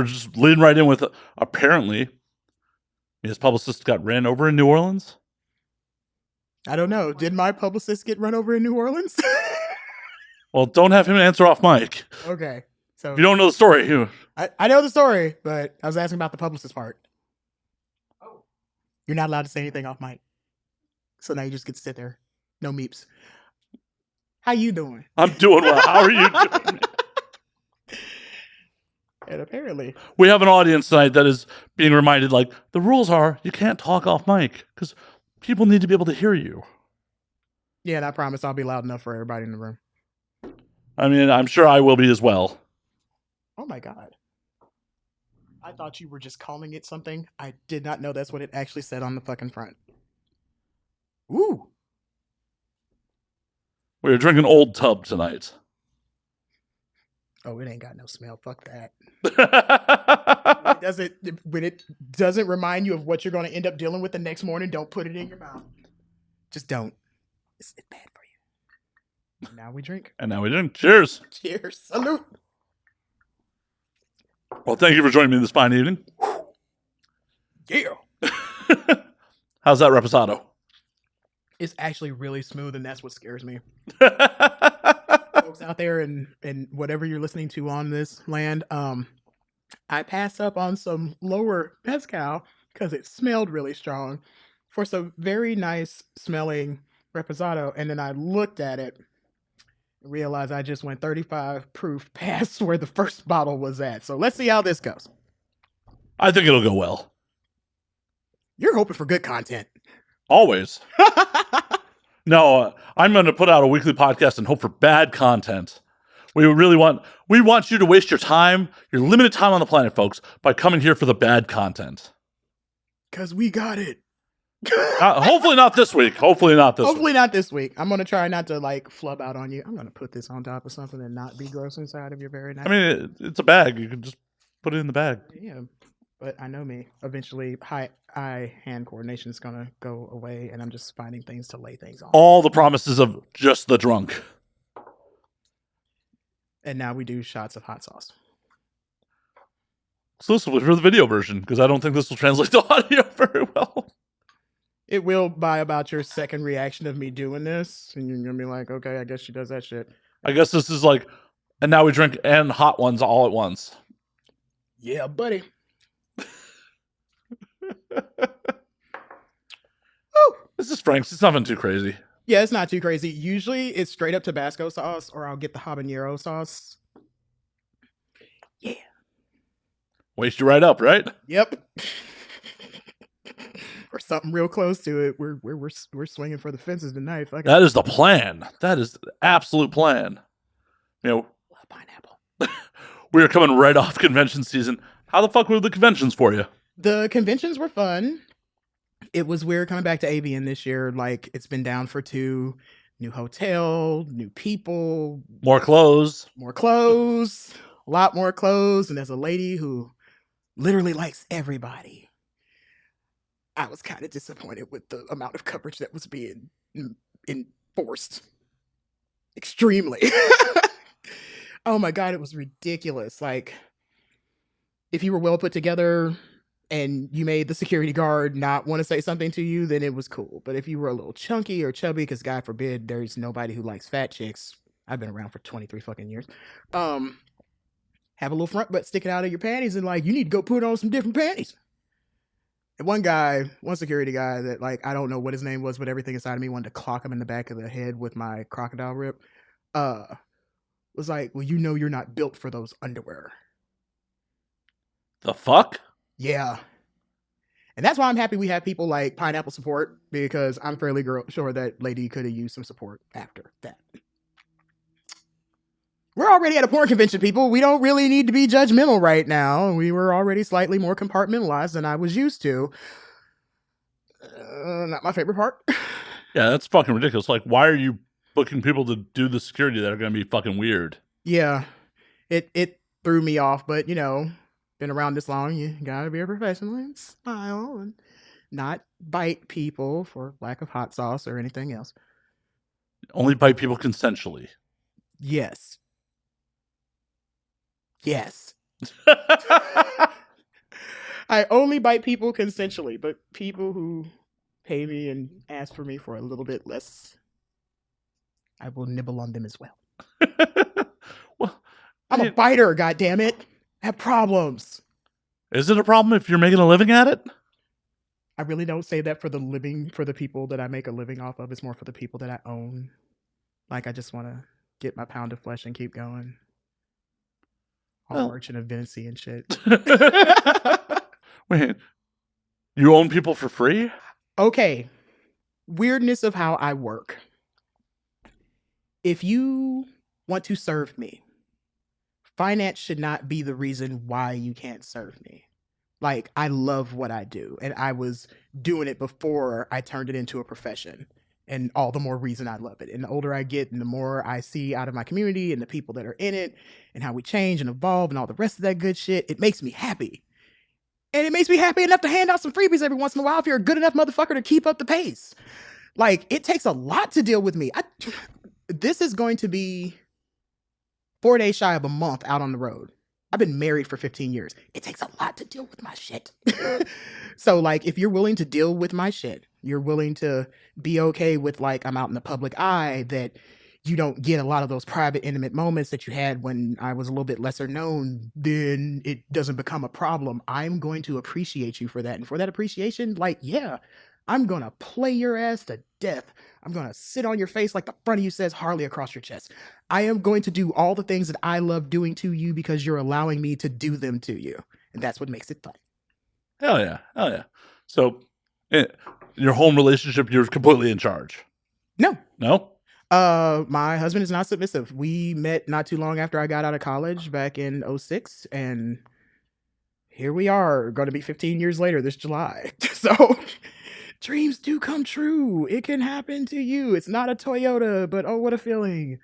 we're just leading right in with apparently his publicist got ran over in New Orleans. I don't know. Did my publicist get run over in New Orleans? Well, don't have him answer off mic. Okay. So if you don't know the story, I know the story, but I was asking about the publicist part. Oh. You're not allowed to say anything off mic. So now you just get to sit there. No meeps. How you doing? I'm doing well. How are you doing? And apparently we have an audience tonight that is being reminded, like, the rules are you can't talk off mic because people need to be able to hear you. Yeah, and I promise I'll be loud enough for everybody in the room. I mean, I'm sure I will be as well. Oh my God. I thought you were just calling it something. I did not know that's what it actually said on the fucking front. Ooh. We're drinking Old Tub tonight. Oh, it ain't got no smell. Fuck that. When it doesn't remind you of what you're going to end up dealing with the next morning, don't put it in your mouth. Just don't. It's bad for you. And now we drink. And now we drink. Cheers. Cheers. Salute. Well, thank you for joining me this fine evening. Yeah. How's that reposado? It's actually really smooth, and that's what scares me. Folks out there and whatever you're listening to on this land, I passed up on some lower mezcal because it smelled really strong for some very nice smelling reposado, and then I looked at it and realized I just went 35 proof past where the first bottle was at. So let's see how this goes. I think it'll go well. You're hoping for good content. Always. No, I'm going to put out a weekly podcast and hope for bad content. We want you to waste your time, your limited time on the planet, folks, by coming here for the bad content. Because we got it. Hopefully not this week. Hopefully not this week. I'm going to try not to flub out on you. I'm going to put this on top of something and not be gross inside of your very nice. I mean, it's a bag. You can just put it in the bag. Yeah, but I know me. Eventually, eye-hand coordination is going to go away, and I'm just finding things to lay things on. All the promises of just the drunk. And now we do shots of hot sauce. Exclusively for the video version, because I don't think this will translate to audio very well. It will by about your second reaction of me doing this, and you're going to be like, okay, I guess she does that shit. I guess this is like, and now we drink and hot ones all at once. Yeah, buddy. This is Frank's. It's nothing too crazy. Yeah, it's not too crazy. Usually it's straight up Tabasco sauce, or I'll get the habanero sauce. Yeah. Waste you right up, right? Yep. Or something real close to it. We're swinging for the fences tonight. That is the plan. That is the absolute plan. You know, love pineapple. We are coming right off convention season. How the fuck were the conventions for you? The conventions were fun. It was weird coming back to AVN this year. Like, it's been down for 2. New hotel, new people. More clothes. A lot more clothes. And there's a lady who literally likes everybody. I was kind of disappointed with the amount of coverage that was being enforced. Extremely. Oh my God, it was ridiculous. Like, if you were well put together and you made the security guard not want to say something to you, then it was cool. But if you were a little chunky or chubby, because God forbid, there's nobody who likes fat chicks. I've been around for 23 fucking years. Have a little front butt sticking out of your panties and you need to go put on some different panties. And one security guy that I don't know what his name was, but everything inside of me wanted to clock him in the back of the head with my crocodile rip. Was like, well, you're not built for those underwear. The fuck? Yeah. And that's why I'm happy we have people like Pineapple Support, because I'm fairly sure that lady could have used some support after that. We're already at a porn convention, people. We don't really need to be judgmental right now. We were already slightly more compartmentalized than I was used to. Not my favorite part. Yeah, that's fucking ridiculous. Why are you booking people to do the security that are going to be fucking weird? Yeah. It threw me off, but been around this long, you gotta be a professional and smile and not bite people for lack of hot sauce or anything else. Only bite people consensually. Yes. I only bite people consensually, but people who pay me and ask for me for a little bit less, I will nibble on them as well. Well, I'm a biter, goddammit. I have problems. Is it a problem if you're making a living at it? I really don't say that for the people that I make a living off of. It's more for the people that I own. Like, I just want to get my pound of flesh and keep going. All merchant of Vinci and shit. Wait, you own people for free? Okay. Weirdness of how I work. If you want to serve me, finance should not be the reason why you can't serve me. Like, I love what I do, and I was doing it before I turned it into a profession, and all the more reason I love it. And the older I get and the more I see out of my community and the people that are in it and how we change and evolve and all the rest of that good shit, it makes me happy. And it makes me happy enough to hand out some freebies every once in a while if you're a good enough motherfucker to keep up the pace. Like, it takes a lot to deal with me. This is going to be 4 days shy of a month out on the road. I've been married for 15 years. It takes a lot to deal with my shit. So, like, if you're willing to deal with my shit, you're willing to be okay with, like, I'm out in the public eye, that you don't get a lot of those private, intimate moments that you had when I was a little bit lesser known, then it doesn't become a problem. I'm going to appreciate you for that. And for that appreciation, like, yeah, I'm going to play your ass to death. I'm going to sit on your face like the front of you says Harley across your chest. I am going to do all the things that I love doing to you because you're allowing me to do them to you. And that's what makes it fun. Hell yeah. Hell yeah. So, your home relationship, you're completely in charge? No. No? My husband is not submissive. We met not too long after I got out of college back in 2006, and here we are, going to be 15 years later this July. So dreams do come true. It can happen to you. It's not a Toyota, but oh, what a feeling.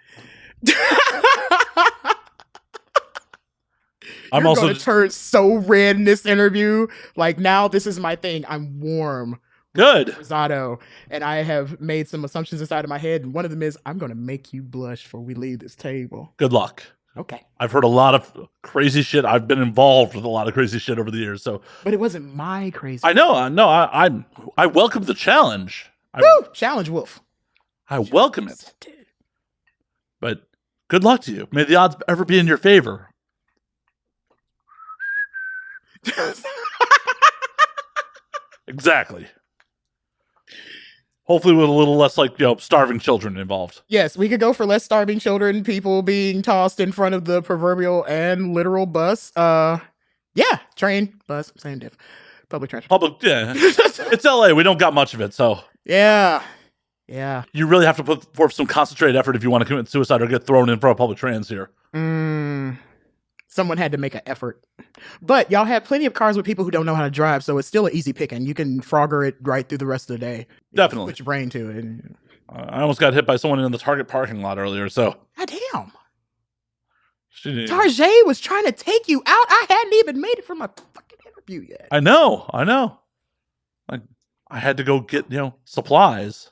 I'm also going to turn so red in this interview. Like, now this is my thing. I'm warm. Good. Risotto. And I have made some assumptions inside of my head. And one of them is, I'm going to make you blush before we leave this table. Good luck. Okay. I've heard a lot of crazy shit. I've been involved with a lot of crazy shit over the years. So, but it wasn't my crazy. I know. I welcome the challenge. Woo! Challenge Wolf. I welcome it. But good luck to you. May the odds ever be in your favor. Exactly. Hopefully with a little less, like, starving children involved. Yes, we could go for less starving children, people being tossed in front of the proverbial and literal bus. Yeah, train, bus, same diff. Public transport. Yeah. It's LA. We don't got much of it, so. Yeah. You really have to put forth some concentrated effort if you want to commit suicide or get thrown in front of public trans here. Someone had to make an effort. But y'all have plenty of cars with people who don't know how to drive, so it's still an easy picking. You can Frogger it right through the rest of the day. Definitely. Put your brain to it. I almost got hit by someone in the Target parking lot earlier, so. God damn. Tarjay was trying to take you out. I hadn't even made it from my fucking interview yet. I know. Like, I had to go get, supplies.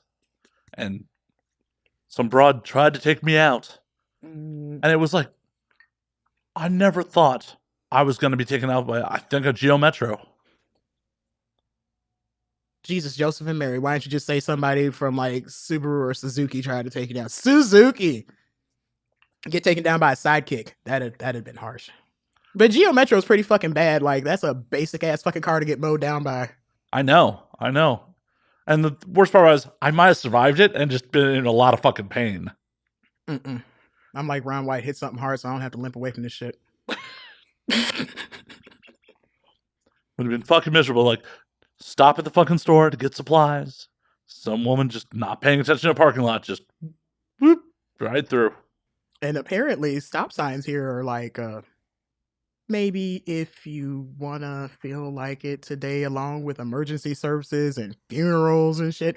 And some broad tried to take me out. And it was like, I never thought I was going to be taken out by, I think, a Geo Metro. Jesus, Joseph and Mary. Why don't you just say somebody from, like, Subaru or Suzuki tried to take you down? Suzuki! Get taken down by a sidekick. That'd been harsh. But Geo Metro is pretty fucking bad. Like, that's a basic-ass fucking car to get mowed down by. I know. And the worst part was, I might have survived it and just been in a lot of fucking pain. I'm like Ron White, hit something hard so I don't have to limp away from this shit. Would have been fucking miserable. Like, stop at the fucking store to get supplies. Some woman just not paying attention to a parking lot, just whoop, right through. And apparently stop signs here are like, maybe if you want to feel like it today, along with emergency services and funerals and shit.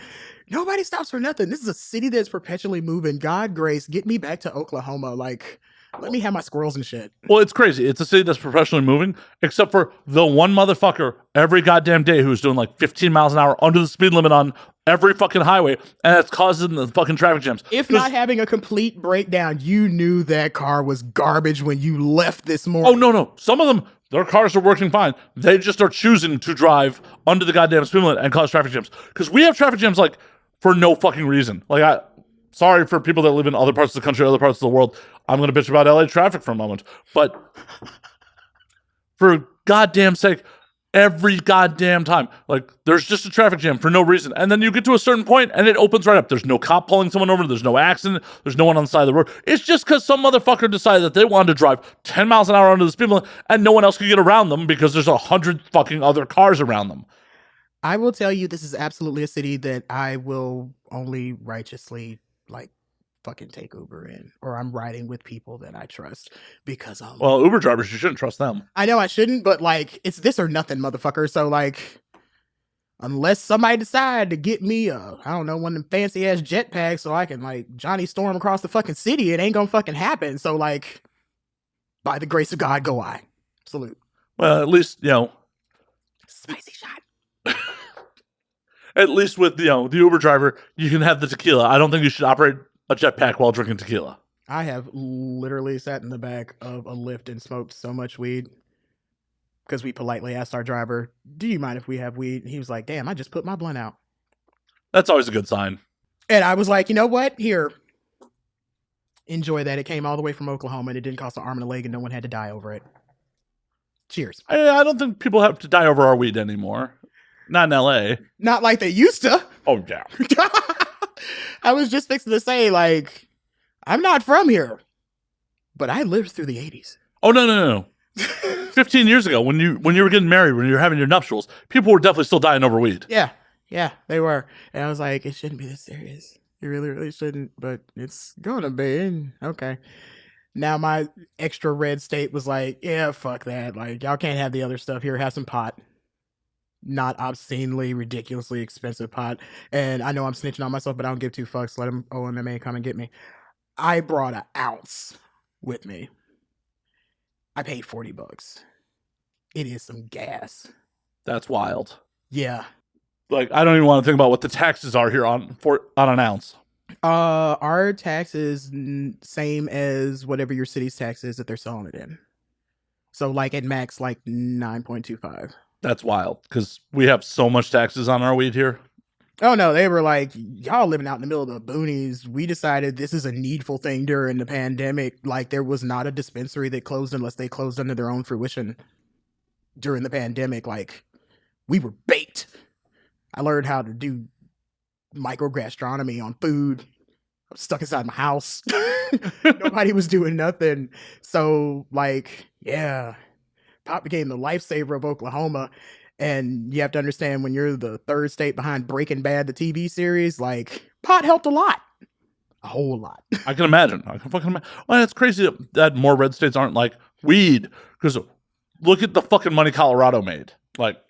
Nobody stops for nothing. This is a city that's perpetually moving. God grace, get me back to Oklahoma. Like, Let me have my squirrels and shit. Well, it's crazy. It's a city that's professionally moving, except for the one motherfucker every goddamn day who's doing like 15 miles an hour under the speed limit on every fucking highway, and that's causing the fucking traffic jams. If not having a complete breakdown, you knew that car was garbage when you left this morning. Oh, no. Some of them, their cars are working fine. They just are choosing to drive under the goddamn speed limit and cause traffic jams. Because we have traffic jams like for no fucking reason. Like, sorry for people that live in other parts of the country, other parts of the world. I'm going to bitch about LA traffic for a moment. But for goddamn sake, every goddamn time, like, there's just a traffic jam for no reason. And then you get to a certain point and it opens right up. There's no cop pulling someone over. There's no accident. There's no one on the side of the road. It's just because some motherfucker decided that they wanted to drive 10 miles an hour under the speed limit and no one else could get around them because there's 100 fucking other cars around them. I will tell you, this is absolutely a city that I will only righteously, like, fucking take Uber in, or I'm riding with people that I trust because well, Uber drivers, you shouldn't trust them. I know I shouldn't, but like, it's this or nothing, motherfucker. So like, unless somebody decide to get me I don't know, one of them fancy ass jetpacks so I can like Johnny Storm across the fucking city, it ain't gonna fucking happen. So like, by the grace of God go I. Salute. Well, at least, Spicy shot. At least with the Uber driver, you can have the tequila. I don't think you should operate a jetpack while drinking tequila. I have literally sat in the back of a Lyft and smoked so much weed because we politely asked our driver, "Do you mind if we have weed?" And he was like, "Damn, I just put my blunt out." That's always a good sign. And I was like, you know what? Here, enjoy that. It came all the way from Oklahoma and it didn't cost an arm and a leg and no one had to die over it. Cheers. I don't think people have to die over our weed anymore. Not in LA. Not like they used to. Oh, yeah. I was just fixing to say, like, I'm not from here, but I lived through the 80s. Oh, no. 15 years ago, when you were getting married, when you were having your nuptials, people were definitely still dying over weed. Yeah, they were. And I was like, it shouldn't be this serious. It really, really shouldn't, but it's gonna be. Okay. Now my extra red state was like, yeah, fuck that. Like, y'all can't have the other stuff here. Have some pot. Not obscenely, ridiculously expensive pot. And I know I'm snitching on myself, but I don't give two fucks. Let them OMMA come and get me. I brought an ounce with me. I paid $40. It is some gas. That's wild. Yeah. Like, I don't even want to think about what the taxes are here on an ounce. Our tax is same as whatever your city's tax is that they're selling it in. So like at max, like 9.25. That's wild because we have so much taxes on our weed here. Oh no, they were like, y'all living out in the middle of the boonies. We decided this is a needful thing during the pandemic. Like, there was not a dispensary that closed unless they closed under their own fruition during the pandemic. Like, we were baked. I learned how to do microgastronomy on food. I was stuck inside my house. Nobody was doing nothing. So like, yeah, Pop became the lifesaver of Oklahoma. And you have to understand, when you're the third state behind Breaking Bad, the TV series, like, pot helped a lot. A whole lot. I can imagine. I can fucking imagine. Well, it's crazy that more red states aren't like weed. Because look at the fucking money Colorado made. Like,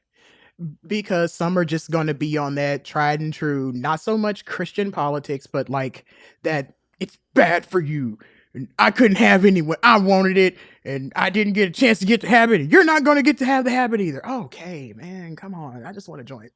because some are just going to be on that tried and true, not so much Christian politics, but like that it's bad for you. And I couldn't have any when I wanted it, and I didn't get a chance to get the habit. You're not going to get to have the habit either. Okay, man, come on. I just want a joint.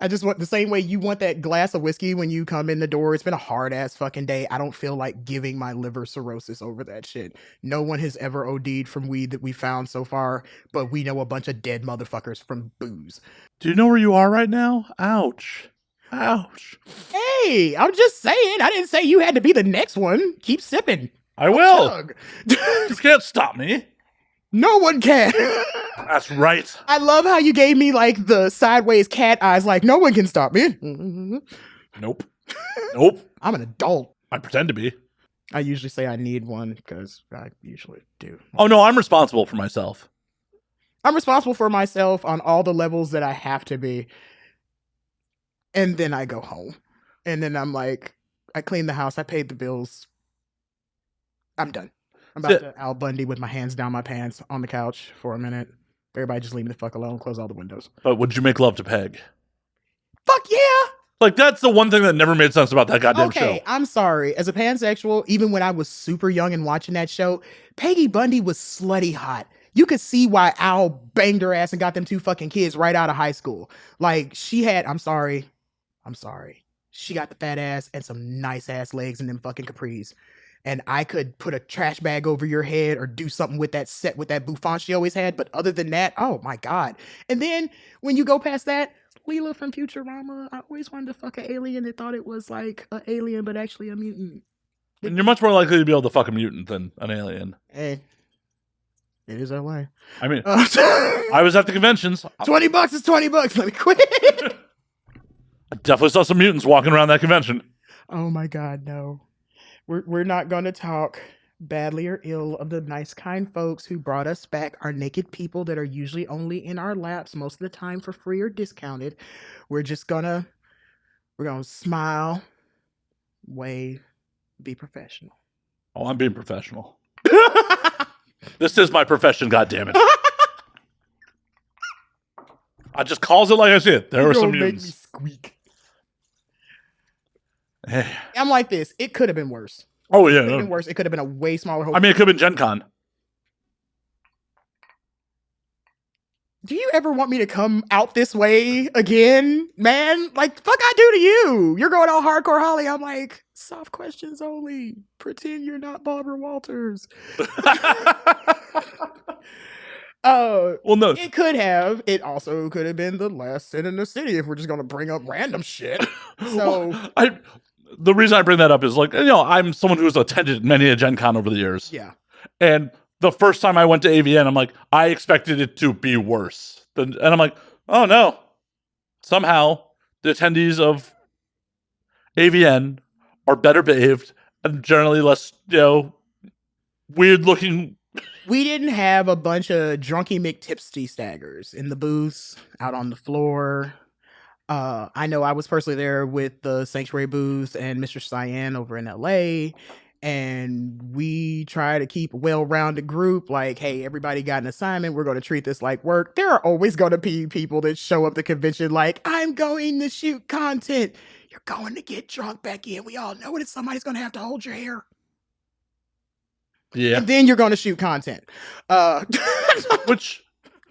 I just want the same way you want that glass of whiskey when you come in the door. It's been a hard ass fucking day. I don't feel like giving my liver cirrhosis over that shit. No one has ever OD'd from weed that we found so far, but we know a bunch of dead motherfuckers from booze. Do you know where you are right now? Ouch. Ouch. Hey, I'm just saying. I didn't say you had to be the next one. Keep sipping. I will. You can't stop me. No one can. That's right. I love how you gave me like the sideways cat eyes, like no one can stop me. Nope. Nope. I'm an adult. I pretend to be. I usually say I need one because I usually do. Oh no, I'm responsible for myself. I'm responsible for myself on all the levels that I have to be. And then I go home. And then I'm like, I clean the house. I paid the bills. I'm done. I'm about to Al Bundy with my hands down my pants on the couch for a minute. Everybody just leave me the fuck alone. Close all the windows. But would you make love to Peg? Fuck yeah! Like, that's the one thing that never made sense about that goddamn show. I'm sorry. As a pansexual, even when I was super young and watching that show, Peggy Bundy was slutty hot. You could see why Al banged her ass and got them 2 fucking kids right out of high school. Like, she had, I'm sorry. She got the fat ass and some nice ass legs in them fucking capris. And I could put a trash bag over your head or do something with that set with that bouffant she always had. But other than that, oh my God. And then when you go past that, Leela from Futurama, I always wanted to fuck an alien that thought it was like an alien, but actually a mutant. And you're much more likely to be able to fuck a mutant than an alien. Hey, it is LA. I mean, I was at the conventions. $20 is $20. Let me quit. I definitely saw some mutants walking around that convention. Oh my God, no. We're not going to talk badly or ill of the nice, kind folks who brought us back our naked people that are usually only in our laps most of the time for free or discounted. We're gonna smile, wave, be professional. Oh, I'm being professional. This is my profession, goddammit. I just calls it like I see it. There were some mutants. Make me squeak. Hey. I'm like this. It could have been worse. Oh, yeah. It could have been worse. It could have been a way smaller hole. I mean, it could have been Gen Con. Do you ever want me to come out this way again, man? Like, fuck I do to you. You're going all hardcore Holly. I'm like, soft questions only. Pretend you're not Barbara Walters. Well, no. It could have. It also could have been the last sin in the city if we're just going to bring up random shit. So... the reason I bring that up is, like, I'm someone who's attended many a Gen Con over the years. Yeah. And the first time I went to AVN, I'm like, I expected it to be worse. And I'm like, oh no. Somehow, the attendees of AVN are better behaved and generally less, weird looking. We didn't have a bunch of drunky McTipsy staggers in the booths, out on the floor. I know I was personally there with the Sanctuary booth and Mr. Cyan over in LA, and we try to keep a well-rounded group. Like, hey, everybody got an assignment. We're going to treat this like work. There are always going to be people that show up to convention like, I'm going to shoot content. You're going to get drunk, Becky, and we all know it. Somebody's going to have to hold your hair. Yeah. And then you're going to shoot content. Which...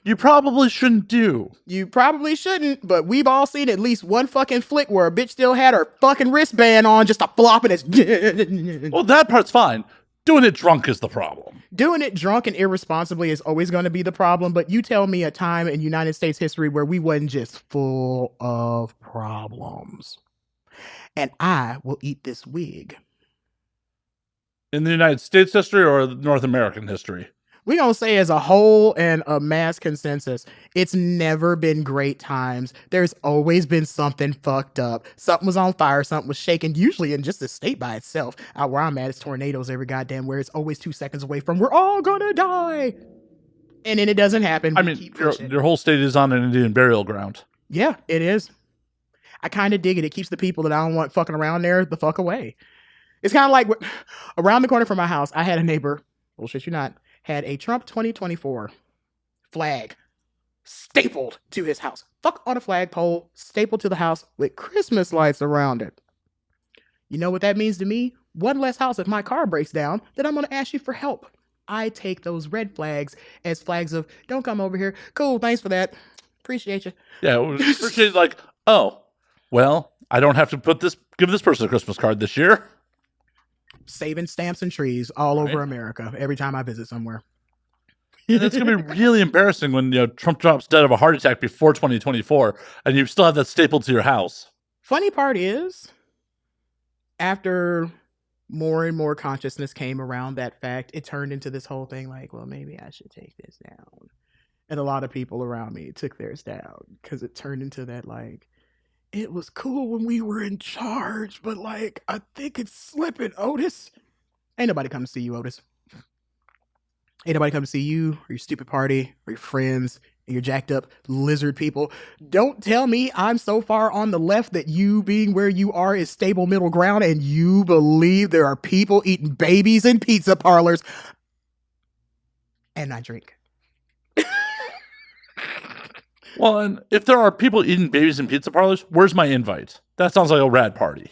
you probably shouldn't do. You probably shouldn't, but we've all seen at least one fucking flick where a bitch still had her fucking wristband on just a flop and it's... Well, that part's fine. Doing it drunk is the problem. Doing it drunk and irresponsibly is always going to be the problem, but you tell me a time in United States history where we wasn't just full of problems. And I will eat this wig. In the United States history or North American history? We don't say as a whole and a mass consensus, it's never been great times. There's always been something fucked up. Something was on fire, something was shaking, usually in just a state by itself. Out where I'm at, it's tornadoes every goddamn where. It's always 2 seconds away from we're all gonna die. And then it doesn't happen. I mean, your whole state is on an Indian burial ground. Yeah, it is. I kind of dig it. It keeps the people that I don't want fucking around there the fuck away. It's kind of like around the corner from my house, I had a neighbor, bullshit you not, had a Trump 2024 flag stapled to his house. Fuck on a flagpole, stapled to the house with Christmas lights around it. You know what that means to me? One less house if my car breaks down, then I'm going to ask you for help. I take those red flags as flags of, don't come over here. Cool, thanks for that. Appreciate you. Yeah, appreciate like, oh, well, I don't have to give this person a Christmas card this year. Saving stamps and trees all over America every time I visit somewhere. And it's going to be really embarrassing when Trump drops dead of a heart attack before 2024 and you still have that stapled to your house. Funny part is, after more and more consciousness came around that fact, it turned into this whole thing like, well, maybe I should take this down. And a lot of people around me took theirs down because it turned into that like, it was cool when we were in charge, but like, I think it's slipping, Otis. Ain't nobody come to see you, Otis. Ain't nobody come to see you or your stupid party or your friends and your jacked up lizard people. Don't tell me I'm so far on the left that you being where you are is stable middle ground and you believe there are people eating babies in pizza parlors. And I drink. Well, and if there are people eating babies in pizza parlors, where's my invite? That sounds like a rad party.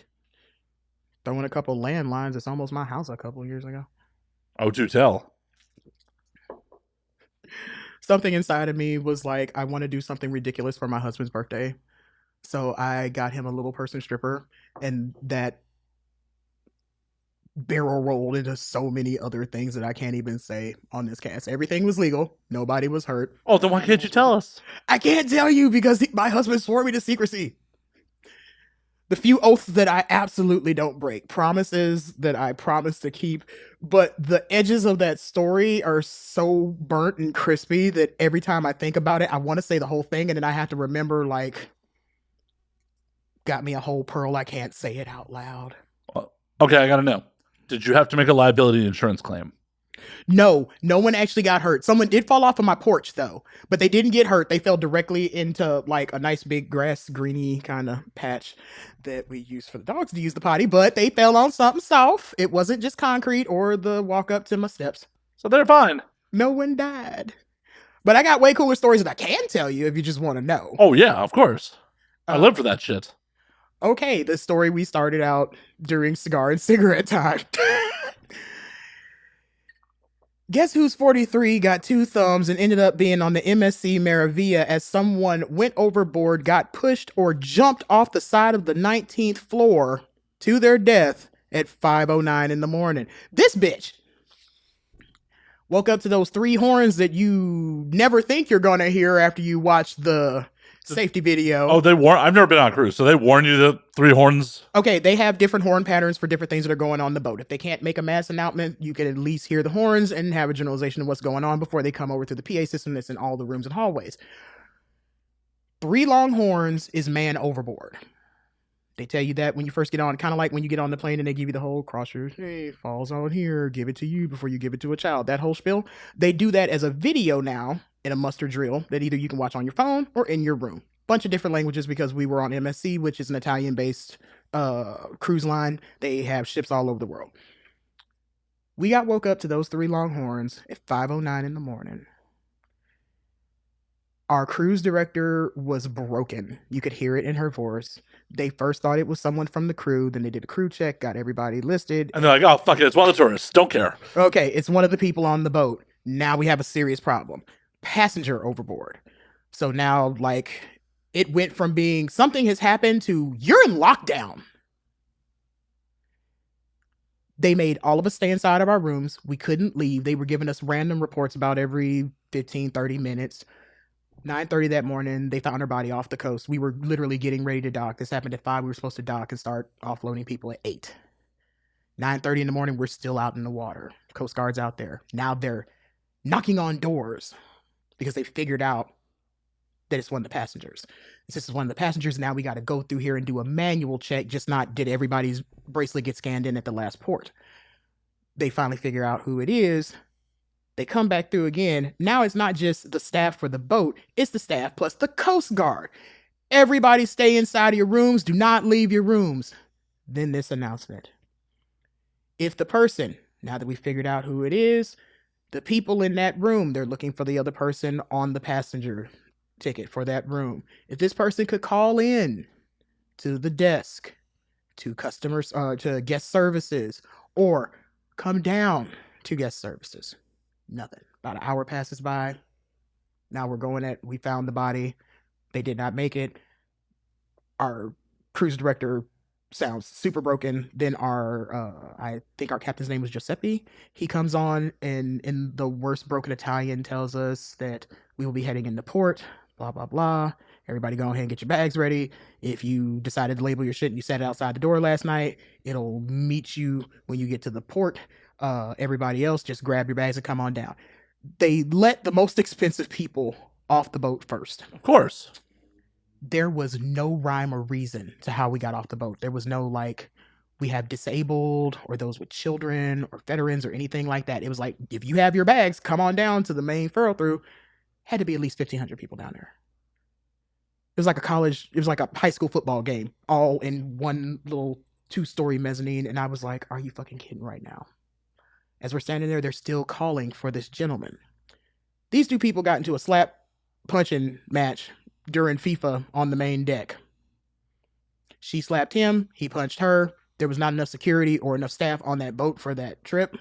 Throwing a couple landlines. It's almost my house a couple years ago. Oh, do tell. Something inside of me was like, I want to do something ridiculous for my husband's birthday. So I got him a little person stripper, and that barrel rolled into so many other things that I can't even say on this cast. Everything was legal. Nobody was hurt. Oh, then why can't you tell us? I can't tell you because my husband swore me to secrecy. The few oaths that I absolutely don't break, promises that I promise to keep, but the edges of that story are so burnt and crispy that every time I think about it, I want to say the whole thing, and then I have to remember, like, got me a whole pearl, I can't say it out loud. Okay, I gotta know. Did you have to make a liability insurance claim? No one actually got hurt. Someone did fall off of my porch though, but they didn't get hurt. They fell directly into like a nice big grass greeny kind of patch that we use for the dogs to use the potty, but they fell on something soft. It wasn't just concrete or the walk up to my steps. So they're fine. No one died. But I got way cooler stories that I can tell you if you just want to know. Oh yeah, of course. I live for that shit. Okay, the story we started out during cigar and cigarette time. Guess who's 43, got 2 thumbs, and ended up being on the MSC Maravilla as someone went overboard, got pushed, or jumped off the side of the 19th floor to their death at 5:09 in the morning. This bitch woke up to those 3 horns that you never think you're gonna hear after you watch the safety video. Oh, they warn. I've never been on a cruise, so they warn you that 3 horns. Okay, they have different horn patterns for different things that are going on the boat. If they can't make a mass announcement, you can at least hear the horns and have a generalization of what's going on before they come over to the PA system that's in all the rooms and hallways. 3 long horns is man overboard. They tell you that when you first get on, kind of like when you get on the plane and they give you the whole cross your, hey, falls on here, give it to you before you give it to a child. That whole spiel. They do that as a video now in a muster drill that either you can watch on your phone or in your room. Bunch of different languages because we were on MSC, which is an Italian-based cruise line. They have ships all over the world. We got woke up to those 3 longhorns at 5:09 in the morning. Our cruise director was broken. You could hear it in her voice. They first thought it was someone from the crew. Then they did a crew check, got everybody listed. And they're like, oh, fuck it. It's one of the tourists. Don't care. Okay, it's one of the people on the boat. Now we have a serious problem. Passenger overboard. So now, like, it went from being something has happened to you're in lockdown. They made all of us stay inside of our rooms. We couldn't leave. They were giving us random reports about every 15, 30 minutes. 9:30 that morning, they found her body off the coast. We were literally getting ready to dock. This happened at 5. We were supposed to dock and start offloading people at 8. 9:30 in the morning, we're still out in the water. Coast Guard's out there. Now they're knocking on doors because they figured out that it's one of the passengers. This is one of the passengers. Now we got to go through here and do a manual check. Just not did everybody's bracelet get scanned in at the last port. They finally figure out who it is. They come back through again. Now it's not just the staff for the boat. It's the staff plus the Coast Guard. Everybody stay inside of your rooms. Do not leave your rooms. Then this announcement. If the person, now that we figured out who it is, the people in that room, they're looking for the other person on the passenger ticket for that room. If this person could call in to the desk, to customers, to guest services, or come down to guest services. Nothing. About an hour passes by. Now we found the body. They did not make it. Our cruise director sounds super broken. Then I think our captain's name was Giuseppe. He comes on and in the worst broken Italian tells us that we will be heading into port. Blah, blah, blah. Everybody go ahead and get your bags ready. If you decided to label your shit and you sat outside the door last night, it'll meet you when you get to the port. Everybody else, just grab your bags and come on down. They let the most expensive people off the boat first. Of course. There was no rhyme or reason to how we got off the boat. There was no like, we have disabled or those with children or veterans or anything like that. It was like, if you have your bags, come on down to the main furrow through. Had to be at least 1,500 people down there. It was like a high school football game, all in one little 2-story mezzanine. And I was like, are you fucking kidding right now? As we're standing there, they're still calling for this gentleman. These 2 people got into a slap punching match during FIFA on the main deck. She slapped him. He punched her. There was not enough security or enough staff on that boat for that trip.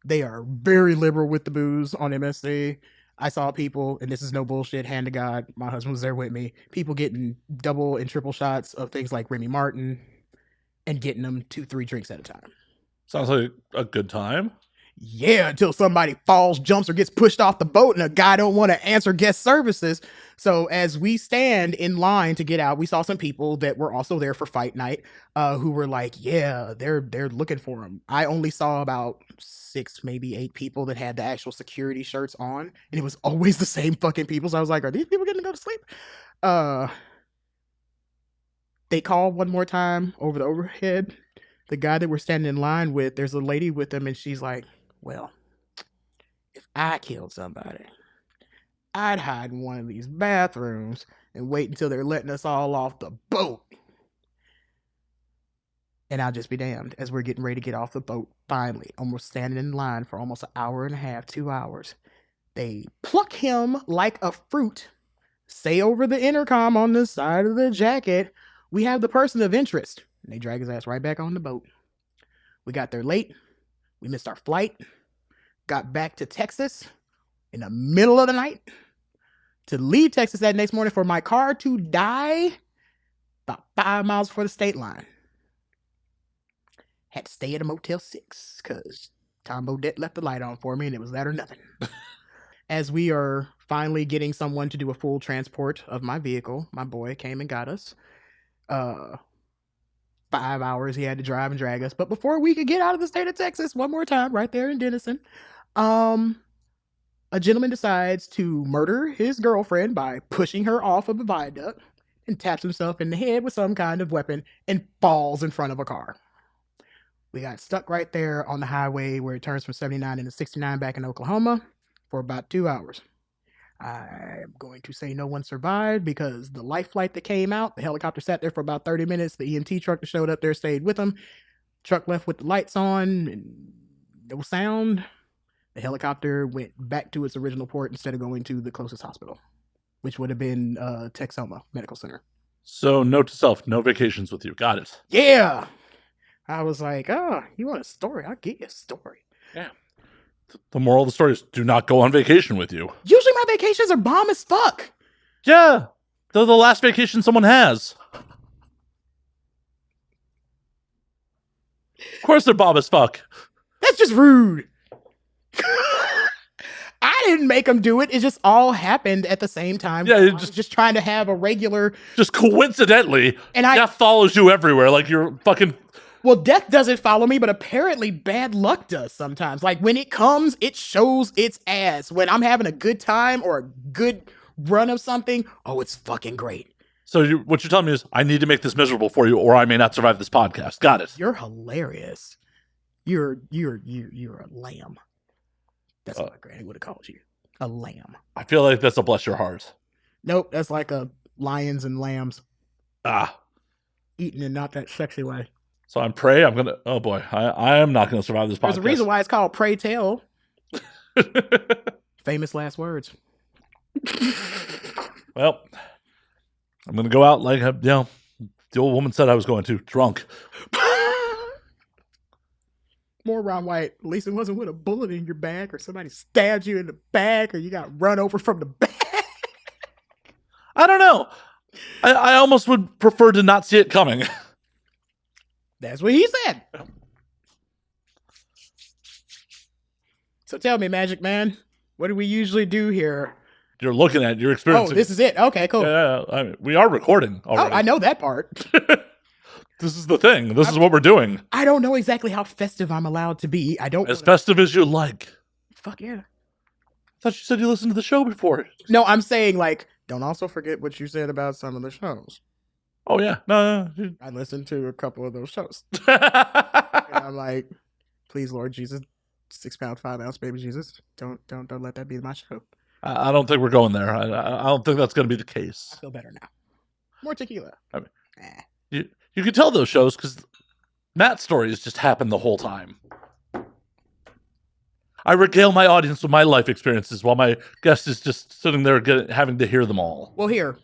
They are very liberal with the booze on MSC. I saw people, and this is no bullshit, hand to God, my husband was there with me, people getting double and triple shots of things like Remy Martin and getting them 2-3 drinks at a time. Sounds like a good time. Yeah, until somebody falls, jumps, or gets pushed off the boat and a guy don't want to answer guest services. So as we stand in line to get out, we saw some people that were also there for fight night who were like, yeah, they're looking for him. I only saw about 6, maybe 8 people that had the actual security shirts on, and it was always the same fucking people. So I was like, are these people getting to go to sleep? They called one more time over the overhead. The guy that we're standing in line with, there's a lady with him, and she's like, well, if I killed somebody, I'd hide in one of these bathrooms and wait until they're letting us all off the boat. And I'll just be damned as we're getting ready to get off the boat, finally, almost standing in line for almost an hour and a half, 2 hours. They pluck him like a fruit, say over the intercom on the side of the jacket, we have the person of interest. And they drag his ass right back on the boat. We got there late. We missed our flight, got back to Texas in the middle of the night to leave Texas that next morning for my car to die about 5 miles before the state line. Had to stay at a Motel 6 because Tom Bodette left the light on for me and it was that or nothing. As we are finally getting someone to do a full transport of my vehicle, my boy came and got us. 5 hours he had to drive and drag us. But before we could get out of the state of Texas, one more time, right there in Denison, a gentleman decides to murder his girlfriend by pushing her off of a viaduct and taps himself in the head with some kind of weapon and falls in front of a car. We got stuck right there on the highway where it turns from 79 into 69 back in Oklahoma for about 2 hours. I'm going to say no one survived because the life flight that came out, the helicopter sat there for about 30 minutes. The EMT truck that showed up there stayed with them. Truck left with the lights on and no sound. The helicopter went back to its original port instead of going to the closest hospital, which would have been Texoma Medical Center. So note to self, no vacations with you. Got it. Yeah. I was like, oh, you want a story? I'll get you a story. Yeah. The moral of the story is do not go on vacation with you. Usually my vacations are bomb as fuck. Yeah. They're the last vacation someone has. Of course they're bomb as fuck. That's just rude. I didn't make them do it. It just all happened at the same time. Yeah, I was just trying to have a regular... Just coincidentally, and death follows you everywhere. Like you're fucking... Well, death doesn't follow me, but apparently bad luck does sometimes. Like when it comes, it shows its ass. When I'm having a good time or a good run of something, oh, it's fucking great. So what you're telling me is I need to make this miserable for you or I may not survive this podcast. Got it. You're hilarious. You're a lamb. That's what my granny would have called you. A lamb. I feel like that's a bless your heart. Nope, that's like a lions and lambs. Ah. Eaten in not that sexy way. So I'm prey. I'm gonna. Oh boy, I am not gonna survive this podcast. There's a reason why it's called Pray Tell. Famous last words. Well, I'm gonna go out like the old woman said I was going to, drunk. More Ron White. At least it wasn't with a bullet in your back, or somebody stabbed you in the back, or you got run over from the back. I don't know. I almost would prefer to not see it coming. That's what he said. So tell me, Magic Man, what do we usually do here? You're looking at, you're experiencing. Oh, this is it. Okay, cool. Yeah, I mean, we are recording already. Oh, I know that part. This is the thing. This is what we're doing. I don't know exactly how festive I'm allowed to be. I don't. As festive as you like. Fuck yeah. I thought you said you listened to the show before. No, I'm saying, like, don't also forget what you said about some of the shows. Oh, yeah. No. I listened to a couple of those shows. And I'm like, please, Lord Jesus, 6 pound, 5 ounce baby Jesus, don't let that be my show. I don't think we're going there. I don't think that's going to be the case. I feel better now. More tequila. I mean, you can tell those shows because Matt's stories just happen the whole time. I regale my audience with my life experiences while my guest is just sitting there having to hear them all. Well, here,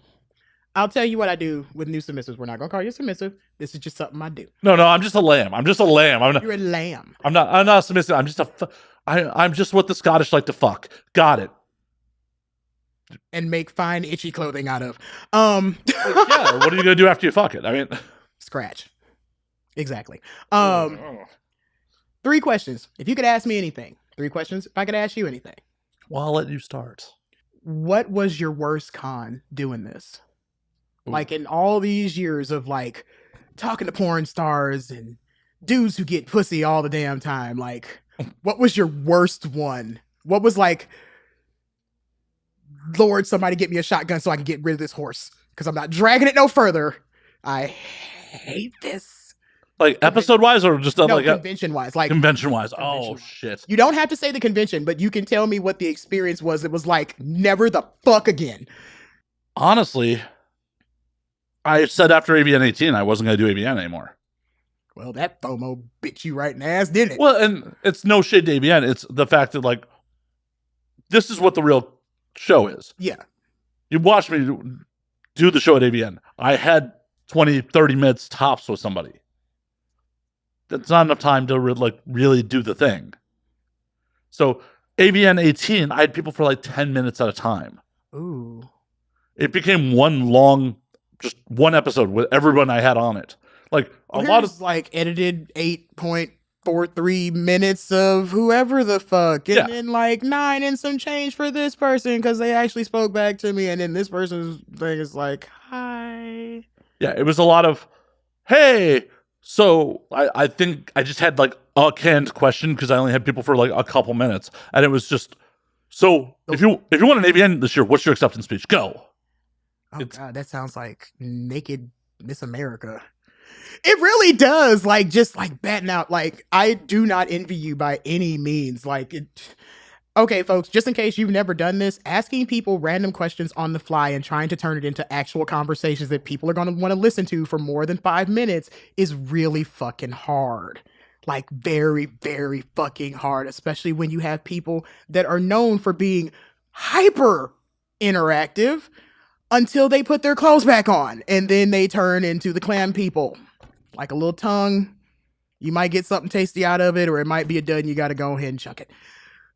I'll tell you what I do with new submissives. We're not gonna call you submissive. This is just something I do. No, I'm just a lamb. I'm just a lamb. You're a lamb. I'm not submissive. I'm just I'm just what the Scottish like to fuck. Got it. And make fine itchy clothing out of. Yeah, what are you gonna do after you fuck it? I mean, scratch. Exactly. 3 questions. If you could ask me anything. 3 questions. If I could ask you anything. Well, I'll let you start. What was your worst con doing this? Ooh. Like in all these years of like talking to porn stars and dudes who get pussy all the damn time. Like, what was your worst one? What was like, Lord, somebody get me a shotgun so I can get rid of this horse because I'm not dragging it no further. I hate this. Like episode wise or just no, like convention wise? Like convention wise. Oh shit. You don't have to say the convention, but you can tell me what the experience was. It was like never the fuck again. Honestly, I said after AVN 18 I wasn't gonna do AVN anymore. Well, that FOMO bit you right in the ass, didn't it? Well, and it's no shade to AVN. It's the fact that like this is what the real show is. Yeah. You watched me do the show at AVN. I had 20, 30 minutes tops with somebody. That's not enough time to really do the thing. So AVN 18, I had people for like 10 minutes at a time. Ooh. It became just one episode with everyone I had on it. Like a lot of like edited 8.43 minutes of whoever the fuck. And then like 9 and some change for this person because they actually spoke back to me. And then this person's thing is like, hi. Yeah, it was a lot of, hey. So I think I just had like a canned question because I only had people for like a couple minutes, and it was just so if you want an AVN this year, what's your acceptance speech? Go. Oh God, that sounds like naked Miss America. It really does. Like just like batting out. Like I do not envy you by any means. Like it. Okay, folks, just in case you've never done this, asking people random questions on the fly and trying to turn it into actual conversations that people are going to want to listen to for more than 5 minutes is really fucking hard. Like very, very fucking hard, especially when you have people that are known for being hyper interactive until they put their clothes back on and then they turn into the clam people. Like a little tongue, you might get something tasty out of it or it might be a dud and you got to go ahead and chuck it.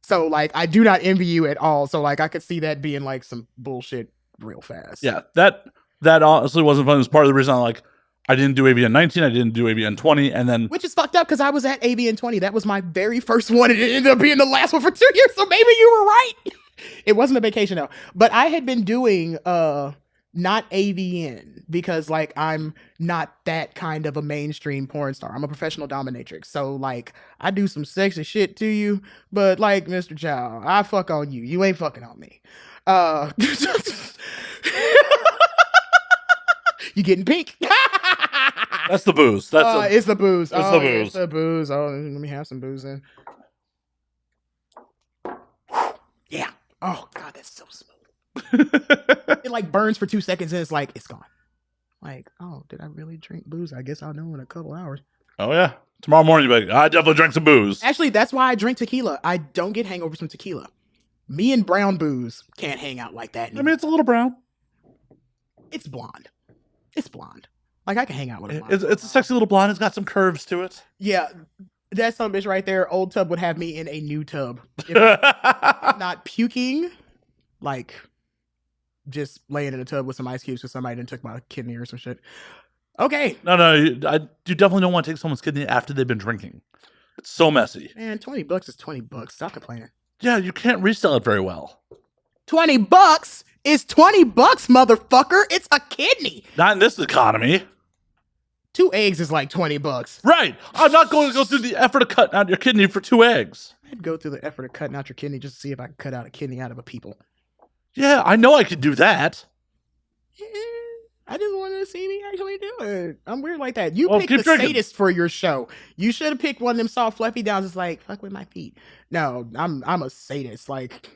So, like, I do not envy you at all. So, like, I could see that being, like, some bullshit real fast. Yeah, that honestly wasn't fun. It was part of the reason I didn't do AVN 19, I didn't do AVN 20, and then... Which is fucked up, because I was at AVN 20. That was my very first one, and it ended up being the last one for 2 years, so maybe you were right. It wasn't a vacation, though. But I had been doing, not AVN, because, like, I'm not that kind of a mainstream porn star. I'm a professional dominatrix. So, like, I do some sexy shit to you, but, like, Mr. Chow, I fuck on you. You ain't fucking on me. You getting pink? That's the booze. It's the booze. It's the booze. It's the booze. Oh, let me have some booze then. Yeah. Oh, God, that's so smooth. It like burns for 2 seconds and it's like it's gone. Like, oh, did I really drink booze? I guess I'll know in a couple hours. Oh yeah, tomorrow morning you'll be like, I definitely drank some booze. Actually, that's why I drink tequila. I don't get hangovers from tequila. Me and brown booze can't hang out like that anymore. I mean, it's a little brown. It's blonde. It's blonde. Like I can hang out with it. It's a sexy little blonde. It's got some curves to it. Yeah, that son of a bitch right there. Old Tub would have me in a new tub. If I'm not puking, like. Just laying in a tub with some ice cubes because somebody didn't took my kidney or some shit. Okay. No, you definitely don't want to take someone's kidney after they've been drinking. It's so messy. Man, $20 is $20. Stop complaining. Yeah, you can't resell it very well. $20 is $20, motherfucker. It's a kidney. Not in this economy. 2 eggs is like $20. Right. I'm not going to go through the effort of cutting out your kidney for 2 eggs. I'd go through the effort of cutting out your kidney just to see if I could cut out a kidney out of a people. Yeah, I know I could do that. Yeah, I just wanted to see me actually do it. I'm weird like that. You picked the drinking. sadist for your show. You should have picked one of them soft fluffy downs. It's like, fuck with my feet. No, I'm a sadist. Like,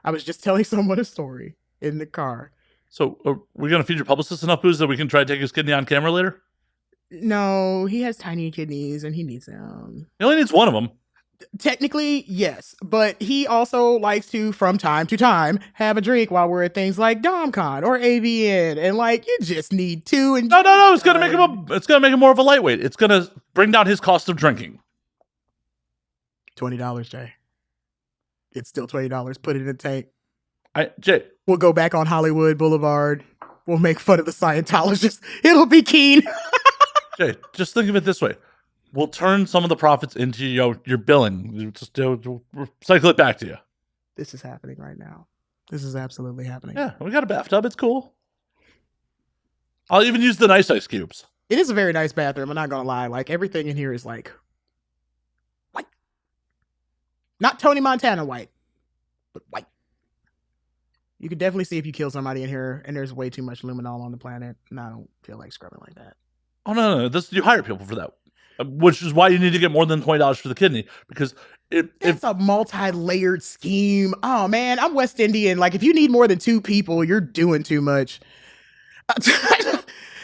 I was just telling someone a story in the car. So, are we going to feed your publicist enough booze that we can try to take his kidney on camera later? No, he has tiny kidneys and he needs them. He only needs one of them. Technically, yes, but he also likes to, from time to time, have a drink while we're at things like DomCon or AVN, and like you just need to. And No. It's gonna make him more of a lightweight. It's gonna bring down his cost of drinking. $20, Jay. It's still $20. Put it in the tank. Jay, we'll go back on Hollywood Boulevard. We'll make fun of the Scientologists. It'll be keen. Jay, just think of it this way. We'll turn some of the profits into your billing. Just cycle it back to you. This is happening right now. This is absolutely happening. Yeah, we got a bathtub. It's cool. I'll even use the nice ice cubes. It is a very nice bathroom. I'm not going to lie. Like, everything in here is like white. Not Tony Montana white, but white. You could definitely see if you kill somebody in here and there's way too much luminol on the planet. And I don't feel like scrubbing like that. Oh, no. You hire people for that. Which is why you need to get more than $20 for the kidney, because it's a multi-layered scheme. Oh man, I'm West Indian. Like, if you need more than 2 people, you're doing too much.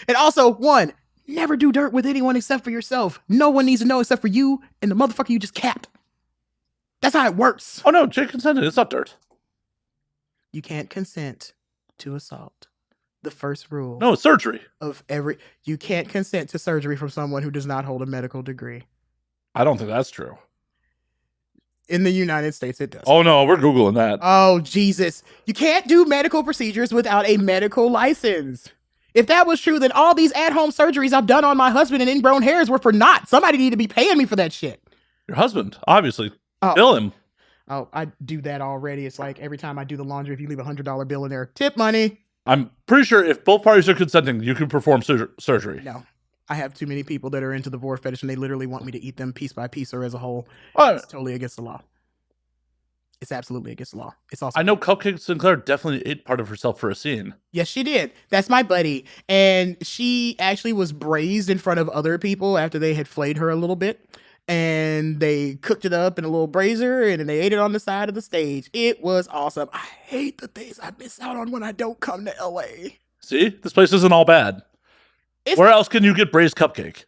And also, one, never do dirt with anyone except for yourself. No one needs to know except for you and the motherfucker you just capped. That's how it works. Oh no, Jay consented. It's not dirt. You can't consent to assault. The first rule. No, it's surgery. You can't consent to surgery from someone who does not hold a medical degree. I don't think that's true. In the United States, it does. Oh no, we're Googling that. Oh, Jesus. You can't do medical procedures without a medical license. If that was true, then all these at-home surgeries I've done on my husband and ingrown hairs were for naught. Somebody need to be paying me for that shit. Your husband, obviously. Bill him. Oh, I do that already. It's like every time I do the laundry, if you leave $100 bill in there, tip money. I'm pretty sure if both parties are consenting, you can perform surgery. No. I have too many people that are into the vor fetish and they literally want me to eat them piece by piece or as a whole. It's totally against the law. It's absolutely against the law. It's also. I know Cupcake Sinclair definitely ate part of herself for a scene. Yes, she did. That's my buddy. And she actually was braised in front of other people after they had flayed her a little bit. And they cooked it up in a little brazier and then they ate it on the side of the stage. It was awesome. I hate the things I miss out on when I don't come to LA. See? This place isn't all bad. Where else can you get braised cupcake?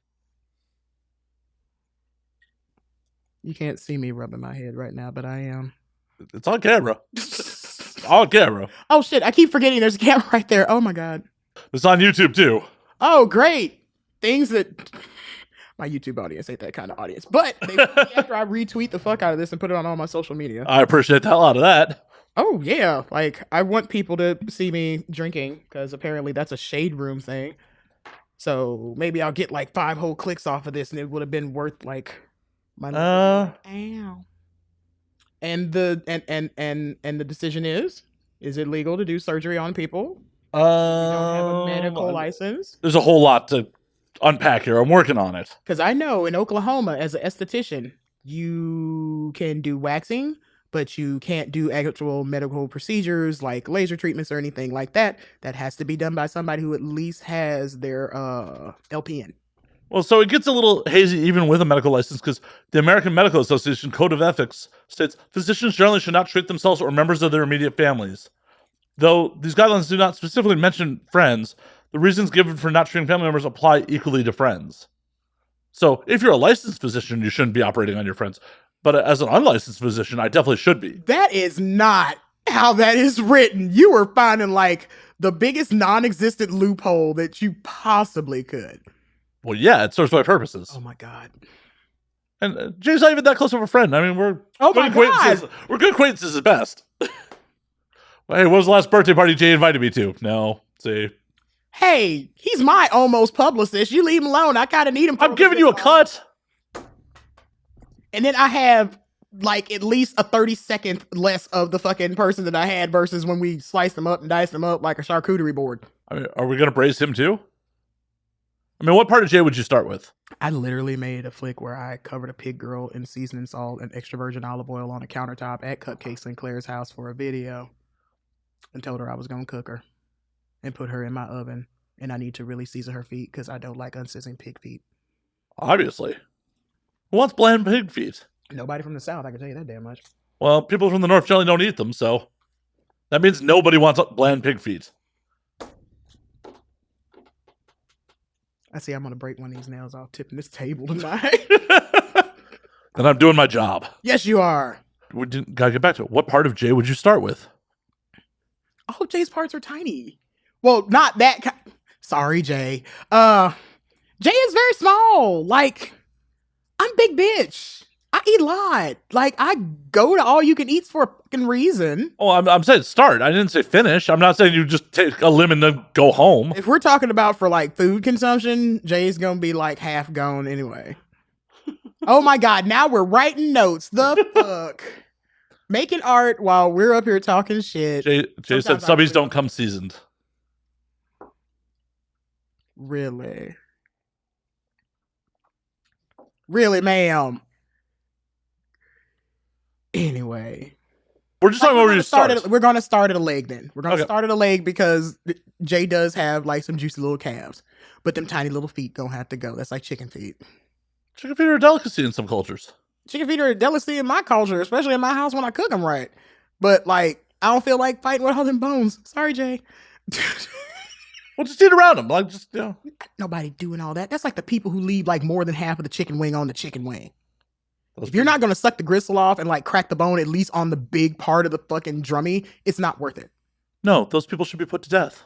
You can't see me rubbing my head right now, but I am. It's on camera. On camera. Oh, shit. I keep forgetting there's a camera right there. Oh, my God. It's on YouTube, too. Oh, great. Things that... My YouTube audience ain't that kind of audience. But they after I retweet the fuck out of this and put it on all my social media. I appreciate the hell out of that. Oh, yeah. Like, I want people to see me drinking because apparently that's a shade room thing. So maybe I'll get like 5 whole clicks off of this and it would have been worth like my ow. And the decision is it legal to do surgery on people? You don't have a medical license. There's a whole lot to unpack here. I'm working on it. Because I know in Oklahoma, as an esthetician, you can do waxing, but you can't do actual medical procedures like laser treatments or anything like that. That has to be done by somebody who at least has their LPN. Well, so it gets a little hazy even with a medical license because the American Medical Association Code of Ethics states physicians generally should not treat themselves or members of their immediate families. Though these guidelines do not specifically mention friends, the reasons given for not treating family members apply equally to friends. So if you're a licensed physician, you shouldn't be operating on your friends. But as an unlicensed physician, I definitely should be. That is not how that is written. You were finding like the biggest non-existent loophole that you possibly could. Well, yeah, it serves my purposes. Oh my God. And Jay's not even that close of a friend. I mean, we're good acquaintances. We're good acquaintances at best. Hey, what was the last birthday party Jay invited me to? No. See. Hey, he's my almost publicist. You leave him alone. I kind of need him. I'm giving you a cut. And then I have like at least a 30-second less of the fucking person that I had versus when we sliced them up and diced them up like a charcuterie board. I mean, are we going to braise him too? I mean, what part of Jay would you start with? I literally made a flick where I covered a pig girl in seasoning salt and extra virgin olive oil on a countertop at Cupcake Sinclair's house for a video and told her I was going to cook her and put her in my oven. And I need to really season her feet because I don't like unseasoned pig feet. Obviously. Who wants bland pig feet? Nobody from the South, I can tell you that damn much. Well, people from the North generally don't eat them, so that means nobody wants bland pig feet. I see I'm going to break one of these nails off tipping this table tonight. And I'm doing my job. Yes, you are. We gotta get back to it. What part of Jay would you start with? All of Jay's parts are tiny. Well, not that. Sorry, Jay. Jay is very small. Like, I'm big bitch. I eat a lot. Like, I go to all you can eats for a fucking reason. Oh, I'm saying start. I didn't say finish. I'm not saying you just take a limb and then go home. If we're talking about for like food consumption, Jay's gonna be like half gone anyway. Oh my God, now we're writing notes. The fuck? Making art while we're up here talking shit. Jay said subbies don't come seasoned. Really? Really, ma'am? Anyway. We're just talking about where you start. We're going to start at a leg then. We're going to Okay. start at a leg because Jay does have like some juicy little calves. But them tiny little feet gonna have to go. That's like chicken feet. Chicken feet are a delicacy in some cultures. Chicken feet are a delicacy in my culture, especially in my house when I cook them right. But like, I don't feel like fighting with all them bones. Sorry, Jay. Well, just eat around them. Like, just, you know. Nobody doing all that. That's like the people who leave like more than half of the chicken wing on the chicken wing. If you're not going to suck the gristle off and like crack the bone at least on the big part of the fucking drummy, it's not worth it. No, those people should be put to death.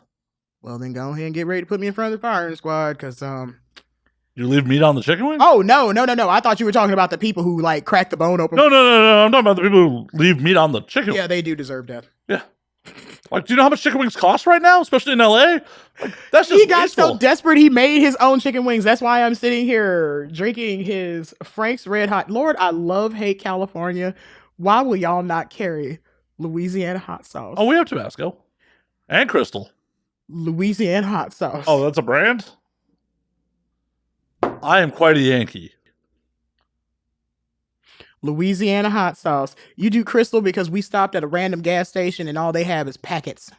Well, then go ahead and get ready to put me in front of the firing squad because, You leave meat on the chicken wing? Oh, no. I thought you were talking about the people who like crack the bone open. No. I'm talking about the people who leave meat on the chicken. Yeah, they do deserve death. Yeah. Like, do you know how much chicken wings cost right now, especially in LA? Like, that's just He got wasteful. so desperate he made his own chicken wings. That's why I'm sitting here drinking his Frank's Red Hot. Lord, I hate California. Why will y'all not carry Louisiana hot sauce? Oh, we have Tabasco and Crystal. Louisiana hot sauce. Oh, that's a brand? I am quite a Yankee. Louisiana hot sauce. You do Crystal because we stopped at a random gas station and all they have is packets.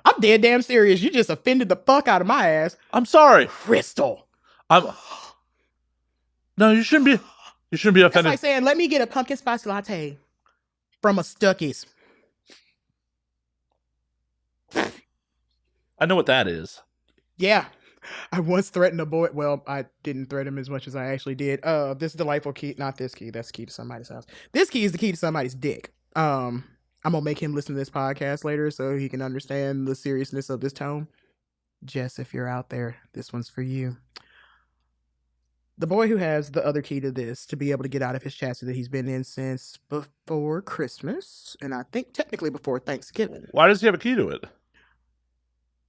I'm dead damn serious. You just offended the fuck out of my ass. I'm sorry. Crystal. No, you shouldn't be. You shouldn't be That's offended. like saying, let me get a pumpkin spice latte from a Stuckey's. I know what that is. Yeah. I once threatened a boy. Well, I didn't threaten him as much as I actually did. This delightful key, not this key. That's the key to somebody's house. This key is the key to somebody's dick. I'm gonna make him listen to this podcast later so he can understand the seriousness of this tone. Jess, if you're out there, this one's for you. The boy who has the other key to this to be able to get out of his chassis that he's been in since before Christmas, and I think technically before Thanksgiving. Why does he have a key to it?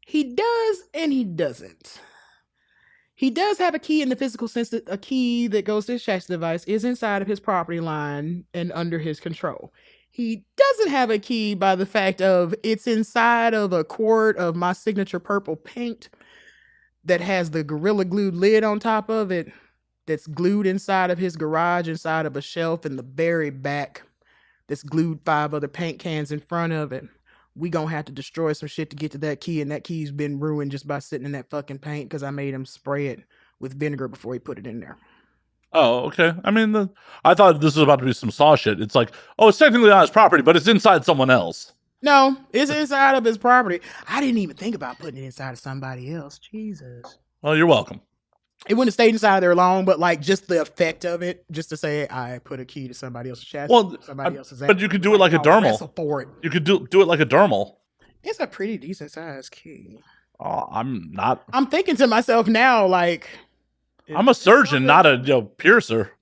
He does and he doesn't. He does have a key in the physical sense that a key that goes to his chassis device is inside of his property line and under his control. He doesn't have a key by the fact of it's inside of a quart of my signature purple paint that has the Gorilla Glued lid on top of it that's glued inside of his garage, inside of a shelf in the very back that's glued 5 other paint cans in front of it. We gonna have to destroy some shit to get to that key, and that key's been ruined just by sitting in that fucking paint because I made him spray it with vinegar before he put it in there. Oh, okay. I mean, I thought this was about to be some Saw shit. It's like, oh, it's technically on his property, but it's inside someone else. No, it's inside of his property. I didn't even think about putting it inside of somebody else. Jesus. Well, you're welcome. It wouldn't have stayed inside there long, but like just the effect of it, just to say I put a key to somebody else's chassis. Well, somebody else's but you could do it like a I'll dermal. wrestle for it. You could do it like a dermal. It's a pretty decent sized key. Oh, I'm not. I'm thinking to myself now, like, I'm a surgeon, not a piercer.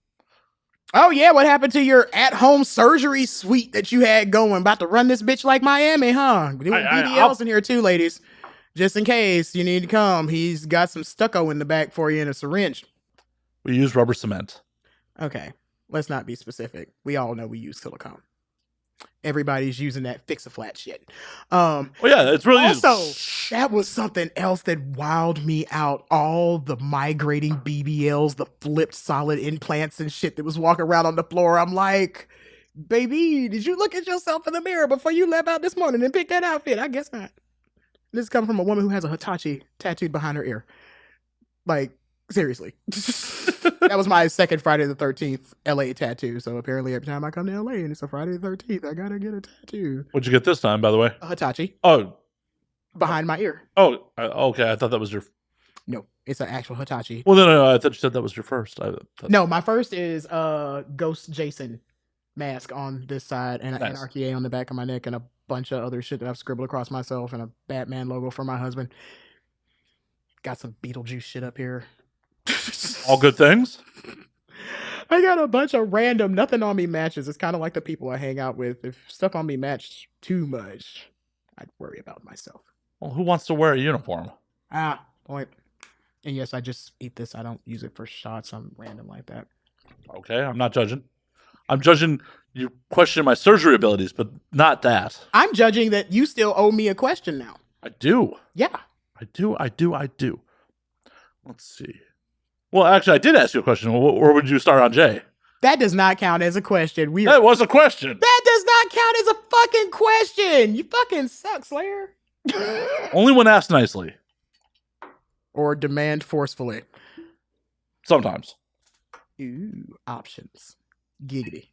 Oh yeah, what happened to your at-home surgery suite that you had going? About to run this bitch like Miami, huh? There were BDLs in here too, ladies. Just in case you need to come. He's got some stucco in the back for you and a syringe. We use rubber cement. Okay, let's not be specific. We all know we use silicone. Everybody's using that fix-a-flat shit. Well, yeah, it's really also, that was something else that wowed me out. All the migrating BBLs, the flipped solid implants and shit that was walking around on the floor. I'm like, baby, did you look at yourself in the mirror before you left out this morning and pick that outfit? I guess not. This is coming from a woman who has a Hitachi tattooed behind her ear. Like, seriously. That was my second Friday the 13th LA tattoo. So apparently every time I come to LA and it's a Friday the 13th, I gotta get a tattoo. What'd you get this time, by the way? A Hitachi. Oh. Behind my ear. Oh, okay. I thought that was your... No, it's an actual Hitachi. Well, no, I thought you said that was your first. No, my first is Ghost Jason mask on this side and an Nice. Anarchy on the back of my neck and a bunch of other shit that I've scribbled across myself and a Batman logo for my husband. Got some Beetlejuice shit up here. All good things. I got a bunch of random, nothing on me matches. It's kind of like the people I hang out with. If stuff on me matched too much, I'd worry about myself. Well, who wants to wear a uniform? Point. And yes, I just eat this. I don't use it for shots. I'm random like that. Okay, I'm not judging. I'm judging you question my surgery abilities, but not that. I'm judging that you still owe me a question now. I do. Yeah. I do. Let's see. Well, actually, I did ask you a question. Or would you start on Jay? That does not count as a question. That was a question. That does not count as a fucking question. You fucking suck, Slayer. Only when asked nicely. Or demand forcefully. Sometimes. Ooh, options. Giggity.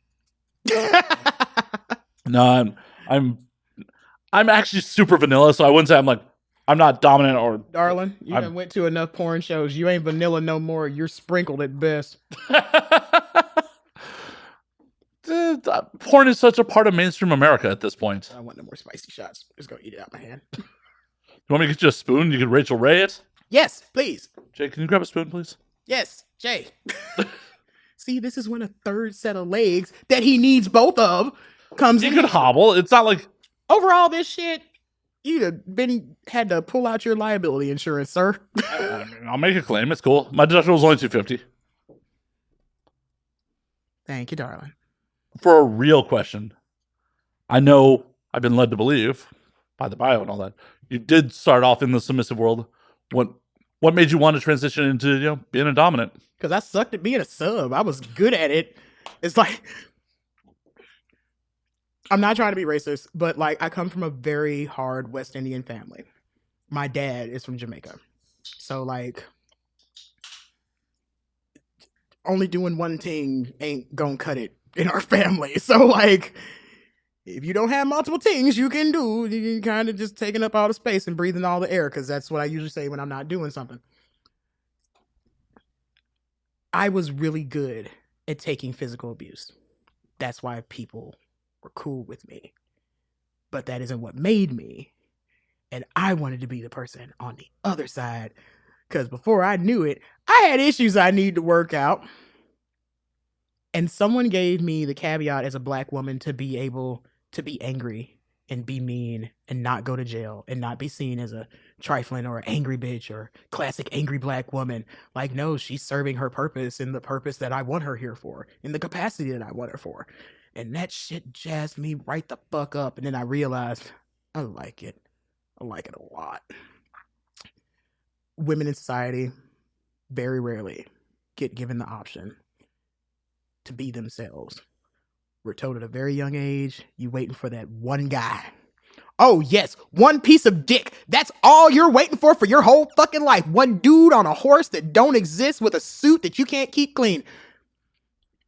No, I'm actually super vanilla, so I wouldn't say I'm not dominant or Darling, you done went to enough porn shows. You ain't vanilla no more. You're sprinkled at best. Porn is such a part of mainstream America at this point. I want no more spicy shots. I'm just gonna eat it out my hand. You want me to get you a spoon? You can Rachel Ray it? Yes, please. Jay, can you grab a spoon, please? Yes, Jay. See, this is when a third set of legs that he needs both of comes in. You could hobble. It's not like over all this shit. You'd have had to pull out your liability insurance, sir. I'll make a claim. It's cool. My deductible was only $250. Thank you, darling. For a real question, I know I've been led to believe by the bio and all that you did start off in the submissive world. What made you want to transition into being a dominant? Because I sucked at being a sub. I was good at it. It's like, I'm not trying to be racist, but like I come from a very hard West Indian family. My dad is from Jamaica. So like only doing one thing ain't gonna cut it in our family. So like if you don't have multiple things you can do, you can kind of just taking up all the space and breathing all the air, because that's what I usually say when I'm not doing something. I was really good at taking physical abuse. That's why people were cool with me. But that isn't what made me. And I wanted to be the person on the other side, because before I knew it, I had issues I needed to work out. And someone gave me the caveat as a Black woman to be able to be angry and be mean and not go to jail and not be seen as a trifling or an angry bitch or classic angry Black woman. Like, no, she's serving her purpose in the purpose that I want her here for, in the capacity that I want her for. And that shit jazzed me right the fuck up. And then I realized I like it. I like it a lot. Women in society very rarely get given the option to be themselves. We're told at a very young age, you waiting for that one guy. Oh yes, one piece of dick. That's all you're waiting for your whole fucking life. One dude on a horse that don't exist with a suit that you can't keep clean.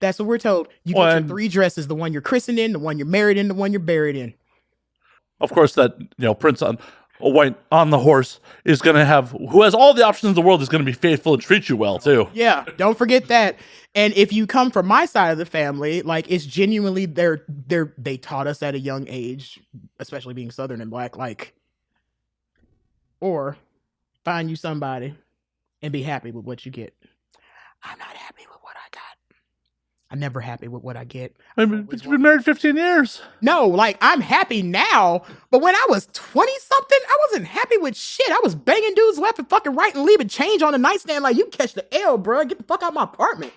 That's what we're told. You get your 3 dresses, the one you're christened in, the one you're married in, the one you're buried in. Of course, that prince on a white on the horse is going to have, who has all the options in the world, is going to be faithful and treat you well too. Yeah, don't forget that. And if you come from my side of the family, like it's genuinely they taught us at a young age, especially being Southern and Black, like, or find you somebody and be happy with what you get. I'm not happy with what I got. I'm never happy with what I get. I mean, but you've been married 15 years. No, like I'm happy now, but when I was 20 something, I wasn't happy with shit. I was banging dudes left and fucking right and leaving change on the nightstand like, you catch the L, bro. Get the fuck out of my apartment.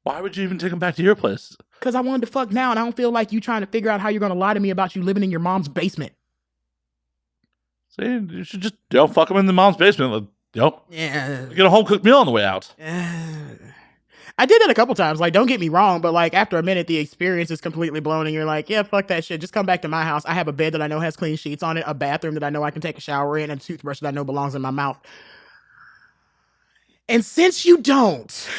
Why would you even take them back to your place? Because I wanted to fuck now, and I don't feel like you trying to figure out how you're going to lie to me about you living in your mom's basement. See, you should just fuck them in the mom's basement. Yeah. Get a home cooked meal on the way out. I did that a couple times. Like, don't get me wrong, but like after a minute, the experience is completely blown, and you're like, yeah, fuck that shit. Just come back to my house. I have a bed that I know has clean sheets on it, a bathroom that I know I can take a shower in, and a toothbrush that I know belongs in my mouth. And since you don't...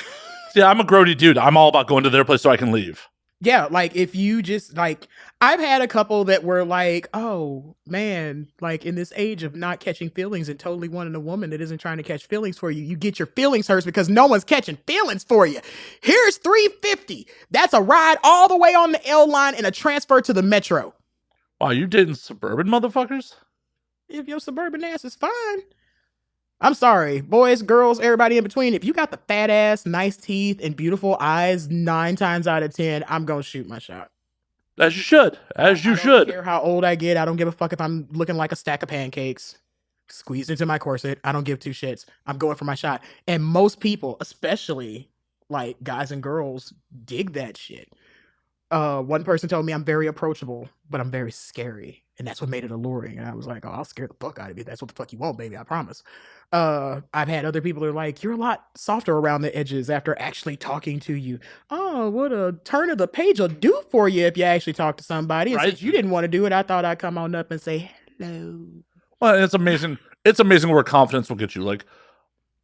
See, I'm a grody dude. I'm all about going to their place so I can leave. Yeah, like if you just like, I've had a couple that were like, oh man, like in this age of not catching feelings and totally wanting a woman that isn't trying to catch feelings for you, you get your feelings hurt because no one's catching feelings for you. Here's $350. That's a ride all the way on the L line and a transfer to the metro. Wow, you dating suburban motherfuckers? If your suburban ass is fine. I'm sorry, boys, girls, everybody in between. If you got the fat ass, nice teeth, and beautiful eyes, 9 times out of 10, I'm gonna shoot my shot. As you should. As you I should. don't care how old I get. I don't give a fuck if I'm looking like a stack of pancakes squeezed into my corset. I don't give two shits. I'm going for my shot. And most people, especially like guys and girls, dig that shit. One person told me I'm very approachable, but I'm very scary. And that's what made it alluring. And I was like, oh, I'll scare the fuck out of you. That's what the fuck you want, baby. I promise. I've had other people that are like, you're a lot softer around the edges after actually talking to you. Oh, what a turn of the page will do for you if you actually talk to somebody. And Right. since you didn't want to do it, I thought I'd come on up and say hello. Well, it's amazing. It's amazing where confidence will get you. Like,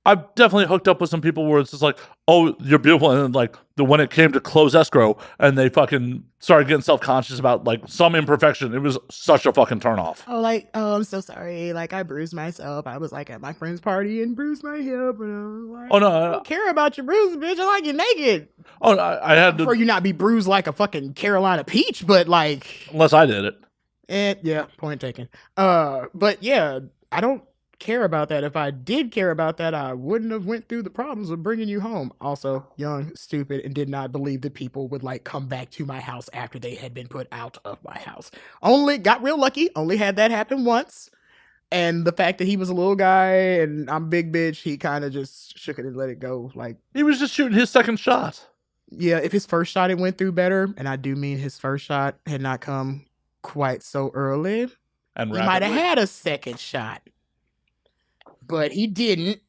I've definitely hooked up with some people where it's just like, oh, you're beautiful. And then, like, when it came to close escrow and they fucking started getting self-conscious about like some imperfection, it was such a fucking turnoff. Oh, like, oh, I'm so sorry. Like, I bruised myself. I was like at my friend's party and bruised my hip. And I was like, Oh, no. I don't care about your bruises, bitch. I like you naked. Oh, I had For to, you not be bruised like a fucking Carolina peach, but like, unless I did it. yeah, point taken. But yeah, I don't care about that. If I did care about that, I wouldn't have went through the problems of bringing you home. Also, young, stupid, and did not believe that people would like come back to my house after they had been put out of my house. Only got real lucky. Only had that happen once. And the fact that he was a little guy and I'm big bitch, he kind of just shook it and let it go. Like, He was just shooting his second shot. yeah, if his first shot had went through better, and I do mean his first shot had not come quite so early, And he might have rapidly. had a second shot. But he didn't,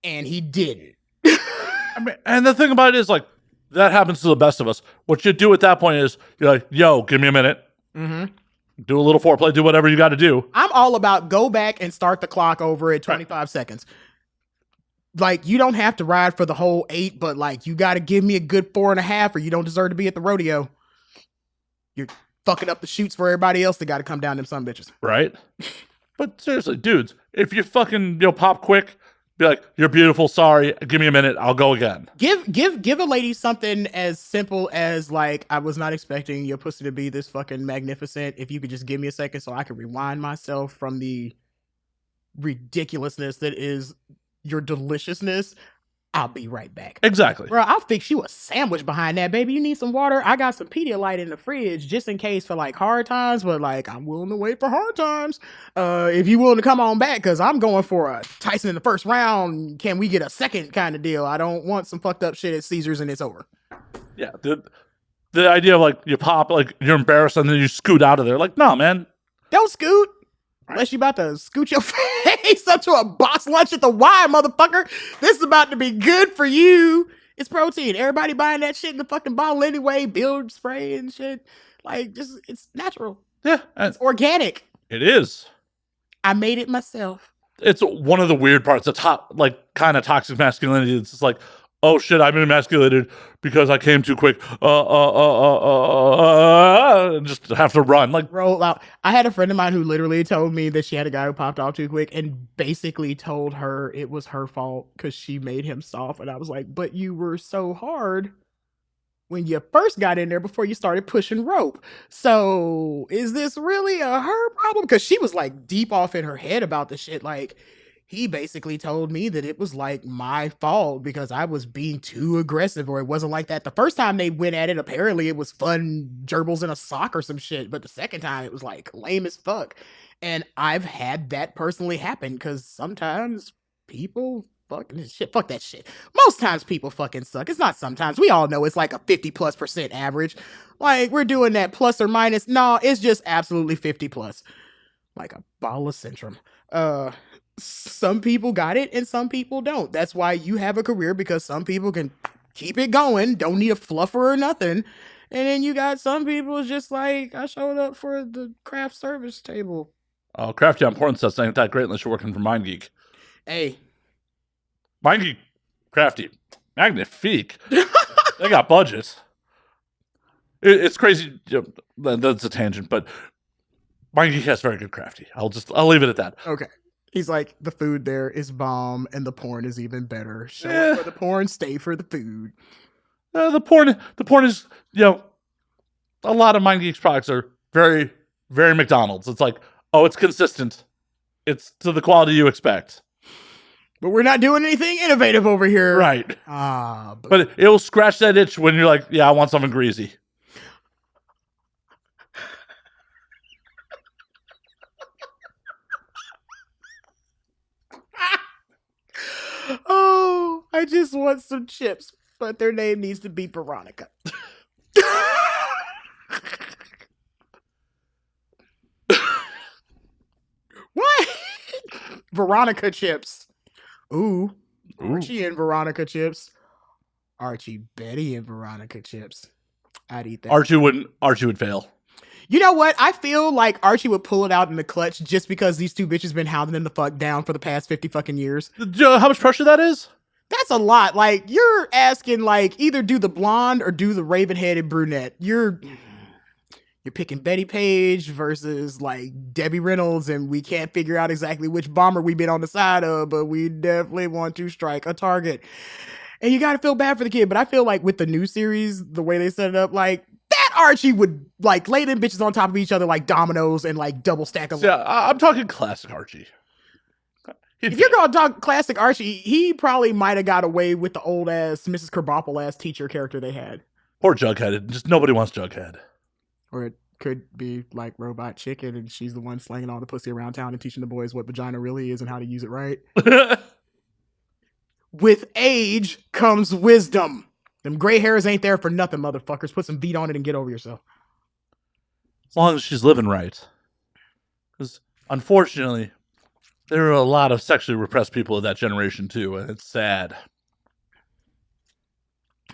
and he didn't. I mean, and the thing about it is, like, that happens to the best of us. What you do at that point is, you're like, yo, give me a minute. Mm-hmm. Do a little foreplay, do whatever you got to do. I'm all about go back and start the clock over at 25 seconds. Like, you don't have to ride for the whole 8, but like, you got to give me a good 4.5 or you don't deserve to be at the rodeo. You're fucking up the shoots for everybody else that got to come down them some bitches. Right? But seriously, dudes, if you fucking, pop quick, be like, you're beautiful, sorry, give me a minute, I'll go again. Give a lady something as simple as like, I was not expecting your pussy to be this fucking magnificent. If you could just give me a second so I could rewind myself from the ridiculousness that is your deliciousness, I'll be right back. Exactly. Bro, I'll fix you a sandwich behind that, baby. You need some water? I got some Pedialyte in the fridge just in case for like hard times, but like I'm willing to wait for hard times. If you willing to come on back, because I'm going for a Tyson in the first round. Can we get a second kind of deal? I don't want some fucked up shit at Caesars and it's over. Yeah. The idea of like, you pop, like, you're embarrassed and then you scoot out of there. Like, no, man. Don't scoot. Unless you about to scoot your face up to a box lunch at the Y, motherfucker. This is about to be good for you. It's protein. Everybody buying that shit in the fucking bottle anyway. Build spray and shit. Like, just, it's natural. Yeah. It's organic. It is. I made it myself. It's one of the weird parts, the top, like, kind of toxic masculinity. It's just like, oh shit, I've been emasculated because I came too quick. Just have to run. Like, Roll out. I had a friend of mine who literally told me that she had a guy who popped off too quick and basically told her it was her fault because she made him soft. And I was like, but you were so hard when you first got in there before you started pushing rope. So is this really a her problem? Because she was like deep off in her head about the shit. Like, he basically told me that it was like my fault because I was being too aggressive, or it wasn't like that. The first time they went at it, apparently it was fun gerbils in a sock or some shit. But the second time it was like lame as fuck. And I've had that personally happen because sometimes people fucking shit. Fuck that shit. Most times people fucking suck. It's not sometimes. We all know it's like a 50+% average. Like, we're doing that plus or minus. No, it's just absolutely 50 plus. Like a bottle of Centrum. Some people got it and some people don't. That's why you have a career, because some people can keep it going, don't need a fluffer or nothing. And then you got some people just like, I showed up for the craft service table. oh, crafty on porn sets ain't that great unless you're working for MindGeek. Hey, MindGeek, crafty, magnifique. They got budgets. It's crazy. That's a tangent, but Mind Geek has very good crafty. I'll leave it at that. Okay. He's like, the food there is bomb and the porn is even better. Show Eh. up for the porn, stay for the food. The porn is, a lot of Mind Geek's products are very, very McDonald's. It's like, oh, it's consistent. It's to the quality you expect. But we're not doing anything innovative over here. Right. But it will scratch that itch when you're like, yeah, I want something greasy. oh, I just want some chips, but their name needs to be Veronica. What? Veronica chips. Ooh. Archie and Veronica chips. Archie, Betty, and Veronica chips. I'd eat that. Archie would fail. You know what? I feel like Archie would pull it out in the clutch just because these two bitches been hounding him the fuck down for the past 50 fucking years. Do you know how much pressure that is? That's a lot. Like, you're asking, like, either do the blonde or do the raven-headed brunette. You're picking Betty Page versus, like, Debbie Reynolds, and we can't figure out exactly which bomber we've been on the side of, but we definitely want to strike a target. And you gotta feel bad for the kid, but I feel like with the new series, the way they set it up, like, that Archie would, like, lay them bitches on top of each other like dominoes and, like, double stack them. Yeah, I'm talking classic Archie. If you're gonna talk classic Archie, he probably might have got away with the old ass Mrs. Krabappel ass teacher character they had. Poor Jughead. Just nobody wants Jughead. Or it could be like Robot Chicken, and she's the one slanging all the pussy around town and teaching the boys what vagina really is and how to use it right. With age comes wisdom. Them gray hairs ain't there for nothing, motherfuckers. Put some beat on it and get over yourself. As long as she's living right. Because, unfortunately, there are a lot of sexually repressed people of that generation, too, and it's sad.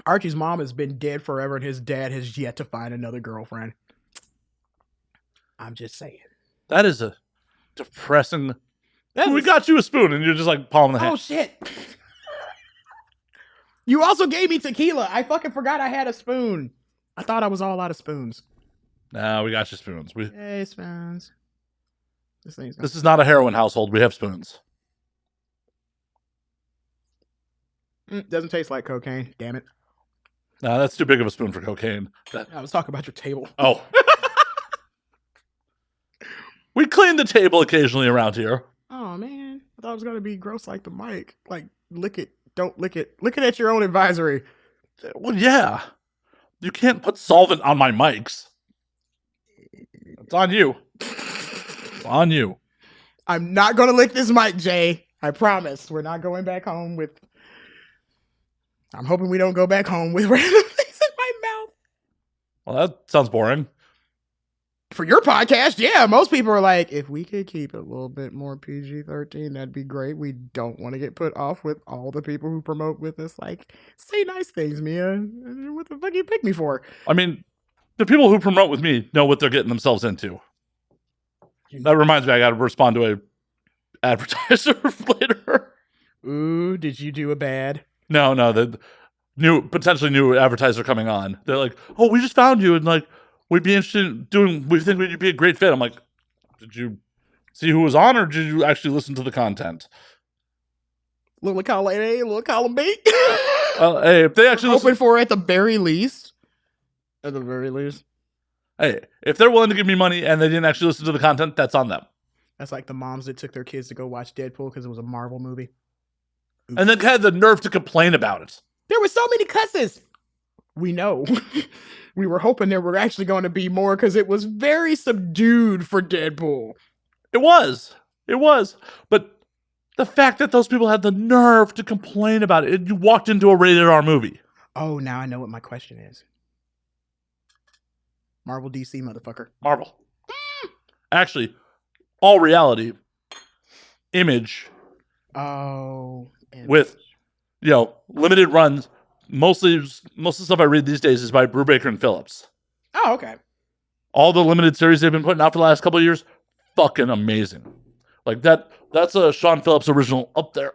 Archie's mom has been dead forever, and his dad has yet to find another girlfriend. I'm just saying. That is a depressing... We got you a spoon, and you're just like palm in the hand. Oh, shit. You also gave me tequila. I fucking forgot I had a spoon. I thought I was all out of spoons. Nah, we got you spoons. Hey, spoons. This is not a heroin household. We have spoons. Doesn't taste like cocaine. Damn it. Nah, that's too big of a spoon for cocaine. I was talking about your table. Oh. We clean the table occasionally around here. Oh, man. I thought it was going to be gross like the mic. Like, lick it. Don't lick it. Lick it at your own advisory. Well, yeah. You can't put solvent on my mics. It's on you. It's on you. I'm not going to lick this mic, Jay. I promise. We're not going back home with... I'm hoping we don't go back home with random things in my mouth. Well, that sounds boring. For your podcast, yeah. Most people are like, if we could keep it a little bit more PG-13, that'd be great. We don't want to get put off with all the people who promote with us. Like, say nice things, Mia. What the fuck you pick me for? I mean, the people who promote with me know what they're getting themselves into. That reminds me, I got to respond to a advertiser later. Ooh, did you do a bad? No, the potentially new advertiser coming on. They're like, oh, we just found you, and like, we'd be interested in doing, we think you'd be a great fit. I'm like, did you see who was on, or did you actually listen to the content? Little column A, little column B. Hey, if they actually hoping for at the very least. At the very least. Hey, if they're willing to give me money and they didn't actually listen to the content, that's on them. That's like the moms that took their kids to go watch Deadpool because it was a Marvel movie. Oops. And then had the nerve to complain about it. There were so many cusses. We know. We were hoping there were actually going to be more because it was very subdued for Deadpool. It was. But the fact that those people had the nerve to complain about it, you walked into a rated R movie. Oh, now I know what my question is. Marvel, DC, motherfucker. Marvel. Actually, all reality. Image. Oh. With, limited runs. Most of the stuff I read these days is by Brubaker and Phillips. Oh, okay. All the limited series they've been putting out for the last couple of years, fucking amazing. Like that's a Sean Phillips original up there.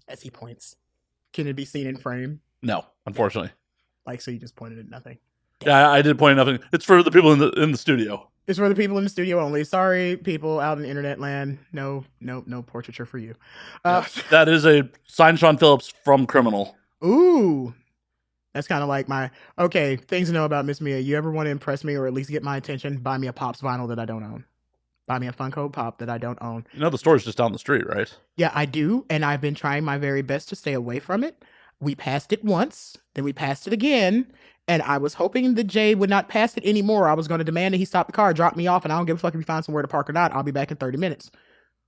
As he points. Can it be seen in frame? No, unfortunately. Like, so you just pointed at nothing. Yeah, I did point nothing. It's for the people in the studio. It's for the people in the studio only. Sorry, people out in internet land. No portraiture for you. That is a signed Sean Phillips from Criminal. Ooh. That's kind of like okay, things to know about Miss Mia. You ever want to impress me or at least get my attention, buy me a Pops vinyl that I don't own. Buy me a Funko Pop that I don't own. You know the store's just down the street, right? Yeah, I do, and I've been trying my very best to stay away from it. We passed it once, then we passed it again, and I was hoping that Jay would not pass it anymore. I was going to demand that he stop the car, drop me off, and I don't give a fuck if he finds somewhere to park or not. I'll be back in 30 minutes.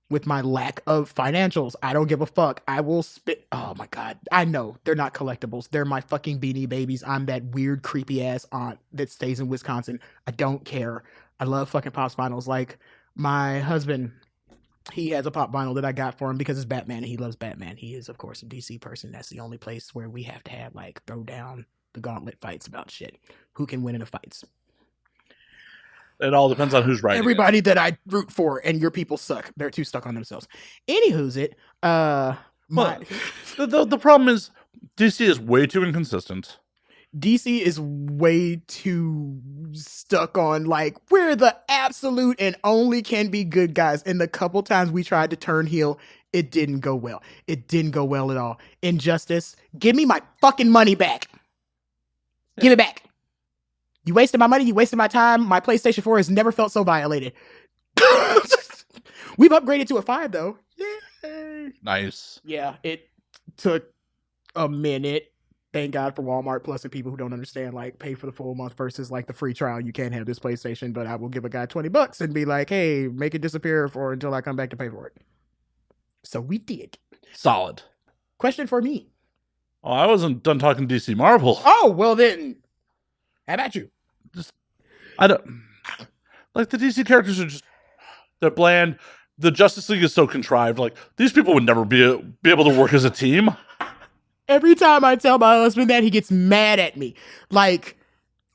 With my lack of financials, I don't give a fuck. I will spit. Oh my God. I know they're not collectibles. They're my fucking Beanie Babies. I'm that weird, creepy ass aunt that stays in Wisconsin. I don't care. I love fucking Pops vinyls. Like my husband, he has a Pop vinyl that I got for him because it's Batman and he loves Batman. He is, of course, a DC person. That's the only place where we have to have like throw down the gauntlet fights about shit. Who can win in the fights? It all depends on who's right. Everybody that I root for, and your people suck. They're too stuck on themselves. Anywho's it. The problem is DC is way too inconsistent. DC is way too stuck on like we're the absolute and only can be good guys. And the couple times we tried to turn heel, it didn't go well. It didn't go well at all. Injustice, give me my fucking money back. Give it back. You wasted my money. You wasted my time. My PlayStation 4 has never felt so violated. We've upgraded to a 5, though. Yay. Nice. Yeah, it took a minute. Thank God for Walmart Plus and people who don't understand, like, pay for the full month versus, like, the free trial. You can't have this PlayStation, but I will give a guy $20 and be like, hey, make it disappear until I come back to pay for it. So we did. Solid. Question for me. Oh, I wasn't done talking DC Marvel. Oh, well then, how about you? I don't like the DC characters are just they're bland. The Justice League is so contrived. Like these people would never be able to work as a team. Every time I tell my husband that, he gets mad at me. Like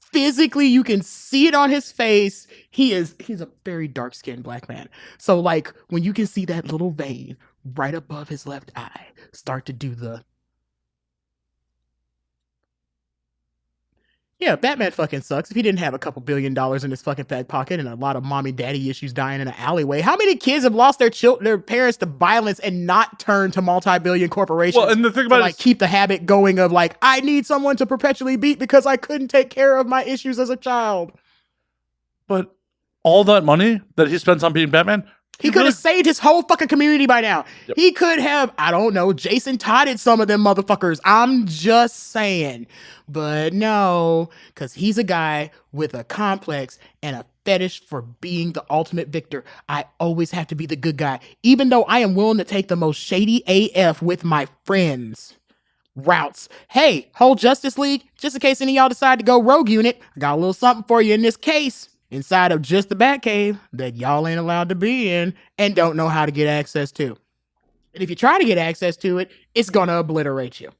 physically, you can see it on his face. He's a very dark-skinned black man. So like when you can see that little vein right above his left eye start to do the yeah, Batman fucking sucks. If he didn't have a couple $1 billion in his fucking back pocket and a lot of mommy daddy issues dying in an alleyway, how many kids have lost their parents to violence and not turned to multi-billion corporations? Well, and the thing about it is, keep the habit going of like, I need someone to perpetually beat because I couldn't take care of my issues as a child. But all that money that he spends on being Batman, he could have saved his whole fucking community by now. Yep. He could have, I don't know, Jason Todded some of them motherfuckers. I'm just saying. But no, because he's a guy with a complex and a fetish for being the ultimate victor. I always have to be the good guy, even though I am willing to take the most shady AF with my friends routes. Hey, whole Justice League, just in case any of y'all decide to go rogue unit, I got a little something for you in this case. Inside of just the Batcave that y'all ain't allowed to be in and don't know how to get access to. And if you try to get access to it, it's gonna obliterate you.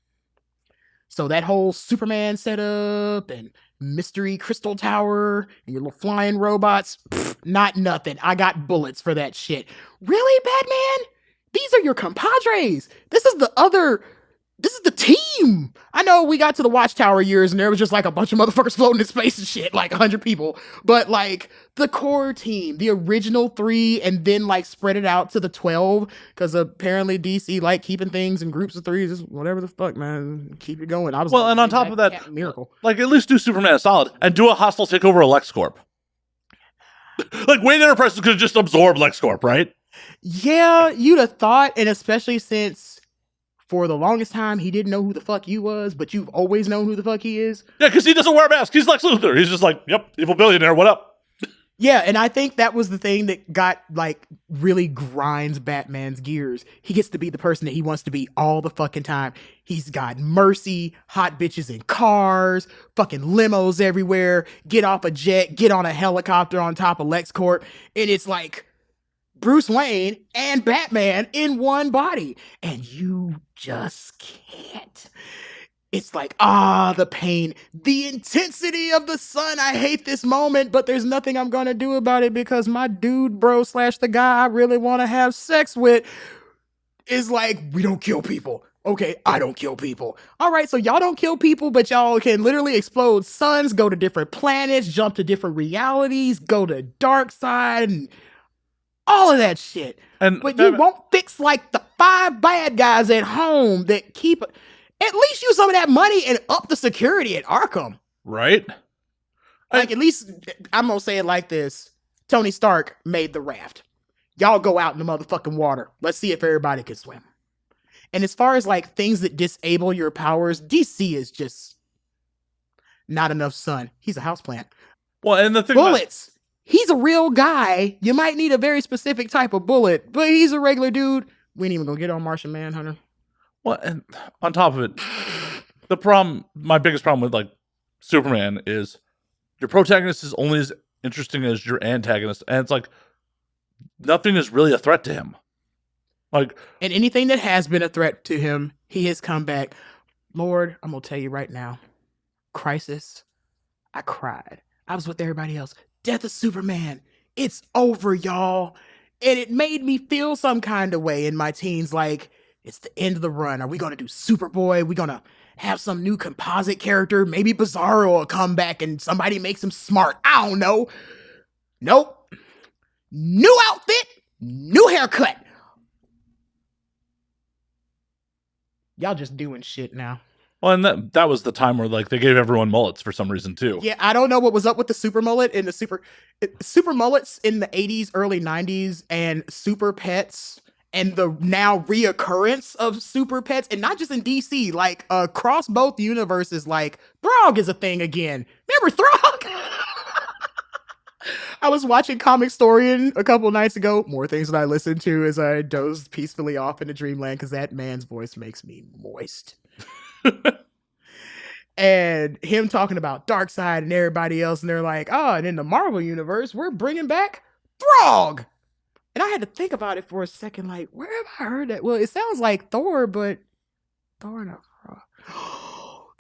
So that whole Superman setup and mystery crystal tower and your little flying robots, not nothing. I got bullets for that shit. Really, Batman? These are your compadres. This is the team. I know we got to the Watchtower years and there was just like a bunch of motherfuckers floating in space and shit, like 100 people. But like the core team, the original 3, and then like spread it out to the 12, because apparently DC like keeping things in groups of 3, just whatever the fuck, man. Keep it going. I was well, and on top of that, Captain Miracle. Like at least do Superman a solid and do a hostile takeover of LexCorp. Like Wayne Enterprises could have just absorbed LexCorp, right? Yeah, you'd have thought, and especially since for the longest time, he didn't know who the fuck you was, but you've always known who the fuck he is. Yeah, because he doesn't wear a mask. He's Lex Luthor. He's just like, yep, evil billionaire, what up? Yeah, and I think that was the thing that got, like, really grinds Batman's gears. He gets to be the person that he wants to be all the fucking time. He's got mercy, hot bitches in cars, fucking limos everywhere, get off a jet, get on a helicopter on top of LexCorp, and it's like Bruce Wayne and Batman in one body. And you just can't. It's like, the pain, the intensity of the sun. I hate this moment, but there's nothing I'm going to do about it because my dude, bro, / the guy I really want to have sex with is like, we don't kill people. Okay, I don't kill people. All right, so y'all don't kill people, but y'all can literally explode suns, go to different planets, jump to different realities, go to dark side, and all of that shit. And But you won't fix like the 5 bad guys at home that keep. At least use some of that money and up the security at Arkham. right? Like, at least, I'm gonna say it like this: Tony Stark made the raft. Y'all go out in the motherfucking water. Let's see if everybody can swim. And as far as like things that disable your powers, DC is just not enough sun. He's a houseplant. Well, and the thing bullets. He's a real guy. You might need a very specific type of bullet, but he's a regular dude. We ain't even gonna get on Martian Manhunter. Well, and on top of it, my biggest problem with like Superman is your protagonist is only as interesting as your antagonist, and it's like nothing is really a threat to him. Like, and anything that has been a threat to him, he has come back. Lord, I'm gonna tell you right now, Crisis, I cried. I was with everybody else. Death of Superman, it's over, y'all. And it made me feel some kind of way in my teens, like, it's the end of the run. Are we gonna do Superboy? We gonna have some new composite character? Maybe Bizarro will come back and somebody makes him smart. I don't know. Nope. New outfit, new haircut. Y'all just doing shit now. well, and that was the time where like they gave everyone mullets for some reason too. Yeah, I don't know what was up with the super mullet and the super mullets in the 80s, early 90s, and super pets, and the now reoccurrence of super pets, and not just in DC, like across both universes. Like Throg is a thing again. Remember Throg? I was watching Comic Storian a couple nights ago. More things that I listened to as I dozed peacefully off into dreamland, because that man's voice makes me moist. And him talking about Darkseid and everybody else, and they're like, oh, and in the Marvel universe, we're bringing back Throg. And I had to think about it for a second, like, where have I heard that? Well, it sounds like Thor, but Thor and a frog.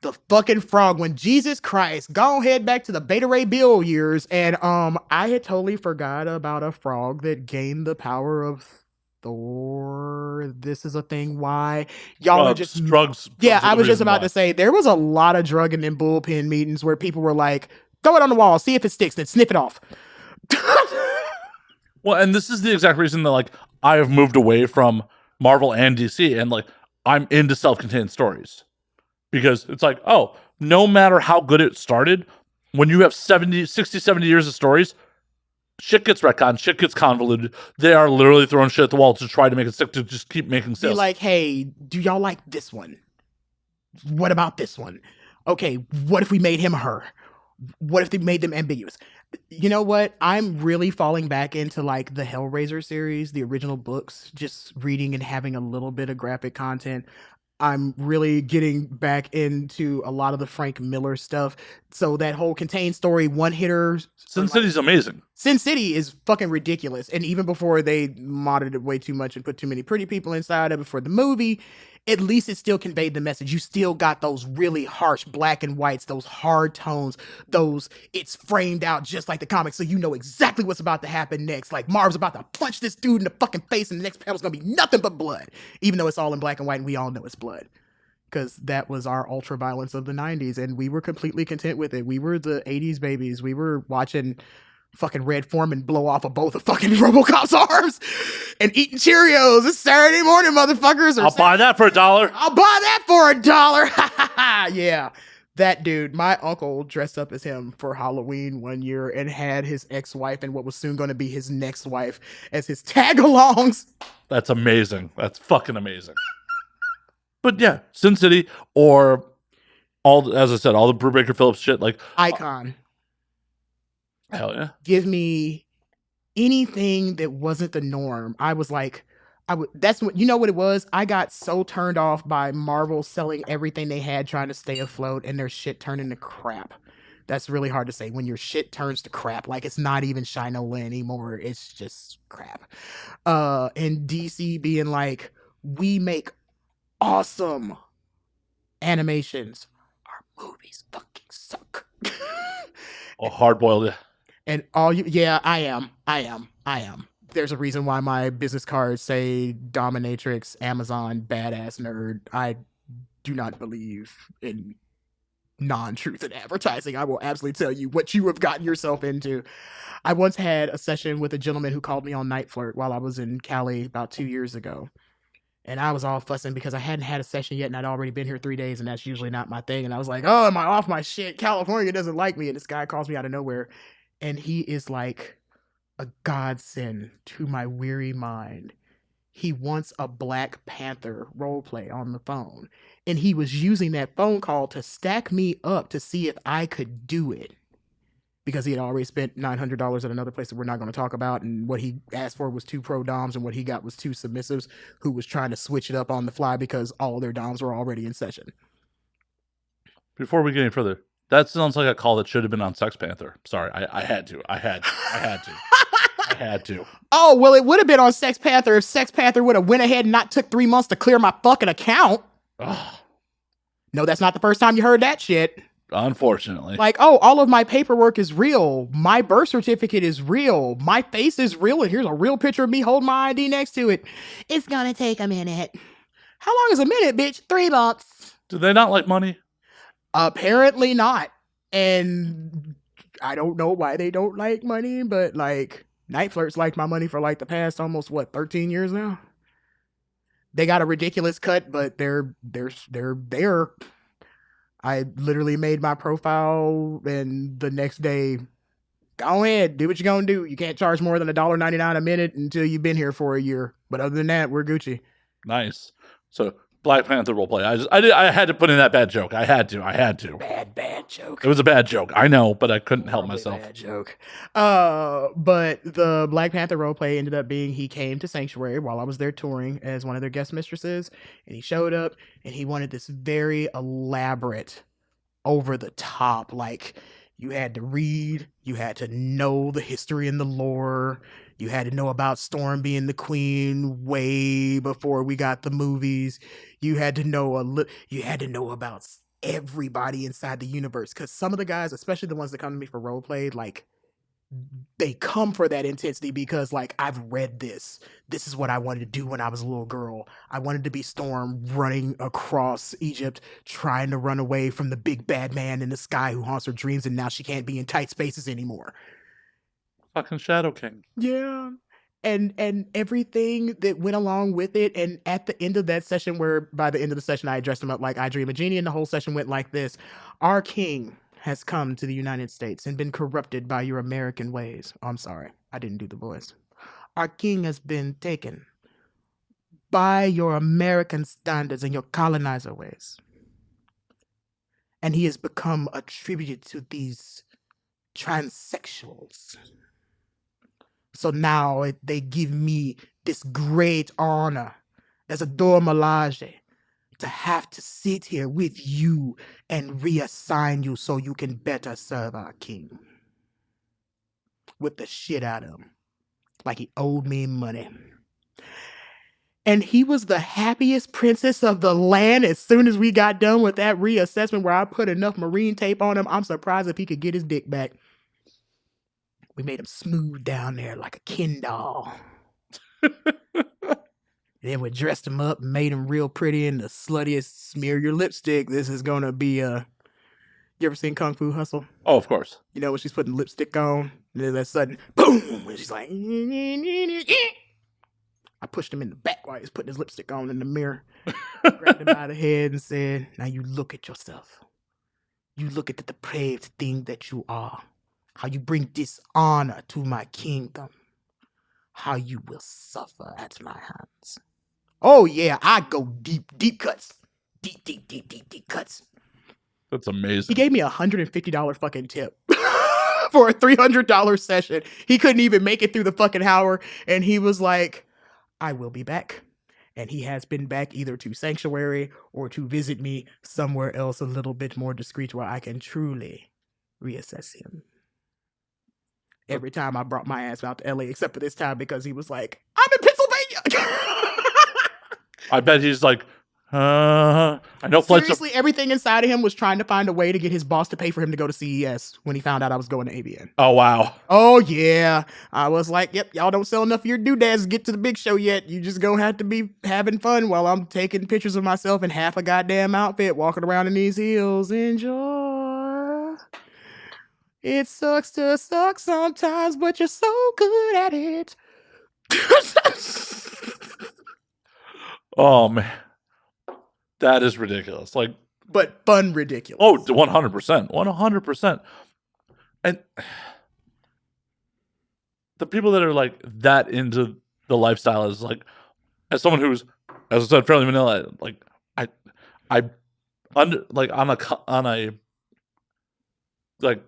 The fucking frog. When Jesus Christ, go ahead back to the Beta Ray Bill years, and I had totally forgot about a frog that gained the power of Thor. This is a thing. Why y'all are just drugs? Yeah, I was just about to say there was a lot of drugging in bullpen meetings where people were like, "Throw it on the wall, see if it sticks, then sniff it off." Well, and this is the exact reason that like I have moved away from Marvel and DC, and like I'm into self-contained stories because it's like, oh, no matter how good it started, when you have 60, 70 years of stories, shit gets retconned, shit gets convoluted. They are literally throwing shit at the wall to try to make it stick, to just keep making sales. Be like, hey, do y'all like this one? What about this one? Okay, what if we made him her? What if they made them ambiguous? You know what? I'm really falling back into like the Hellraiser series, the original books, just reading and having a little bit of graphic content. I'm really getting back into a lot of the Frank Miller stuff. So that whole contained story, one-hitter. Sin City's amazing. Sin City is fucking ridiculous. And even before they modded it way too much and put too many pretty people inside of it for the movie, at least it still conveyed the message. You still got those really harsh black and whites, those hard tones, those it's framed out just like the comics, so you know exactly what's about to happen next. Like Marv's about to punch this dude in the fucking face and the next panel's gonna be nothing but blood. Even though it's all in black and white and we all know it's blood. Because that was our ultra violence of the 90s and we were completely content with it. We were the 80s babies. We were watching fucking Red Foreman blow off of both of fucking RoboCop's arms and eating Cheerios. It's Saturday morning, motherfuckers. I'll buy that for $1. I'll buy that for $1. Yeah, that dude. My uncle dressed up as him for Halloween one year and had his ex-wife and what was soon going to be his next wife as his tag-alongs. That's amazing. That's fucking amazing. But yeah, Sin City or as I said, all the Brubaker Phillips shit, like Icon. Hell yeah. Give me anything that wasn't the norm. I was like, that's what, you know what it was? I got so turned off by Marvel selling everything they had trying to stay afloat and their shit turned into crap. That's really hard to say when your shit turns to crap. Like it's not even Shinola anymore. It's just crap. And DC being like, we make awesome animations. Our movies fucking suck. Oh, hard boiled. And all you, yeah, I am. There's a reason why my business cards say dominatrix, Amazon, badass nerd. I do not believe in non-truth in advertising. I will absolutely tell you what you have gotten yourself into. I once had a session with a gentleman who called me on Night Flirt while I was in Cali about 2 years ago. And I was all fussing because I hadn't had a session yet and I'd already been here 3 days and that's usually not my thing. And I was like, oh, am I off my shit? California doesn't like me. And this guy calls me out of nowhere. And he is like a godsend to my weary mind. He wants a Black Panther roleplay on the phone. And he was using that phone call to stack me up to see if I could do it. Because he had already spent $900 at another place that we're not going to talk about. And what he asked for was 2 pro doms and what he got was 2 submissives who was trying to switch it up on the fly because all their doms were already in session. Before we get any further, that sounds like a call that should have been on Sex Panther. Sorry, I had to. I had to. Oh, well, it would have been on Sex Panther if Sex Panther would have went ahead and not took 3 months to clear my fucking account. Ugh. No, that's not the first time you heard that shit. Unfortunately. Like, oh, all of my paperwork is real. My birth certificate is real. My face is real. And here's a real picture of me holding my ID next to it. It's gonna take a minute. How long is a minute, bitch? 3 months. Do they not like money? Apparently not. And I don't know why they don't like money, but like Night Flirt's liked my money for like the past almost 13 years now. They got a ridiculous cut, but they're there. I literally made my profile and the next day, go ahead, do what you're gonna do. You can't charge more than $1.99 a minute until you've been here for a year. But other than that, we're Gucci. Nice. So Black Panther roleplay. I had to put in that bad joke. I had to. Bad joke. It was a bad joke. I know, but I couldn't help myself. Bad joke. But the Black Panther roleplay ended up being he came to Sanctuary while I was there touring as one of their guest mistresses, and he showed up and he wanted this very elaborate, over the top, like you had to read, you had to know the history and the lore. You had to know about Storm being the queen way before we got the movies. You had to know you had to know about everybody inside the universe. Because some of the guys, especially the ones that come to me for roleplay, like they come for that intensity because like I've read this. This is what I wanted to do when I was a little girl. I wanted to be Storm running across Egypt, trying to run away from the big bad man in the sky who haunts her dreams, and now she can't be in tight spaces anymore. Fucking Shadow King. Yeah. And everything that went along with it. And at the end of that session, where by the end of the session, I dressed him up like I Dream a Genie, and the whole session went like this. Our king has come to the United States and been corrupted by your American ways. Oh, I'm sorry. I didn't do the voice. Our king has been taken by your American standards and your colonizer ways. And he has become attributed to these transsexuals. So now they give me this great honor as a Dor Milaje to have to sit here with you and reassign you so you can better serve our king. With the shit out of him. Like he owed me money. And he was the happiest princess of the land as soon as we got done with that reassessment where I put enough marine tape on him. I'm surprised if he could get his dick back. We made him smooth down there like a Ken doll. Then we dressed him up and made him real pretty in the sluttiest smear your lipstick. This is gonna be you ever seen Kung Fu Hustle? Oh, of course. You know when she's putting lipstick on, and then that sudden boom, and she's like, I pushed him in the back while he was putting his lipstick on in the mirror. Grabbed him by the head and said, now you look at yourself. You look at the depraved thing that you are. How you bring dishonor to my kingdom. How you will suffer at my hands. Oh yeah, I go deep cuts. Deep cuts. That's amazing. He gave me $150 fucking tip for a $300 session. He couldn't even make it through the fucking hour. And he was like, I will be back. And he has been back either to Sanctuary or to visit me somewhere else a little bit more discreet where I can truly reassess him. Every time I brought my ass out to LA, except for this time because he was like, I'm in Pennsylvania. I bet he's like, I know flights. Seriously, everything inside of him was trying to find a way to get his boss to pay for him to go to CES when he found out I was going to ABN. Oh wow. Oh yeah, I was like, yep, y'all don't sell enough of your doodads to get to the big show yet. You just gonna have to be having fun while I'm taking pictures of myself in half a goddamn outfit, walking around in these heels. Enjoy. It sucks to suck sometimes, but you're so good at it. Oh man, that is ridiculous. Like, but fun ridiculous. Oh, 100%, 100%. And the people that are like that into the lifestyle is like, as someone who's, as I said, fairly vanilla, like I under like on a like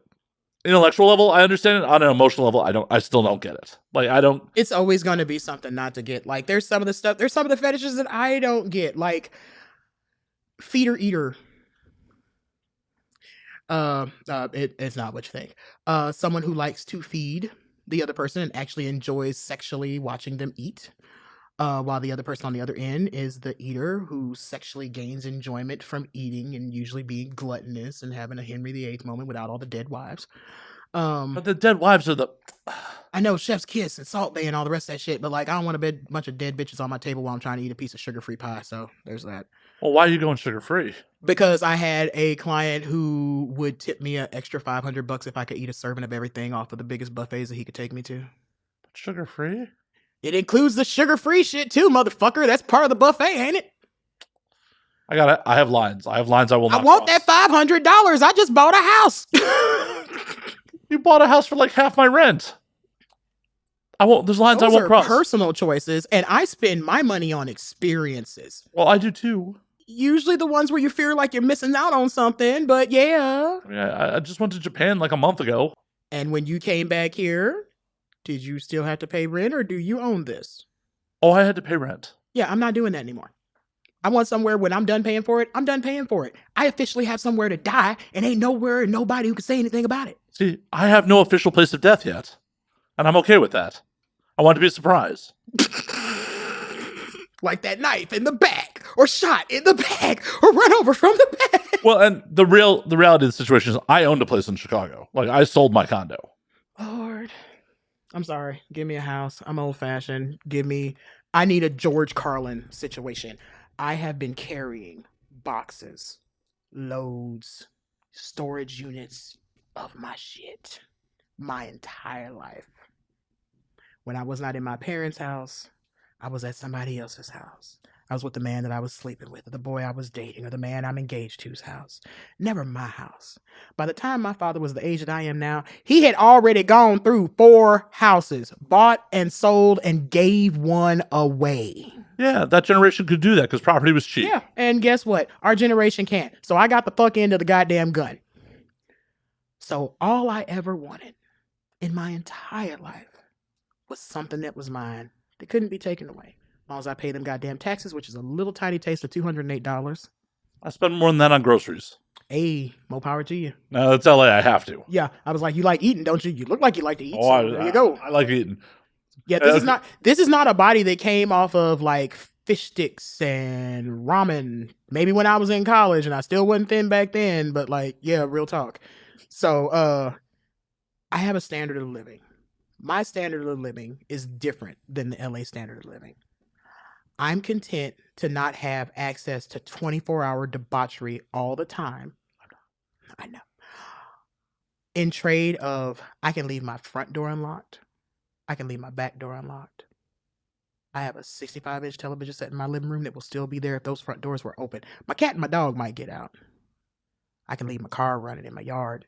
intellectual level, I understand it. On an emotional level, I still don't get it. Like, I don't. It's always going to be something not to get. Like, there's some of the fetishes that I don't get. Like, feeder eater. It's not what you think. Someone who likes to feed the other person and actually enjoys sexually watching them eat. While the other person on the other end is the eater who sexually gains enjoyment from eating and usually being gluttonous and having a Henry VIII moment without all the dead wives. But the dead wives are the... I know, chef's kiss and Salt Bay and all the rest of that shit, but like, I don't want a bunch of dead bitches on my table while I'm trying to eat a piece of sugar-free pie, so there's that. Well, why are you going sugar-free? Because I had a client who would tip me an extra $500 if I could eat a serving of everything off of the biggest buffets that he could take me to. Sugar-free? It includes the sugar-free shit too, motherfucker. That's part of the buffet, ain't it? I have lines. I will not I want cross. that $500. I just bought a house. You bought a house for like half my rent. There's lines Those I won't are cross. Personal choices, and I spend my money on experiences. Well, I do too. Usually the ones where you feel like you're missing out on something, but yeah. I mean, I just went to Japan like a month ago. And when you came back here, did you still have to pay rent, or do you own this? Oh, I had to pay rent. Yeah, I'm not doing that anymore. I want somewhere when I'm done paying for it, I'm done paying for it. I officially have somewhere to die, and ain't nowhere and nobody who can say anything about it. See, I have no official place of death yet, and I'm okay with that. I want it to be a surprise. Like that knife in the back, or shot in the back, or run over from the back. Well, and the reality of the situation is I owned a place in Chicago. Like, I sold my condo. Lord, I'm sorry. Give me a house. I'm old fashioned. I need a George Carlin situation. I have been carrying boxes, loads, storage units of my shit my entire life. When I was not in my parents' house, I was at somebody else's house. I was with the man that I was sleeping with, or the boy I was dating, or the man I'm engaged to's house. Never my house. By the time my father was the age that I am now, he had already gone through 4 houses, bought and sold, and gave one away. Yeah, that generation could do that because property was cheap. Yeah, and guess what? Our generation can't. So I got the fuck end of the goddamn gun. So all I ever wanted in my entire life was something that was mine that couldn't be taken away. As long as I pay them goddamn taxes, which is a little tiny taste of $208. I spend more than that on groceries. Hey, more power to you. No, that's LA. I have to. Yeah, I was like, you like eating, don't you? You look like you like to eat. Oh, so there you go. I like eating. Yeah, this is not a body that came off of like fish sticks and ramen. Maybe when I was in college and I still wasn't thin back then, but like, yeah, real talk. So, I have a standard of living. My standard of living is different than the LA standard of living. I'm content to not have access to 24-hour debauchery all the time. I know. In trade of, I can leave my front door unlocked. I can leave my back door unlocked. I have a 65-inch television set in my living room that will still be there if those front doors were open. My cat and my dog might get out. I can leave my car running in my yard,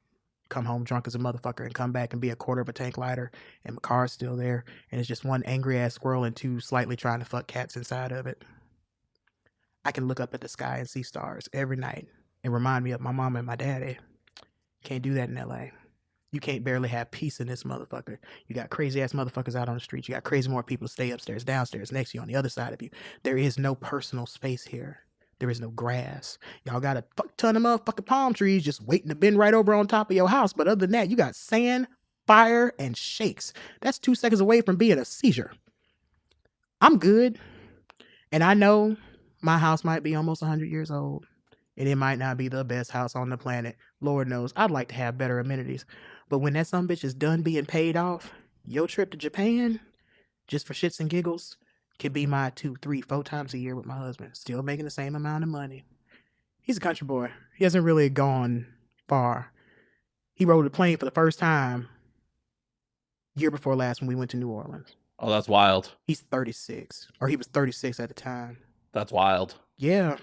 come home drunk as a motherfucker, and come back and be a quarter of a tank lighter, and my car's still there, and it's just one angry-ass squirrel and 2 slightly trying to fuck cats inside of it. I can look up at the sky and see stars every night and remind me of my mom and my daddy. Can't do that in LA. You can't barely have peace in this motherfucker. You got crazy-ass motherfuckers out on the streets. You got crazy more people stay upstairs, downstairs, next to you, on the other side of you. There is no personal space here. There is no grass. Y'all got a fuck ton of motherfucking palm trees just waiting to bend right over on top of your house. But other than that, you got sand, fire, and shakes. That's 2 seconds away from being a seizure. I'm good. And I know My house might be almost 100 years old, and it might not be the best house on the planet. Lord knows, I'd like to have better amenities. But when that sumbitch is done being paid off, your trip to Japan, just for shits and giggles, could be my 2, 3, 4 times a year with my husband, still making the same amount of money. He's a country boy. He hasn't really gone far. He rode a plane for the first time year before last when we went to New Orleans. Oh, that's wild. He's 36, or he was 36 at the time. That's wild. Yeah.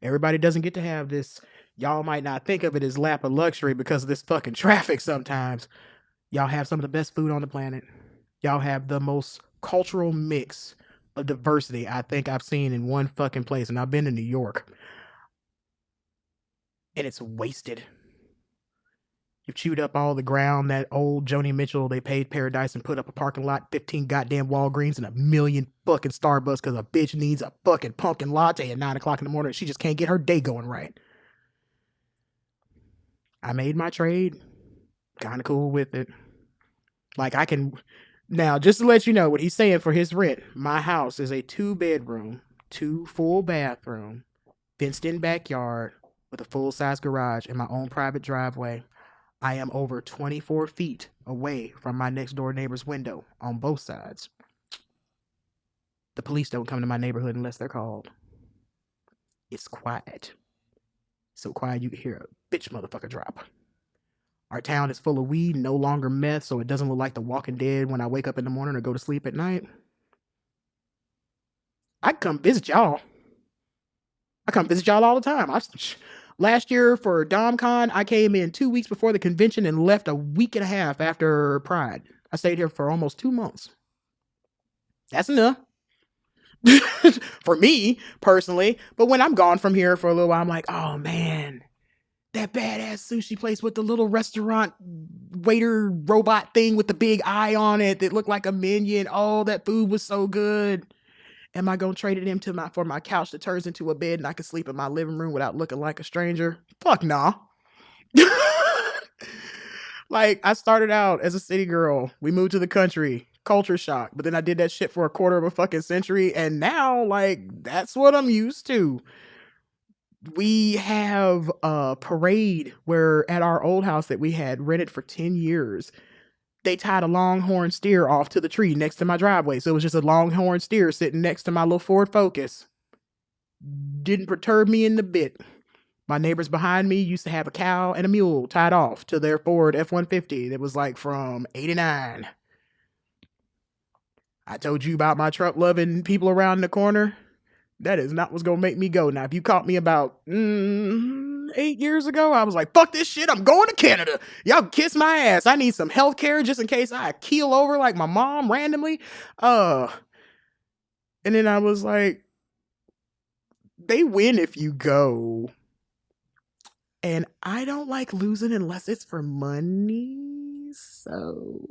Everybody doesn't get to have this. Y'all might not think of it as lap of luxury because of this fucking traffic sometimes. Y'all have some of the best food on the planet. Y'all have the most cultural mix of diversity I think I've seen in one fucking place, and I've been to New York. And it's wasted. You've chewed up all the ground that old Joni Mitchell, they paid Paradise and put up a parking lot, 15 goddamn Walgreens and a million fucking Starbucks because a bitch needs a fucking pumpkin latte at 9 o'clock in the morning. She just can't get her day going right. I made my trade. Kind of cool with it. Like I can... Now, just to let you know what he's saying for his rent, my house is a 2-bedroom, 2 full bathroom, fenced-in backyard with a full-size garage and my own private driveway. I am over 24 feet away from my next-door neighbor's window on both sides. The police don't come to my neighborhood unless they're called. It's quiet. So quiet you can hear a bitch motherfucker drop. Our town is full of weed, no longer meth, so it doesn't look like The Walking Dead when I wake up in the morning or go to sleep at night. I come visit y'all. I come visit y'all all the time. Last year for DomCon, I came in 2 weeks before the convention and left a week and a half after Pride. I stayed here for almost 2 months. That's enough. For me, personally. But when I'm gone from here for a little while, I'm like, oh man, that badass sushi place with the little restaurant waiter robot thing with the big eye on it that looked like a minion. Oh, that food was so good. Am I going to trade it in for my couch that turns into a bed and I can sleep in my living room without looking like a stranger? Fuck nah. Like, I started out as a city girl. We moved to the country. Culture shock. But then I did that shit for a quarter of a fucking century. And now, like, that's what I'm used to. We have a parade where at our old house that we had rented for 10 years, they tied a longhorn steer off to the tree next to my driveway. So it was just a longhorn steer sitting next to my little Ford Focus. Didn't perturb me in the bit. My neighbors behind me used to have a cow and a mule tied off to their Ford F-150 that was like from 89. I told you about my Trump-loving people around the corner. That is not what's going to make me go. Now, if you caught me about 8 years ago, I was like, fuck this shit. I'm going to Canada. Y'all kiss my ass. I need some health care just in case I keel over like my mom randomly. And then I was like, they win if you go. And I don't like losing unless it's for money. So,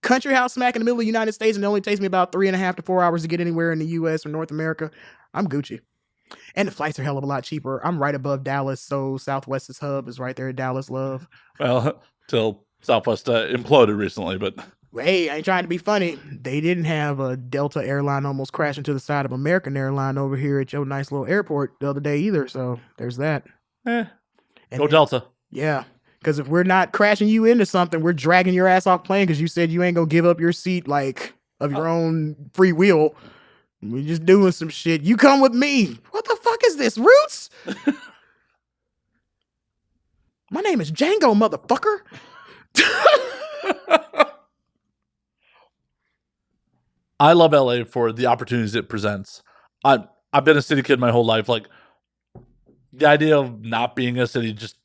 country house smack in the middle of the United States, and it only takes me about 3.5 to 4 hours to get anywhere in the U.S. or North America. I'm Gucci. And the flights are hell of a lot cheaper. I'm right above Dallas, so Southwest's hub is right there at Dallas, love. Well, till Southwest imploded recently, but... Hey, I ain't trying to be funny. They didn't have a Delta airline almost crash into the side of American Airline over here at your nice little airport the other day either, so there's that. Go Delta. Yeah, because if we're not crashing you into something, we're dragging your ass off plane because you said you ain't gonna give up your seat, like, of your own free will. We're just doing some shit. You come with me. What the fuck is this, Roots? My name is Django, motherfucker. I love LA for the opportunities it presents. I've been a city kid my whole life. Like, the idea of not being a city just...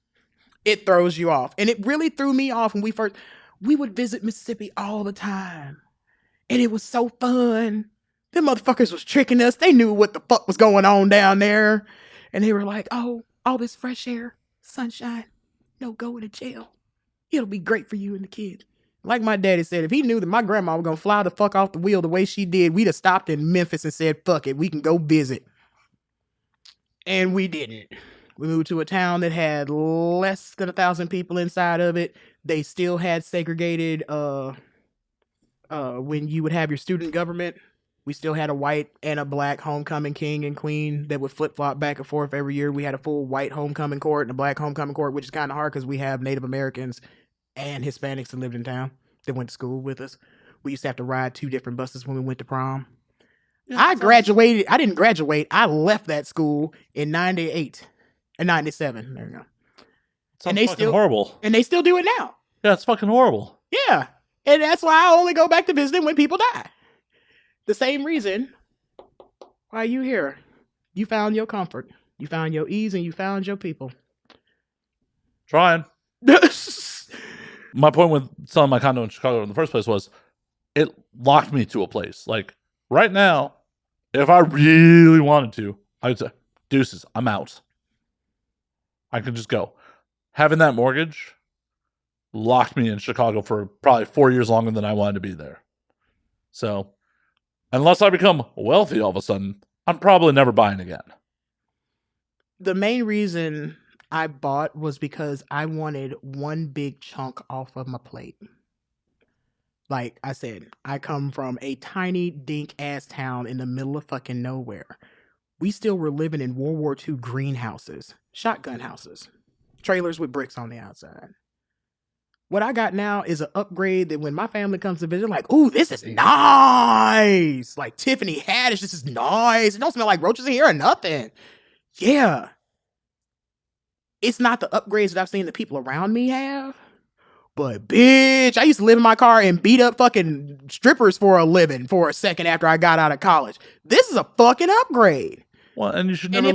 It throws you off. And it really threw me off when we would visit Mississippi all the time. And it was so fun. Them motherfuckers was tricking us. They knew what the fuck was going on down there. And they were like, oh, all this fresh air, sunshine, no going to jail. It'll be great for you and the kids. Like my daddy said, if he knew that my grandma was going to fly the fuck off the wheel the way she did, we'd have stopped in Memphis and said, fuck it, we can go visit. And we didn't. We moved to a town that had less than 1,000 people inside of it. They still had segregated when you would have your student government, We still had a white and a black homecoming king and queen that would flip-flop back and forth every year. We had a full white homecoming court and a black homecoming court, which is kind of hard because we have Native Americans and Hispanics that lived in town that went to school with us. We used to have to ride 2 different buses when we went to prom. Yeah, I graduated. I didn't graduate. I left that school in 98 and 97. There you go. And they still horrible. And they still do it now. Yeah, it's fucking horrible. Yeah. And that's why I only go back to visit when people die. The same reason why you here. You found your comfort. You found your ease and you found your people. Trying. My point with selling my condo in Chicago in the first place was it locked me to a place. Like right now, if I really wanted to, I'd say, deuces, I'm out. I could just go. Having that mortgage locked me in Chicago for probably 4 years longer than I wanted to be there. So, unless I become wealthy all of a sudden, I'm probably never buying again. The main reason I bought was because I wanted one big chunk off of my plate. Like I said, I come from a tiny dink ass town in the middle of fucking nowhere. We still were living in World War II greenhouses, shotgun houses, trailers with bricks on the outside. What I got now is an upgrade that when my family comes to visit, like, ooh, this is nice. Like Tiffany Haddish, this is nice. It don't smell like roaches in here or nothing. Yeah. It's not the upgrades that I've seen the people around me have. But bitch, I used to live in my car and beat up fucking strippers for a living for a second after I got out of college. This is a fucking upgrade. Well, and you should never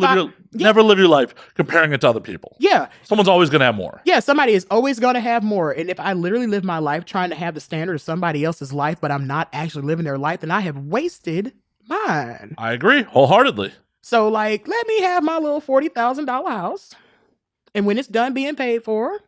live your life comparing it to other people. Yeah. Someone's always going to have more. Yeah, somebody is always going to have more. And if I literally live my life trying to have the standard of somebody else's life, but I'm not actually living their life, then I have wasted mine. I agree wholeheartedly. So, like, let me have my little $40,000 house. And when it's done being paid for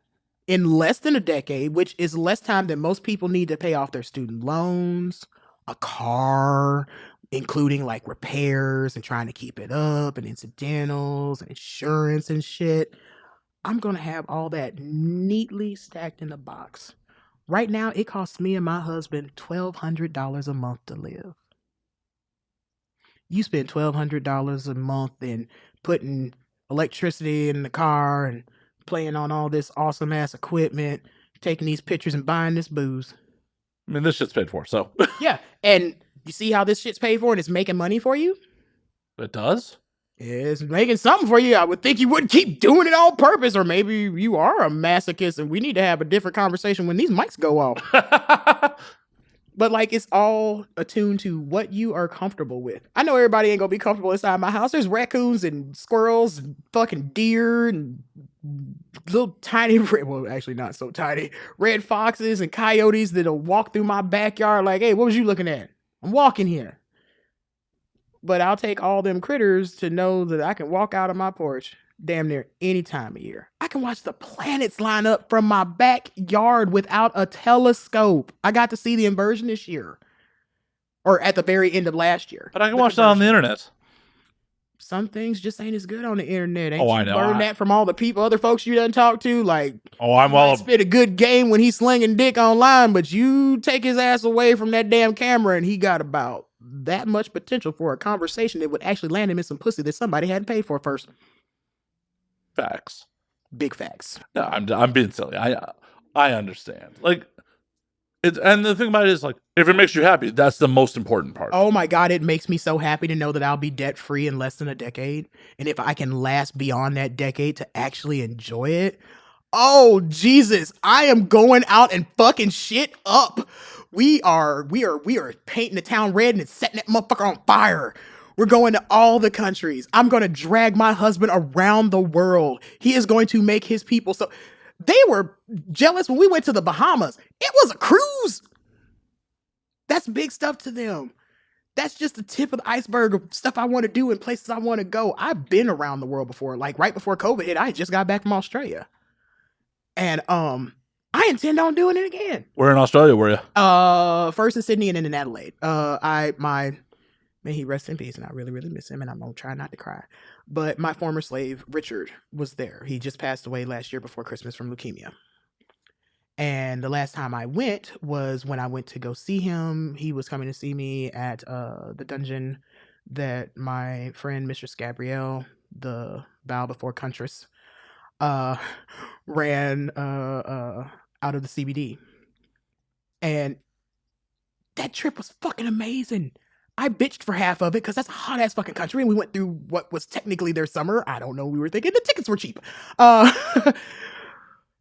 in less than a decade, which is less time than most people need to pay off their student loans, a car, including like repairs and trying to keep it up and incidentals and insurance and shit. I'm going to have all that neatly stacked in a box. Right now, it costs me and my husband $1,200 a month to live. You spend $1,200 a month in putting electricity in the car and playing on all this awesome ass equipment, taking these pictures and buying this booze. I mean, this shit's paid for, so. Yeah, and you see how this shit's paid for and it's making money for you? It does? It's making something for you. I would think you wouldn't keep doing it on purpose, or maybe you are a masochist and we need to have a different conversation when these mics go off. But like, it's all attuned to what you are comfortable with. I know everybody ain't gonna be comfortable inside my house. There's raccoons and squirrels and fucking deer and little tiny, well, actually not so tiny, red foxes and coyotes that'll walk through my backyard like, hey, what was you looking at? I'm walking here. But I'll take all them critters to know that I can walk out of my porch damn near any time of year. I can watch the planets line up from my backyard without a telescope. I got to see the inversion this year. Or at the very end of last year. But I can watch that on the internet. Some things just ain't as good on the internet. I know. Learn that from all the people, other folks you done talk to. Like, I'm well. Spit a good game when he's slinging dick online, but you take his ass away from that damn camera and he got about that much potential for a conversation that would actually land him in some pussy that somebody hadn't paid for first. Facts. Big facts. No, I'm being silly. I understand. Like, and the thing about it is, like, if it makes you happy, that's the most important part. Oh my God, it makes me so happy to know that I'll be debt free in less than a decade. And if I can last beyond that decade to actually enjoy it, oh Jesus, I am going out and fucking shit up. We are painting the town red and setting that motherfucker on fire. We're going to all the countries. I'm going to drag my husband around the world. He is going to make his people so. They were jealous when we went to the Bahamas. It was a cruise. That's big stuff to them. That's just the tip of the iceberg of stuff I want to do and places I want to go. I've been around the world before. Like right before COVID hit, I just got back from Australia. And I intend on doing it again. Where in Australia were you? First in Sydney and then in Adelaide. May he rest in peace, and I really, really miss him, and I'm gonna try not to cry. But my former slave, Richard, was there. He just passed away last year before Christmas from leukemia. And the last time I went was when I went to go see him. He was coming to see me at the dungeon that my friend Mistress Gabrielle, the Bow Before Huntress, ran out of the CBD. And that trip was fucking amazing. I bitched for half of it because that's a hot ass fucking country, and we went through what was technically their summer. I don't know. We were thinking the tickets were cheap.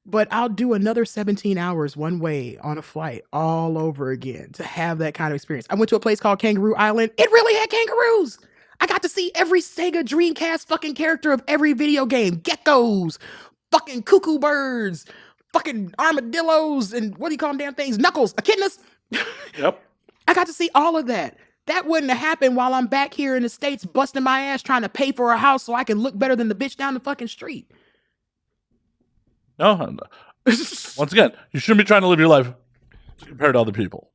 But I'll do another 17 hours one way on a flight all over again to have that kind of experience. I went to a place called Kangaroo Island. It really had kangaroos. I got to see every Sega Dreamcast fucking character of every video game. Geckos, fucking cuckoo birds, fucking armadillos, and what do you call them damn things? Knuckles, echidnas. Yep. I got to see all of that. That wouldn't have happened while I'm back here in the States busting my ass trying to pay for a house so I can look better than the bitch down the fucking street. No. Once again, you shouldn't be trying to live your life compared to other people.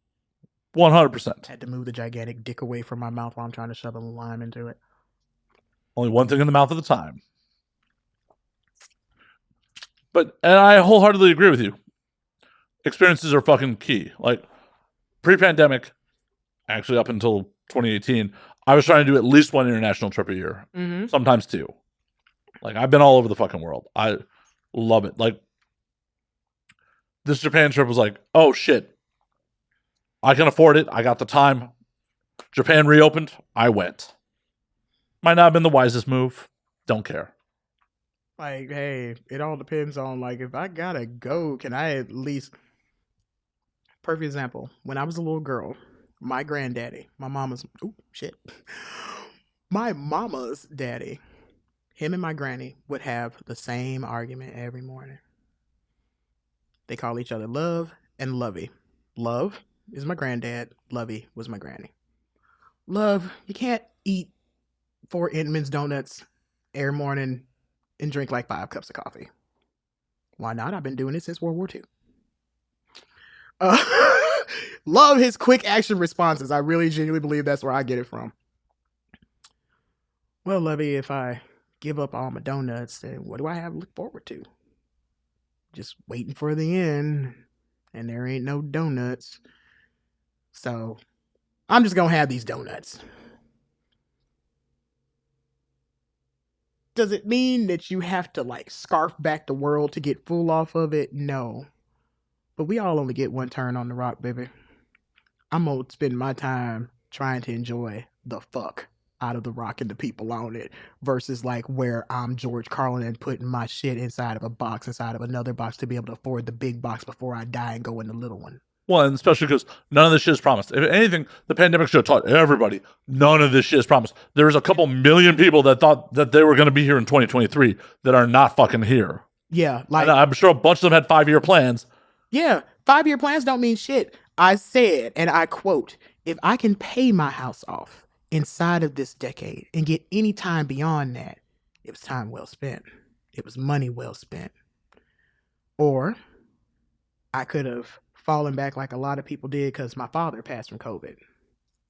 100%. Had to move the gigantic dick away from my mouth while I'm trying to shove a lime into it. Only one thing in the mouth at a time. And I wholeheartedly agree with you. Experiences are fucking key. Like, pre-pandemic, actually up until 2018, I was trying to do at least one international trip a year. Mm-hmm. Sometimes two. Like, I've been all over the fucking world. I love it. Like, this Japan trip was like, oh shit, I can afford it. I got the time. Japan reopened. I went. Might not have been the wisest move. Don't care. Like, hey, it all depends on, like, if I gotta go, can I at least... Perfect example. When I was a little girl, my granddaddy, my mama's... Oh, shit. My mama's daddy, him and my granny would have the same argument every morning. They call each other Love and Lovey. Love is my granddad. Lovey was my granny. Love, you can't eat 4 Inman's donuts every morning and drink like 5 cups of coffee. Why not? I've been doing it since World War II. Love his quick action responses. I really genuinely believe that's where I get it from. Well, Lovey, if I give up all my donuts, then what do I have to look forward to? Just waiting for the end, and there ain't no donuts. So I'm just gonna have these donuts. Does it mean that you have to like scarf back the world to get full off of it? No. But we all only get one turn on the rock, baby. I'm gonna spend my time trying to enjoy the fuck out of the rock and the people on it versus like where I'm George Carlin and putting my shit inside of a box, inside of another box to be able to afford the big box before I die and go in the little one. Well, and especially because none of this shit is promised. If anything, the pandemic should have taught everybody none of this shit is promised. There's a couple million people that thought that they were going to be here in 2023 that are not fucking here. Yeah. Like, and I'm sure a bunch of them had 5-year plans. Yeah. 5-year plans don't mean shit. I said, and I quote, if I can pay my house off inside of this decade and get any time beyond that, it was time well spent. It was money well spent. Or I could have fallen back like a lot of people did because my father passed from COVID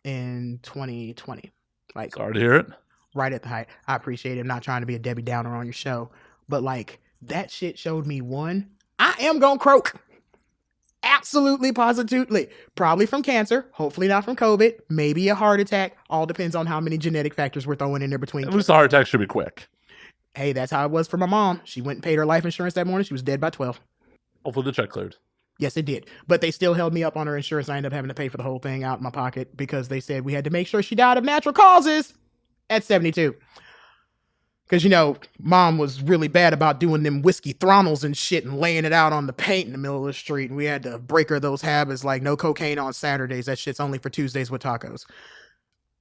in 2020. Like, sorry to hear it. Right at the height. I appreciate it. I'm not trying to be a Debbie Downer on your show, but like that shit showed me, one, I am gonna croak. Absolutely, positively. Probably from cancer. Hopefully not from COVID. Maybe a heart attack. All depends on how many genetic factors we're throwing in there between. At least the heart attack should be quick. Hey, that's how it was for my mom. She went and paid her life insurance that morning. She was dead by 12. Hopefully the check cleared. Yes, it did. But they still held me up on her insurance. I ended up having to pay for the whole thing out of my pocket because they said we had to make sure she died of natural causes at 72. Because, you know, mom was really bad about doing them whiskey throttles and shit and laying it out on the paint in the middle of the street. And we had to break her those habits like no cocaine on Saturdays. That shit's only for Tuesdays with tacos.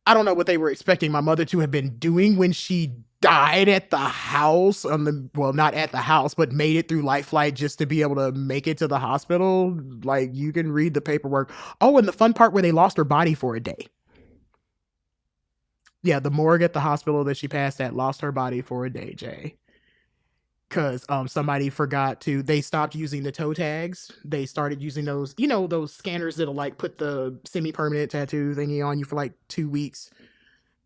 I don't know what they were expecting my mother to have been doing when she died at the house. Well, not at the house, but made it through Life Flight just to be able to make it to the hospital. Like, you can read the paperwork. Oh, and the fun part where they lost her body for a day. Yeah, the morgue at the hospital that she passed at lost her body for a day, Jay. Because somebody forgot to, they stopped using the toe tags. They started using those, you know, those scanners that'll like put the semi-permanent tattoo thingy on you for like 2 weeks.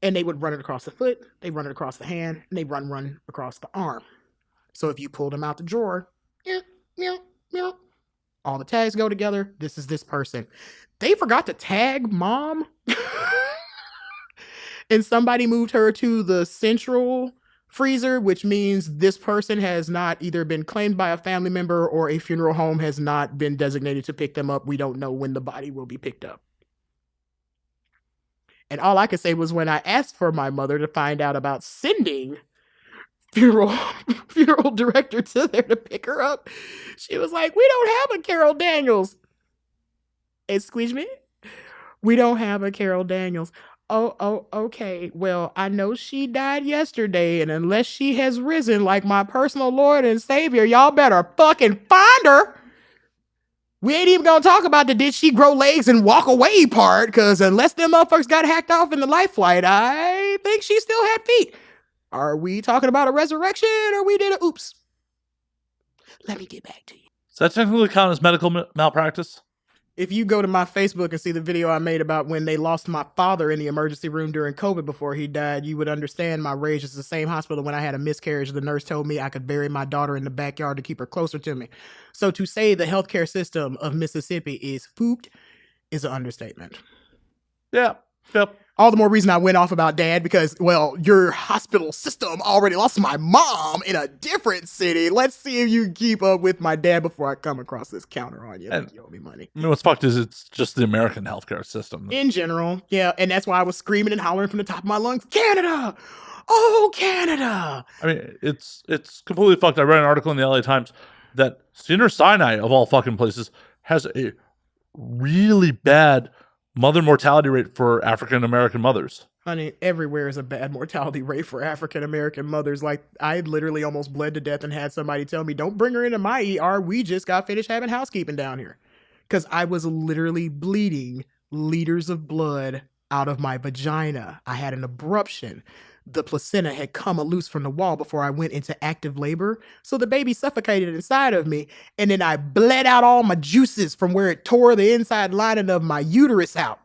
And they would run it across the foot, they run it across the hand, and they run across the arm. So if you pulled them out the drawer, All the tags go together. This is this person. They forgot to tag mom. And somebody moved her to the central freezer, which means this person has not either been claimed by a family member or a funeral home has not been designated to pick them up. We don't know when the body will be picked up. And all I could say was when I asked for my mother to find out about sending funeral director to there to pick her up, she was like, we don't have a Carol Daniels. Excuse me? We don't have a Carol Daniels. Oh, okay. Well, I know she died yesterday, and unless she has risen like my personal Lord and Savior, y'all better fucking find her. We ain't even gonna talk about the did she grow legs and walk away part, because unless them motherfuckers got hacked off in the life flight, I think she still had feet. Are we talking about a resurrection, or we did a oops? Let me get back to you. Does that technically count as medical malpractice? If you go to my Facebook and see the video I made about when they lost my father in the emergency room during COVID before he died, you would understand my rage. It's the same hospital when I had a miscarriage. The nurse told me I could bury my daughter in the backyard to keep her closer to me. So to say the healthcare system of Mississippi is fooped is an understatement. Yeah. Yep. All the more reason I went off about dad because, well, your hospital system already lost my mom in a different city. Let's see if you can keep up with my dad before I come across this counter on you. Like you owe me money. I mean, what's fucked is it's just the American healthcare system. In general, yeah. And that's why I was screaming and hollering from the top of my lungs, Canada! Oh, Canada! I mean, it's completely fucked. I read an article in the LA Times that Sinai, of all fucking places, has a really bad mother mortality rate for African American mothers. Honey, everywhere is a bad mortality rate for African American mothers. Like, I literally almost bled to death and had somebody tell me, don't bring her into my ER. We just got finished having housekeeping down here. Because I was literally bleeding liters of blood out of my vagina. I had an abruption. The placenta had come loose from the wall before I went into active labor. So the baby suffocated inside of me. And then I bled out all my juices from where it tore the inside lining of my uterus out.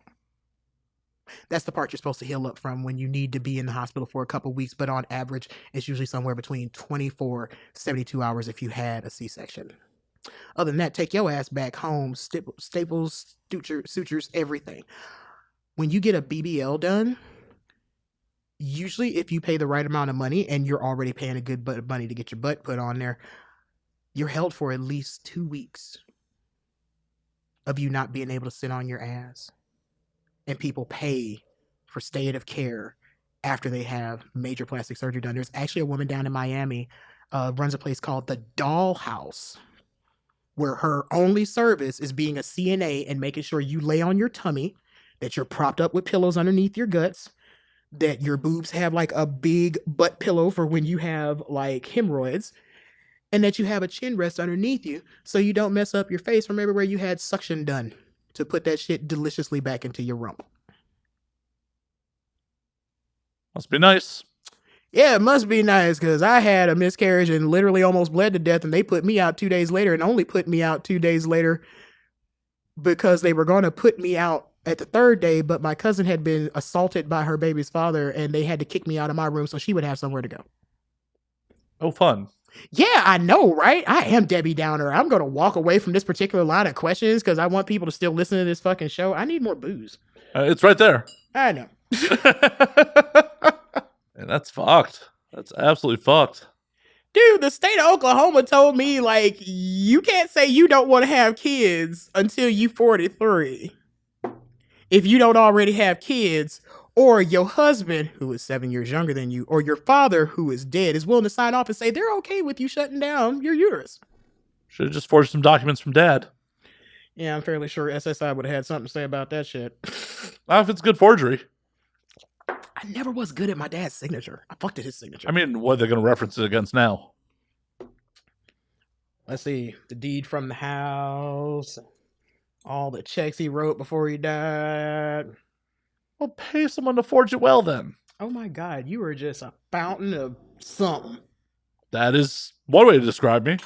That's the part you're supposed to heal up from when you need to be in the hospital for a couple weeks. But on average, it's usually somewhere between 24, 72 hours if you had a C-section. Other than that, take your ass back home. Staples, sutures, everything. When you get a BBL done, usually if you pay the right amount of money and you're already paying a good bit of money to get your butt put on there, you're held for at least 2 weeks of you not being able to sit on your ass. And people pay for stay of care after they have major plastic surgery done. There's actually a woman down in Miami runs a place called the Doll House, where her only service is being a CNA and making sure you lay on your tummy, that you're propped up with pillows underneath your guts, that your boobs have like a big butt pillow for when you have like hemorrhoids, and that you have a chin rest underneath you so you don't mess up your face from everywhere you had suction done to put that shit deliciously back into your rump. Must be nice. Yeah, it must be nice, because I had a miscarriage and literally almost bled to death, and they put me out 2 days later, and only put me out 2 days later because they were going to put me out at the third day, but my cousin had been assaulted by her baby's father, and they had to kick me out of my room so she would have somewhere to go. Oh, fun. Yeah, I know, right? I am Debbie Downer. I'm going to walk away from this particular line of questions because I want people to still listen to this fucking show. I need more booze. It's right there. I know. And that's fucked. That's absolutely fucked. Dude, the state of Oklahoma told me, like, you can't say you don't want to have kids until you 43. If you don't already have kids, or your husband, who is 7 years younger than you, or your father, who is dead, is willing to sign off and say they're okay with you shutting down your uterus. Should have just forged some documents from Dad. Yeah, I'm fairly sure SSI would have had something to say about that shit. Not if it's good forgery. I never was good at my dad's signature. I fucked at his signature. I mean, what are they going to reference it against now? Let's see. The deed from the house. All the checks he wrote before he died. Well, pay someone to forge it well, then. Oh my God, you were just a fountain of something. That is one way to describe me.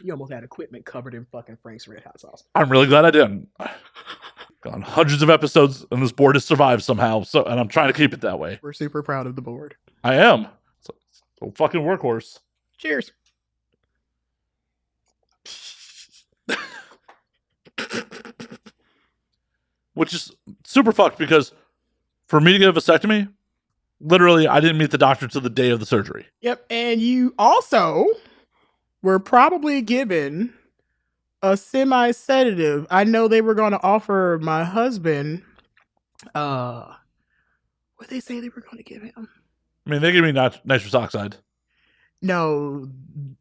You almost had equipment covered in fucking Frank's Red Hot sauce. I'm really glad I didn't. Gone hundreds of episodes, and this board has survived somehow. And I'm trying to keep it that way. We're super proud of the board. I am. It's a fucking workhorse. Cheers. which is super fucked because for me to get a vasectomy, literally, I didn't meet the doctor till the day of the surgery. Yep. And you also were probably given a semi-sedative. I know they were going to offer my husband, what did they say they were going to give him? I mean, they gave me nitrous oxide. No,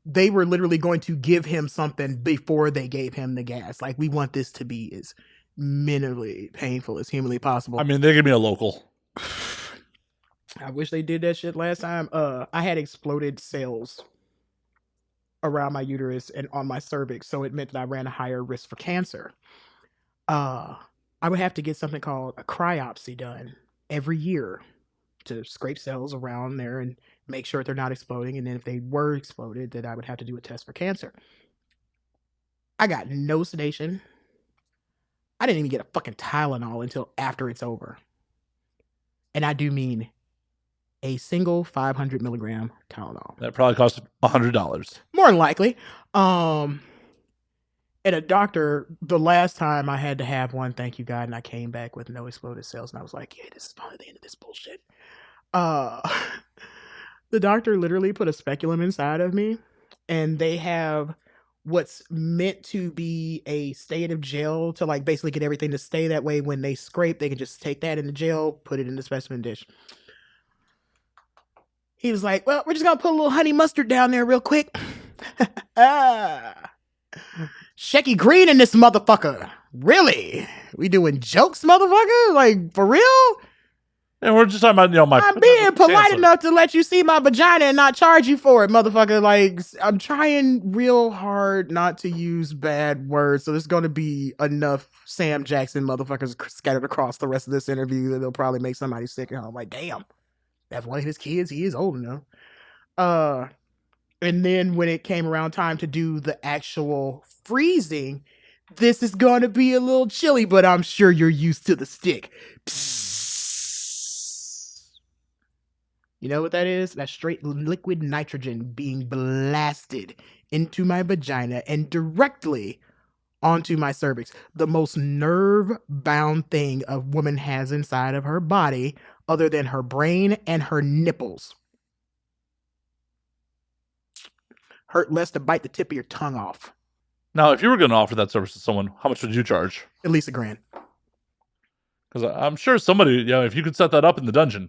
they were literally going to give him something before they gave him the gas. Like, we want this to be as minimally painful as humanly possible. I mean, they gave me a local. I wish they did that shit last time. I had exploded cells around my uterus and on my cervix, so it meant that I ran a higher risk for cancer. I would have to get something called a cryopsy done every year to scrape cells around there and make sure they're not exploding. And then if they were exploded, then I would have to do a test for cancer. I got no sedation. I didn't even get a fucking Tylenol until after it's over. And I do mean a single 500 milligram Tylenol. That probably cost $100. More than likely. And a doctor, the last time I had to have one, thank you God, and I came back with no exploded cells, and I was like, yeah, this is probably the end of this bullshit. The doctor literally put a speculum inside of me, and they have what's meant to be a state-of gel to like basically get everything to stay that way. When they scrape, they can just take that in the gel, put it in the specimen dish. He was like, well, we're just gonna put a little honey mustard down there real quick. Shecky Green in this motherfucker. Really? We doing jokes, motherfucker? Like, for real? And we're just talking about, my... I'm being polite enough to let you see my vagina and not charge you for it, motherfucker. Like, I'm trying real hard not to use bad words, so there's going to be enough Sam Jackson motherfuckers scattered across the rest of this interview that they'll probably make somebody sick. And I'm like, damn, that's one of his kids. He is old enough. And then when it came around time to do the actual freezing, this is going to be a little chilly, but I'm sure you're used to the stick. Psst. You know what that is? That's straight liquid nitrogen being blasted into my vagina and directly onto my cervix. The most nerve-bound thing a woman has inside of her body other than her brain and her nipples. Hurt less to bite the tip of your tongue off. Now, if you were going to offer that service to someone, how much would you charge? At least $1,000. Because I'm sure somebody, if you could set that up in the dungeon.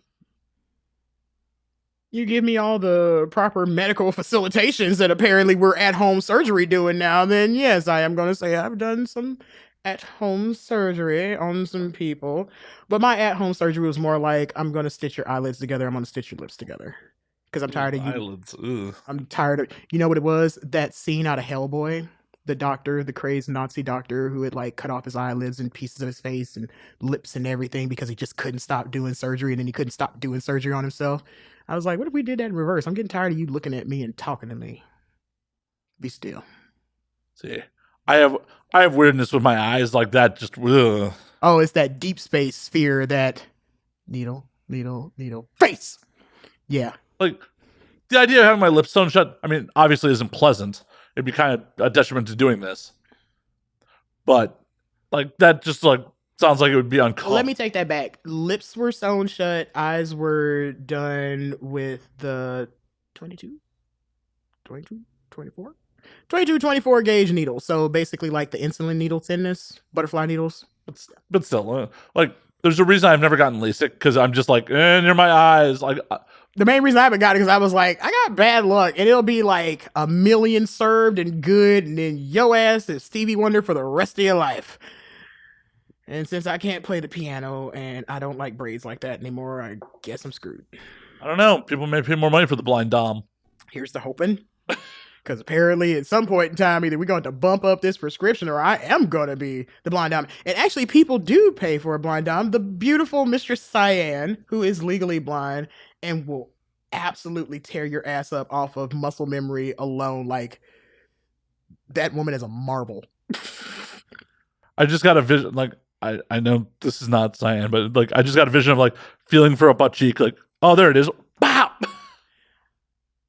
You give me all the proper medical facilitations that apparently we're at-home surgery doing now, then yes, I am going to say I've done some at-home surgery on some people. But my at-home surgery was more like, I'm going to stitch your eyelids together, I'm going to stitch your lips together. Because I'm tired of you. Eyelids, ugh. I'm tired of... You know what it was? That scene out of Hellboy? The doctor, the crazed Nazi doctor who had like cut off his eyelids and pieces of his face and lips and everything because he just couldn't stop doing surgery, and then he couldn't stop doing surgery on himself. I was like, what if we did that in reverse? I'm getting tired of you looking at me and talking to me. Be still. See, I have weirdness with my eyes like that. Just ugh. Oh, it's that deep space sphere, that needle, face. Yeah. Like, the idea of having my lips sewn shut, I mean, obviously isn't pleasant. It'd be kind of a detriment to doing this. But, like, that just, like, sounds like it would be uncomfortable. Let me take that back. Lips were sewn shut. Eyes were done with the 24 gauge needle. So, basically, like the insulin needle thinness, butterfly needles. But still, like, there's a reason I've never gotten LASIK, because I'm just like, near my eyes. Like, the main reason I haven't got it because I was like, I got bad luck, and it'll be like 1 million served and good, and then yo ass is Stevie Wonder for the rest of your life. And since I can't play the piano and I don't like braids like that anymore, I guess I'm screwed. I don't know. People may pay more money for the blind dom. Here's the hoping. Because apparently at some point in time, either we're going to bump up this prescription or I am going to be the blind dom. And actually, people do pay for a blind dom. The beautiful Mistress Cyan, who is legally blind and will absolutely tear your ass up off of muscle memory alone. Like, that woman is a marvel. I just got a vision, like, I know this is not Cyan, but like, I just got a vision of like feeling for a butt cheek, like, oh, there it is. Wow.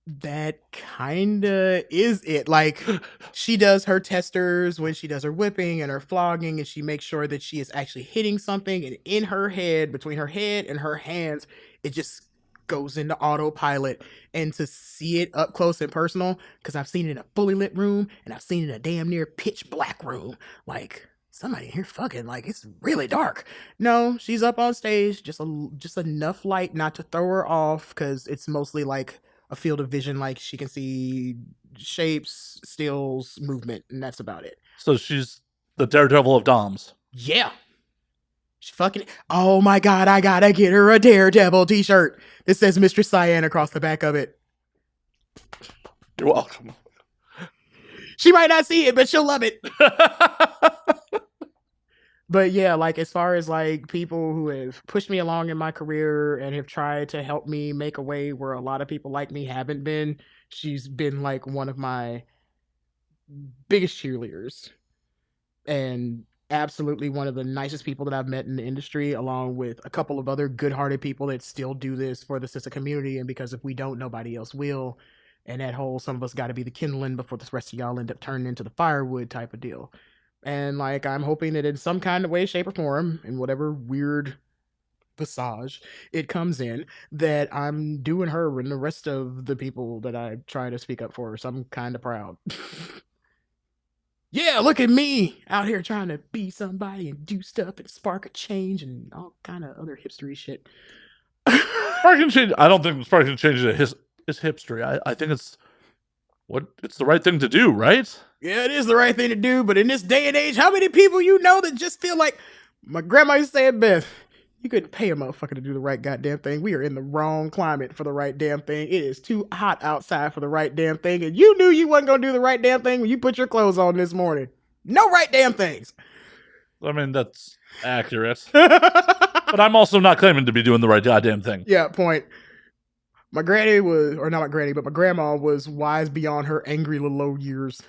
That kinda is it. Like, she does her testers when she does her whipping and her flogging, and she makes sure that she is actually hitting something, and in her head, between her head and her hands, it just goes into autopilot. And to see it up close and personal, because I've seen it in a fully lit room and I've seen it in a damn near pitch black room. Like, somebody in here fucking, like, it's really dark. No, she's up on stage, just enough light not to throw her off, because it's mostly like a field of vision, like she can see shapes, stills, movement, and that's about it. So she's the Daredevil of Doms. Yeah. She fucking, oh my god, I gotta get her a Daredevil t-shirt. It says Mistress Cyan across the back of it. You're welcome. She might not see it, but she'll love it. But yeah, like, as far as like people who have pushed me along in my career and have tried to help me make a way where a lot of people like me haven't been, she's been like one of my biggest cheerleaders and absolutely one of the nicest people that I've met in the industry, along with a couple of other good-hearted people that still do this for the sister community, and because if we don't, nobody else will. And that whole some of us got to be the kindling before the rest of y'all end up turning into the firewood type of deal. And like, I'm hoping that in some kind of way, shape, or form, in whatever weird visage it comes in, that I'm doing her and the rest of the people that I try to speak up for some kind of proud. Yeah, look at me out here trying to be somebody and do stuff and spark a change and all kind of other hipstery shit. Sparking change. I don't think sparking change is hipstery. I think it's the right thing to do, right? Yeah, it is the right thing to do, but in this day and age, how many people you know that just feel like my grandma used to say, Beth, you couldn't pay a motherfucker to do the right goddamn thing. We are in the wrong climate for the right damn thing. It is too hot outside for the right damn thing, and you knew you wasn't gonna do the right damn thing when you put your clothes on this morning. No right damn things. I mean, that's accurate. But I'm also not claiming to be doing the right goddamn thing. Yeah, point. My granny was, or not my granny, but my grandma was wise beyond her angry little old years.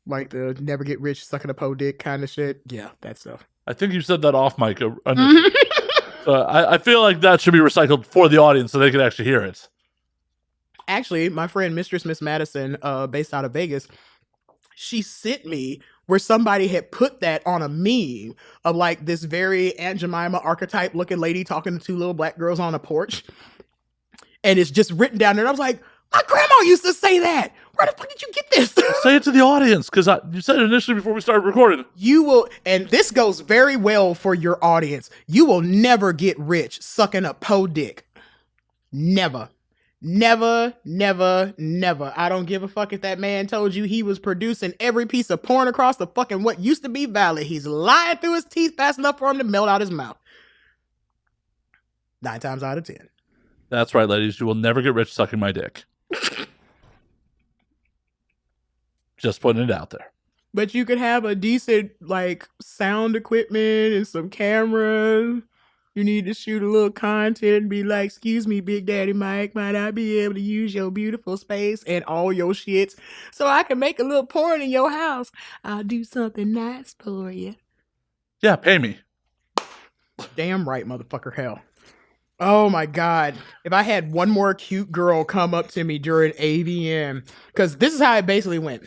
Like the never get rich, sucking a po dick kind of shit. Yeah, that stuff. I think you said that off mic. I feel like that should be recycled for the audience so they can actually hear it. Actually, my friend Mistress Miss Madison, based out of Vegas, she sent me where somebody had put that on a meme of like this very Aunt Jemima archetype looking lady talking to two little black girls on a porch. And it's just written down there. And I was like, my grandma used to say that. Where the fuck did you get this? Say it to the audience, because you said it initially before we started recording. You will, and this goes very well for your audience. You will never get rich sucking a po dick. Never. Never, never, never. I don't give a fuck if that man told you he was producing every piece of porn across the fucking what used to be valley. He's lying through his teeth fast enough for him to melt out his mouth. 9 times out of 10. That's right, ladies. You will never get rich sucking my dick. Just putting it out there. But you could have a decent, like, sound equipment and some cameras. You need to shoot a little content and be like, excuse me, Big Daddy Mike, might I be able to use your beautiful space and all your shits so I can make a little porn in your house? I'll do something nice for you. Yeah, pay me. Damn right, motherfucker, hell. Oh my God. If I had one more cute girl come up to me during AVN, because this is how it basically went.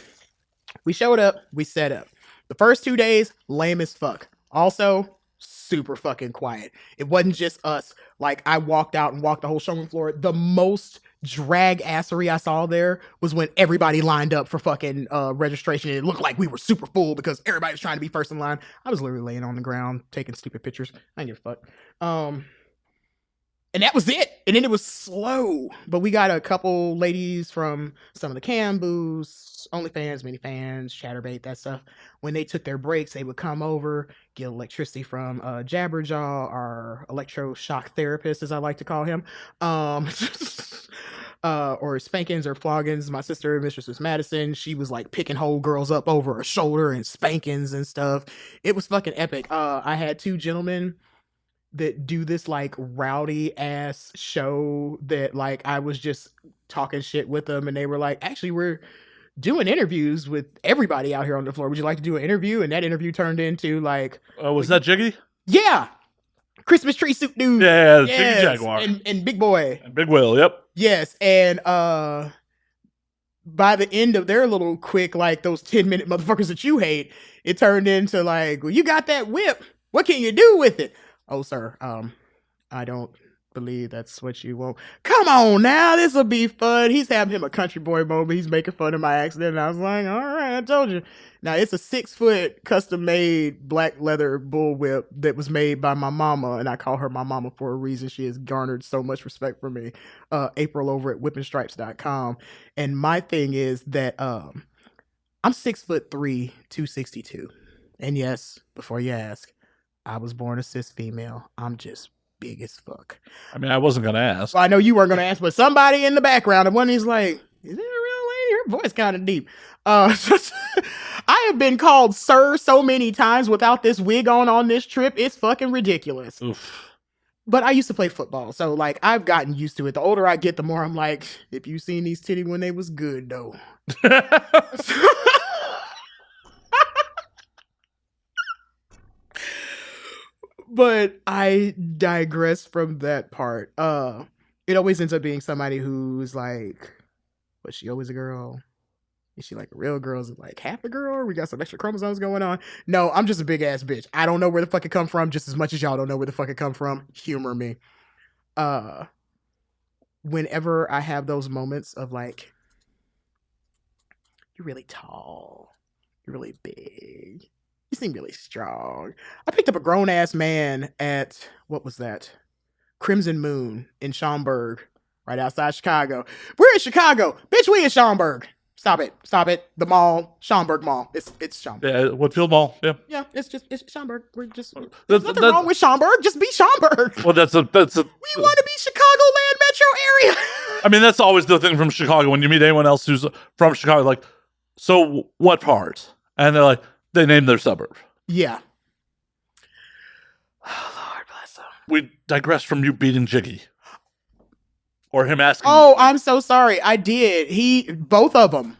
We showed up, we set up. The first 2 days, lame as fuck. Also, super fucking quiet. It wasn't just us. Like, I walked out and walked the whole showroom floor. The most drag assery I saw there was when everybody lined up for fucking registration. And it looked like we were super full because everybody was trying to be first in line. I was literally laying on the ground, taking stupid pictures. I didn't give a fuck. And that was it. And then it was slow. But we got a couple ladies from some of the cam booths, OnlyFans, Minifans, Chatterbait, that stuff. When they took their breaks, they would come over, get electricity from Jabberjaw, our electroshock therapist, as I like to call him. Or spankings or floggings. My sister, Mistress Madison, she was like picking whole girls up over her shoulder and spankings and stuff. It was fucking epic. I had 2 gentlemen that do this like rowdy ass show that like I was just talking shit with them and they were like, actually, we're doing interviews with everybody out here on the floor. Would you like to do an interview? And that interview turned into like, was that Jiggy? Yeah. Christmas tree suit dude. Yeah, yes. Jiggy Jaguar. And Big Boy. And Big Will, yep. Yes, and by the end of their little quick, like those 10-minute motherfuckers that you hate, it turned into like, well, you got that whip. What can you do with it? Oh, sir, I don't believe that's what you want. Come on now, this will be fun. He's having him a country boy moment. He's making fun of my accident. And I was like, all right, I told you. Now, it's a 6-foot custom made black leather bullwhip that was made by my mama. And I call her my mama for a reason. She has garnered so much respect for me. April over at whippingstripes.com. And my thing is that I'm 6'3", 262. And yes, before you ask, I was born a cis female. I'm just big as fuck. I mean, I wasn't going to ask. Well, I know you weren't going to ask, but somebody in the background, and one he's like, is it a real lady? Her voice kind of deep. I have been called sir so many times without this wig on this trip. It's fucking ridiculous. Oof. But I used to play football, so like I've gotten used to it. The older I get, the more I'm like, if you seen these titties when they was good though. But I digress from that part. It always ends up being somebody who's like, was she always a girl? Is she like a real girl? Is it like half a girl? We got some extra chromosomes going on. No, I'm just a big ass bitch. I don't know where the fuck it come from, just as much as y'all don't know where the fuck it come from. Humor me. Whenever I have those moments of like, you're really tall, you're really big, you seem really strong. I picked up a grown ass man at, what was that? Crimson Moon in Schaumburg, right outside Chicago. We're in Chicago. Bitch, we in Schaumburg. Stop it. The mall, Schaumburg Mall. It's Schaumburg. Yeah, Woodfield Mall. Yeah. Yeah, it's Schaumburg. We're just, there's nothing wrong with Schaumburg. Just be Schaumburg. Well, that's a. We want to be Chicagoland metro area. I mean, that's always the thing from Chicago. When you meet anyone else who's from Chicago, like, so what part? And they're like, they name their suburb. Yeah. Oh, Lord bless them. We digress from you beating Jiggy. Or him asking. Oh, I'm so sorry. I did. Both of them.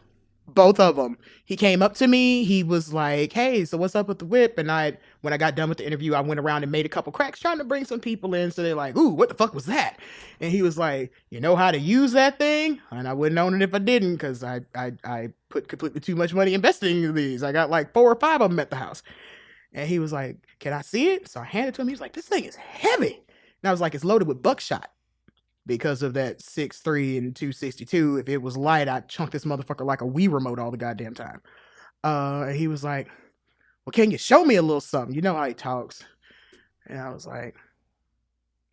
He came up to me. He was like, hey, so what's up with the whip? And when I got done with the interview, I went around and made a couple cracks trying to bring some people in. So they're like, ooh, what the fuck was that? And he was like, you know how to use that thing? And I wouldn't own it if I didn't, because I put completely too much money investing in these. I got like 4 or 5 of them at the house. And he was like, can I see it? So I handed it to him. He was like, this thing is heavy. And I was like, it's loaded with buckshot. Because of that 6'3" and 262, if it was light, I'd chunk this motherfucker like a Wii remote all the goddamn time. And he was like, well, can you show me a little something? You know how he talks. And I was like,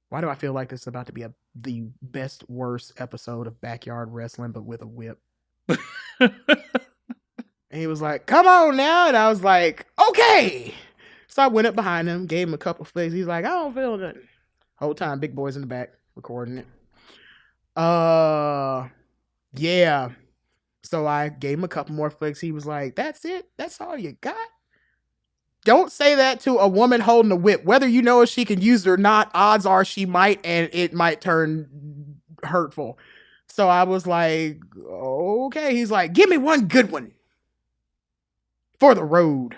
why do I feel like this is about to be the best, worst episode of Backyard Wrestling, but with a whip? And he was like, come on now. And I was like, okay. So I went up behind him, gave him a couple flicks. He's like, I don't feel nothing. Whole time, big boy's in the back recording it. Yeah. So I gave him a couple more flicks. He was like, that's it? That's all you got? Don't say that to a woman holding a whip. Whether you know if she can use it or not, odds are she might, and it might turn hurtful. So I was like, okay. He's like, give me one good one for the road.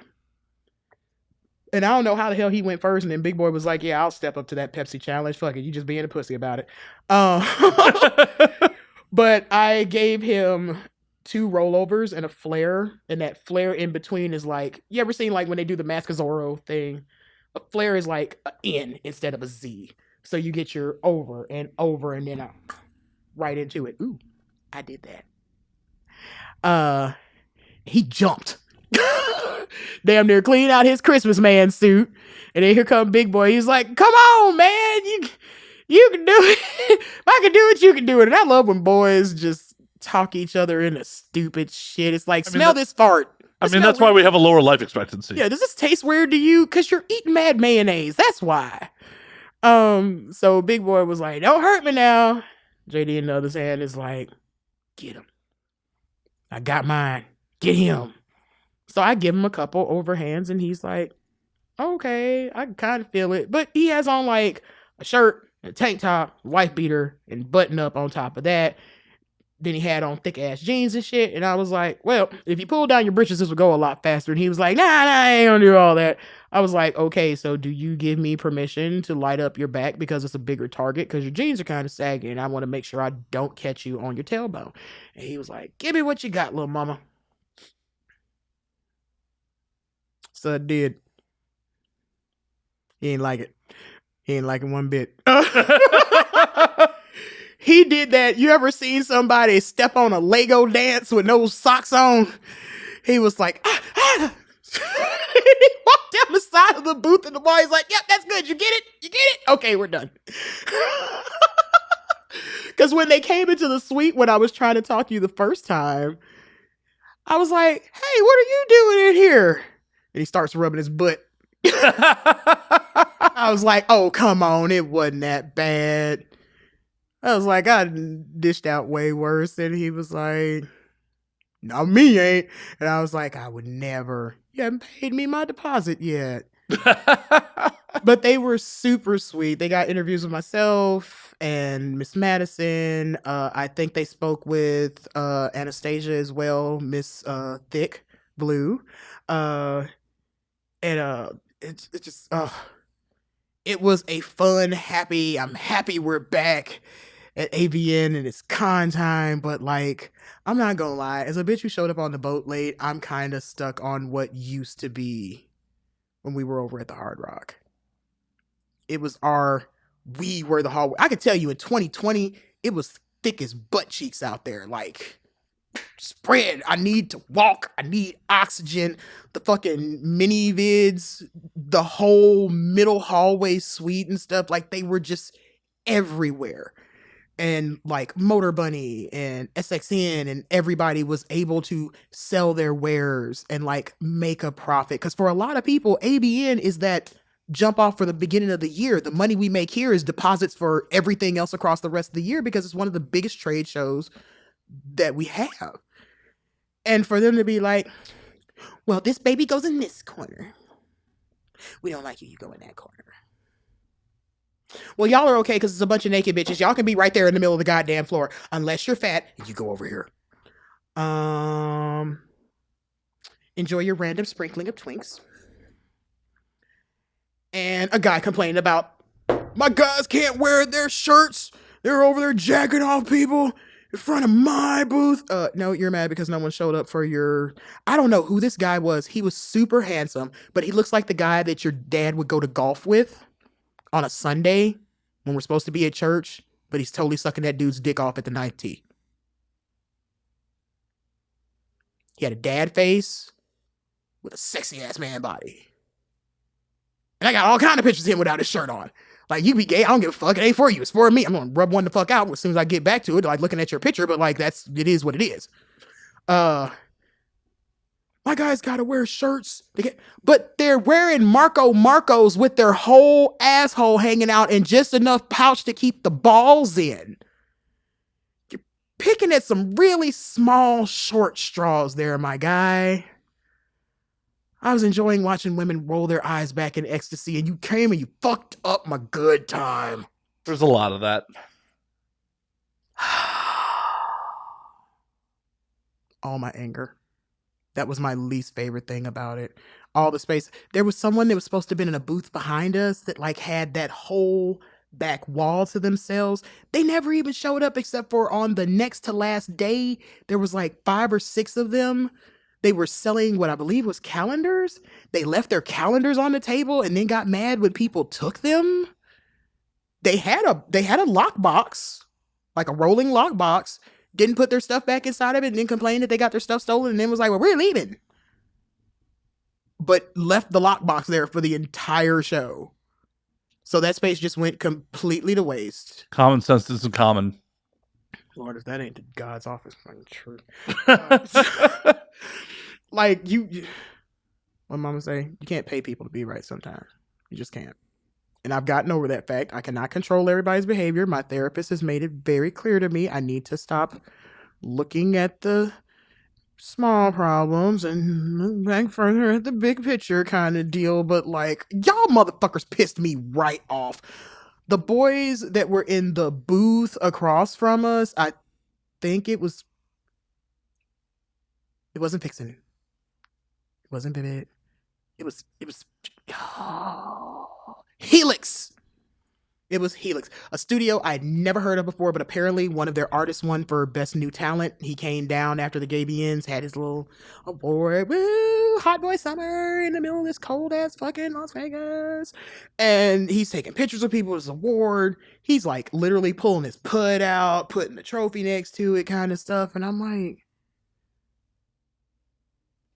And I don't know how the hell he went first. And then Big Boy was like, yeah, I'll step up to that Pepsi challenge. Fuck it. You just being a pussy about it. But I gave him 2 rollovers and a flare. And that flare in between is like, you ever seen like when they do the Mask of Zorro thing? A flare is like an N instead of a Z. So you get your over and then right into it. Ooh, I did that. He jumped. Damn near clean out his Christmas man suit. And then here come Big Boy. He's like, come on, man. You can do it. If I can do it, you can do it. And I love when boys just talk each other into stupid shit. It's like, smell this fart. That's why we have a lower life expectancy. Yeah, does this taste weird to you? Because you're eating mad mayonnaise. That's why. So Big Boy was like, don't hurt me now. JD in the other hand is like, get him. I got mine. Get him. So I give him a couple overhands and he's like, okay, I can kind of feel it. But he has on like a shirt, a tank top, wife beater, and button up on top of that. then he had on thick ass jeans and shit. And I was like, well, if you pull down your britches, this will go a lot faster. And he was like, nah, I ain't gonna do all that. I was like, okay, so do you give me permission to light up your back because it's a bigger target? Because your jeans are kind of saggy and I want to make sure I don't catch you on your tailbone. And he was like, give me what you got, little mama. So I did. He ain't like it. He ain't like it one bit. He did that. You ever seen somebody step on a Lego dance with no socks on? He was like, He walked down the side of the booth in the wall. He's like, yep, that's good. You get it? You get it? Okay, we're done. Because when they came into the suite, when I was trying to talk to you the first time, I was like, hey, what are you doing in here? And he starts rubbing his butt. I was like, oh, come on. It wasn't that bad. I was like, I dished out way worse. And he was like, not me, ain't. And I was like, I would never. You haven't paid me my deposit yet. But they were super sweet. They got interviews with myself and Miss Madison. I think they spoke with Anastasia as well, Miss Thick Blue. And it's just, it was a fun, happy, I'm happy we're back at AVN and it's con time, but like, I'm not gonna lie, as a bitch who showed up on the boat late, I'm kind of stuck on what used to be when we were over at the Hard Rock. It was we were the hallway. I could tell you in 2020, it was thick as butt cheeks out there, like, spread. I need to walk. I need oxygen. The fucking mini vids, the whole middle hallway suite and stuff, like they were just everywhere. And like Motor Bunny and SXN and everybody was able to sell their wares and like make a profit. Because for a lot of people, ABN is that jump off for the beginning of the year. The money we make here is deposits for everything else across the rest of the year because it's one of the biggest trade shows that we have. And for them to be like, well, this baby goes in this corner. We don't like you. You go in that corner. Well, y'all are okay because it's a bunch of naked bitches. Y'all can be right there in the middle of the goddamn floor. Unless you're fat and you go over here. Enjoy your random sprinkling of twinks. And a guy complaining about, my guys can't wear their shirts. They're over there jacking off people in front of my booth. No, you're mad because no one showed up for your... I don't know who this guy was. He was super handsome, but he looks like the guy that your dad would go to golf with on a Sunday when we're supposed to be at church, but he's totally sucking that dude's dick off at the ninth tee. He had a dad face with a sexy ass man body. And I got all kind of pictures of him without his shirt on. Like, you be gay, I don't give a fuck. It ain't for you. It's for me. I'm gonna rub one the fuck out as soon as I get back to it, like looking at your picture, but like it is what it is. My guys gotta wear shirts. But they're wearing Marcos with their whole asshole hanging out and just enough pouch to keep the balls in. You're picking at some really small, short straws there, my guy. I was enjoying watching women roll their eyes back in ecstasy, and you came and you fucked up my good time. There's a lot of that. All my anger. That was my least favorite thing about it. All the space. There was someone that was supposed to have been in a booth behind us that like had that whole back wall to themselves. They never even showed up except for on the next to last day. There was like 5 or 6 of them. They were selling what I believe was calendars. They left their calendars on the table and then got mad when people took them. They had a lockbox, like a rolling lockbox. Didn't put their stuff back inside of it and then complained that they got their stuff stolen and then was like, well, we're leaving. But left the lockbox there for the entire show. So that space just went completely to waste. Common sense isn't common. Lord, if that ain't the God's office, fucking true. Like, what mama say? You can't pay people to be right sometimes. You just can't. And I've gotten over that fact. I cannot control everybody's behavior. My therapist has made it very clear to me. I need to stop looking at the small problems and look back further at the big picture kind of deal. But like, y'all motherfuckers pissed me right off. The boys that were in the booth across from us, think it wasn't Vixen. It wasn't Vivid. It was Helix. It was Helix, a studio I'd never heard of before, but apparently one of their artists won for Best New Talent. He came down after the Gabians, had his little award. Woo! Hot boy summer in the middle of this cold ass fucking Las Vegas. And he's taking pictures of people with his award. He's like literally pulling his put out, putting the trophy next to it, kind of stuff. And I'm like,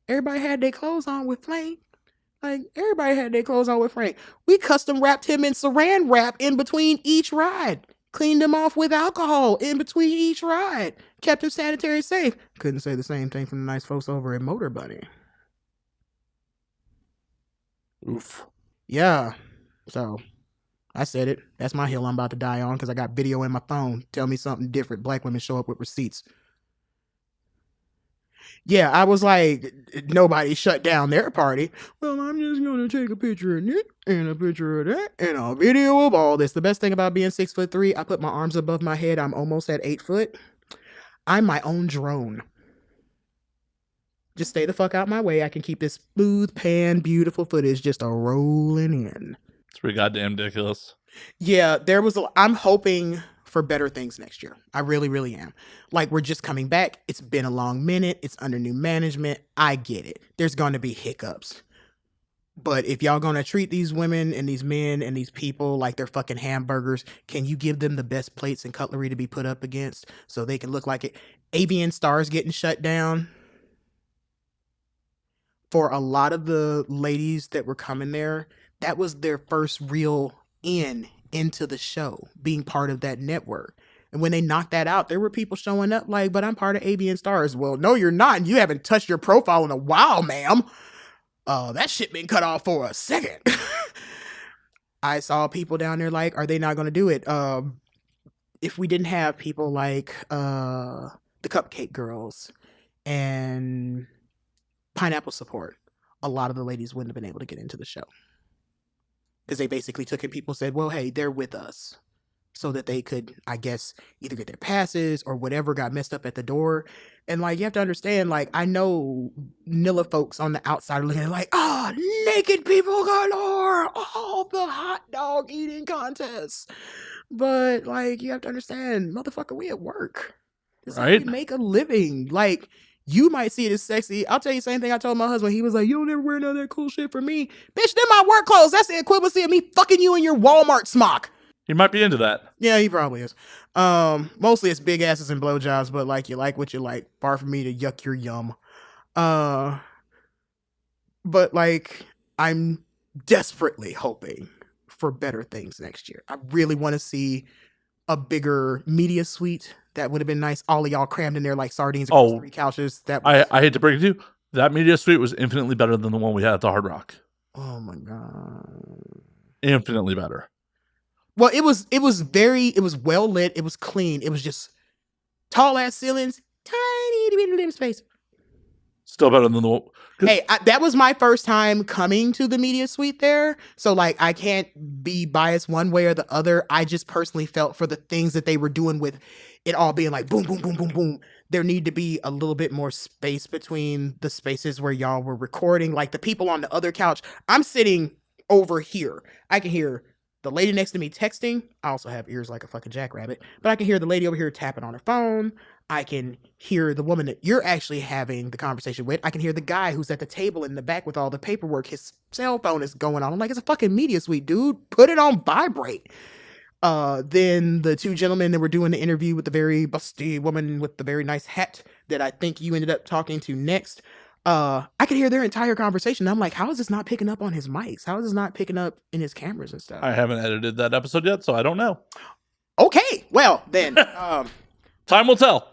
everybody had their clothes on with Flame. Like, everybody had their clothes on with Frank. We custom wrapped him in saran wrap in between each ride. Cleaned him off with alcohol in between each ride. Kept him sanitary safe. Couldn't say the same thing from the nice folks over at Motor Bunny. Oof. Yeah. So, I said it. That's my hill I'm about to die on because I got video in my phone. Tell me something different. Black women show up with receipts. Yeah, I was like, nobody shut down their party. Well, I'm just going to take a picture of it and a picture of that and a video of all this. The best thing about being 6'3", I put my arms above my head. I'm almost at 8 foot. I'm my own drone. Just stay the fuck out my way. I can keep this smooth pan, beautiful footage just a rolling in. It's pretty goddamn ridiculous. Yeah, I'm hoping for better things next year. I really, really am. Like, we're just coming back. It's been a long minute. It's under new management. I get it. There's going to be hiccups. But if y'all going to treat these women and these men and these people like they're fucking hamburgers, can you give them the best plates and cutlery to be put up against so they can look like it? AVN Stars getting shut down. For a lot of the ladies that were coming there, that was their first real into the show, being part of that network. And when they knocked that out, there were people showing up like, but I'm part of ABN Stars. Well, no, you're not. And you haven't touched your profile in a while, ma'am. That shit been cut off for a second. I saw people down there like, are they not going to do it? If we didn't have people like the Cupcake Girls and Pineapple Support, a lot of the ladies wouldn't have been able to get into the show. Because they basically took it, people said, well, hey, they're with us. So that they could, I guess, either get their passes or whatever got messed up at the door. And, like, you have to understand, like, I know Nilla folks on the outside are looking at it like, naked people galore. The hot dog eating contests. But, like, you have to understand, motherfucker, we at work. It's right? Like we make a living. Like, you might see it as sexy. I'll tell you the same thing I told my husband. He was like, you don't ever wear none of that cool shit for me. Bitch, they're my work clothes. That's the equivalency of me fucking you in your Walmart smock. He might be into that. Yeah, he probably is. Mostly it's big asses and blowjobs, but like, you like what you like. Far from me to yuck your yum. But like, I'm desperately hoping for better things next year. I really want to see a bigger media suite. That would have been nice. All of y'all crammed in there like sardines across 3 couches. I hate to break it to you. That media suite was infinitely better than the one we had at the Hard Rock. Oh my God. Infinitely better. Well, it was well lit. It was clean. It was just tall ass ceilings, tiny little space. Still better than the one. Hey, that was my first time coming to the media suite there. So like, I can't be biased one way or the other. I just personally felt for the things that they were doing with it all being like boom, boom, boom, boom, boom. There need to be a little bit more space between the spaces where y'all were recording. Like the people on the other couch, I'm sitting over here. I can hear the lady next to me texting. I also have ears like a fucking jackrabbit, but I can hear the lady over here tapping on her phone. I can hear the woman that you're actually having the conversation with. I can hear the guy who's at the table in the back with all the paperwork. His cell phone is going on. I'm like, it's a fucking media suite, dude. Put it on vibrate. Then the 2 gentlemen that were doing the interview with the very busty woman with the very nice hat that I think you ended up talking to next. I could hear their entire conversation. I'm like, how is this not picking up on his mics? How is this not picking up in his cameras and stuff? I haven't edited that episode yet, so I don't know. Okay, well, then. Time will tell.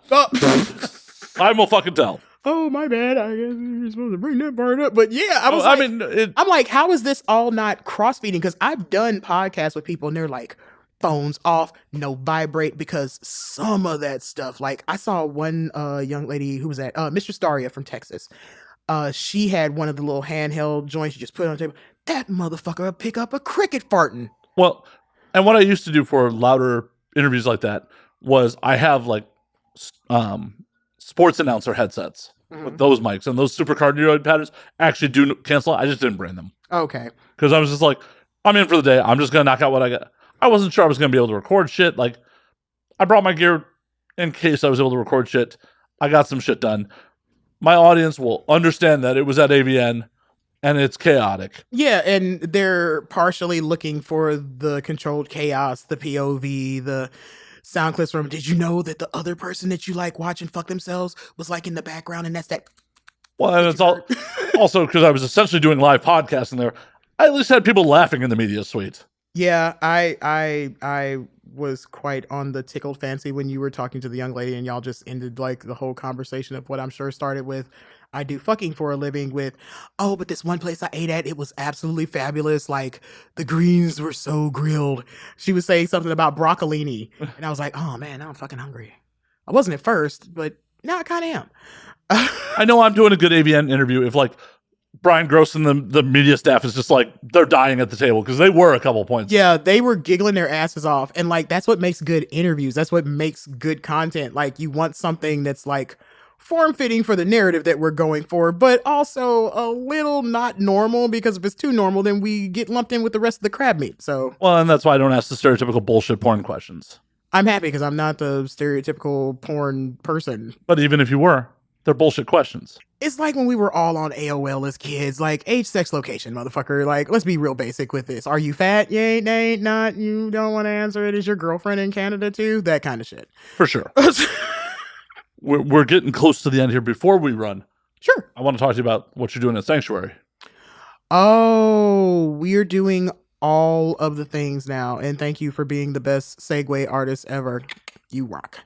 Time will fucking tell. Oh, my bad. I guess you're supposed to bring that part up. But yeah, I'm like, how is this all not cross-feeding? Because I've done podcasts with people and they're like, phones off, no vibrate, because some of that stuff, like I saw one young lady who was at Mistress Daria from Texas. She had one of the little handheld joints. She just put it on the table. That motherfucker would pick up a cricket farting. Well, and what I used to do for louder interviews like that was I have like sports announcer headsets with those mics, and those super cardioid patterns actually do cancel. I just didn't bring them. Okay. Because I was just like, I'm in for the day. I'm just gonna knock out what I got. I wasn't sure I was gonna be able to record shit. Like, I brought my gear in case I was able to record shit. I got some shit done. My audience will understand that it was at AVN and it's chaotic. Yeah, and they're partially looking for the controlled chaos, the POV, the sound clips from, did you know that the other person that you like watching fuck themselves was like in the background, and that's that. Well, and it's also because I was essentially doing live podcasting there. I at least had people laughing in the media suite. Yeah, I was quite on the tickled fancy when you were talking to the young lady and y'all just ended like the whole conversation of what I'm sure started with, I do fucking for a living, with, oh, but this one place I ate at, it was absolutely fabulous. Like, the greens were so grilled. She was saying something about broccolini. And I was like, oh man, now I'm fucking hungry. I wasn't at first, but now I kind of am. I know I'm doing a good AVN interview if like Brian Gross and the media staff is just like, they're dying at the table, because they were a couple points. Yeah, they were giggling their asses off. And like, that's what makes good interviews. That's what makes good content. Like, you want something that's like form-fitting for the narrative that we're going for, but also a little not normal, because if it's too normal, then we get lumped in with the rest of the crab meat. So, well, and that's why I don't ask the stereotypical bullshit porn questions. I'm happy because I'm not the stereotypical porn person. But even if you were, they're bullshit questions. It's like when we were all on AOL as kids, like age, sex, location, motherfucker. Like, let's be real basic with this. Are you fat? You ain't, not. You don't want to answer it. Is your girlfriend in Canada too? That kind of shit. For sure. We're getting close to the end here. Before we run, sure, I want to talk to you about what you're doing at Sanctuary. Oh, we're doing all of the things now, and thank you for being the best segue artist ever. You rock.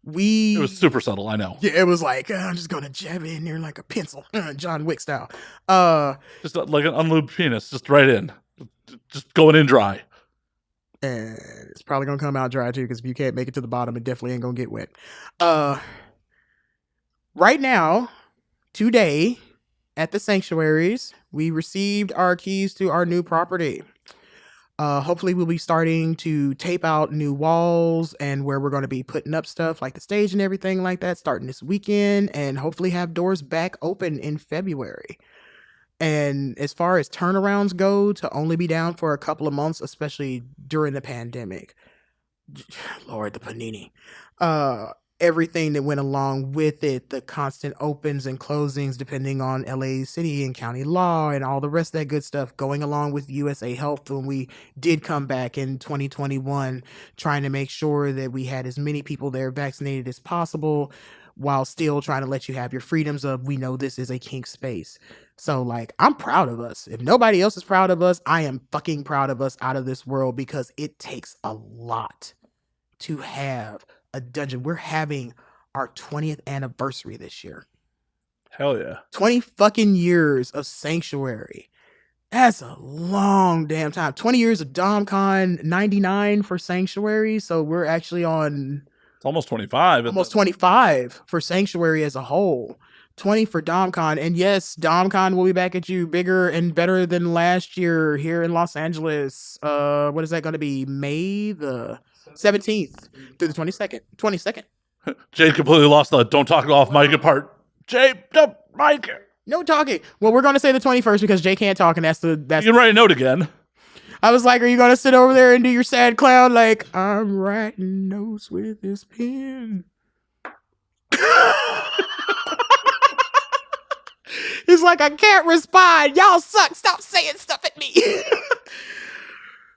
It was super subtle, I know. Yeah, it was like, I'm just gonna jab it in there like a pencil, John Wick style. Just like an unlubed penis, just right in, just going in dry. And it's probably gonna come out dry too, because if you can't make it to the bottom, it definitely ain't gonna get wet. Right now, today, at the sanctuaries, we received our keys to our new property. Hopefully we'll be starting to tape out new walls and where we're going to be putting up stuff like the stage and everything like that starting this weekend, and hopefully have doors back open in February. And as far as turnarounds go, to only be down for a couple of months, especially during the pandemic, Lord, the panini, everything that went along with it, the constant opens and closings depending on LA city and county law and all the rest of that good stuff, going along with USA Health when we did come back in 2021, trying to make sure that we had as many people there vaccinated as possible, while still trying to let you have your freedoms of, we know this is a kink space. So like, I'm proud of us. If nobody else is proud of us, I am fucking proud of us out of this world, because it takes a lot to have a dungeon. We're having our 20th anniversary this year. Hell yeah. 20 fucking years of Sanctuary. That's a long damn time. 20 years of DomCon, 99 for Sanctuary. So we're actually on... It's almost 25. Almost 25 for Sanctuary as a whole. 20 for DomCon. And yes, DomCon will be back at you bigger and better than last year here in Los Angeles. What is that going to be? May the 17th through the 22nd. Jay completely lost the don't talk off mic part. Jay, no, Mike. No talking. Well, we're going to say the 21st because Jay can't talk, and that's You can write a note again. I was like, are you going to sit over there and do your sad clown like, I'm writing notes with this pen? He's like, I can't respond. Y'all suck. Stop saying stuff at me.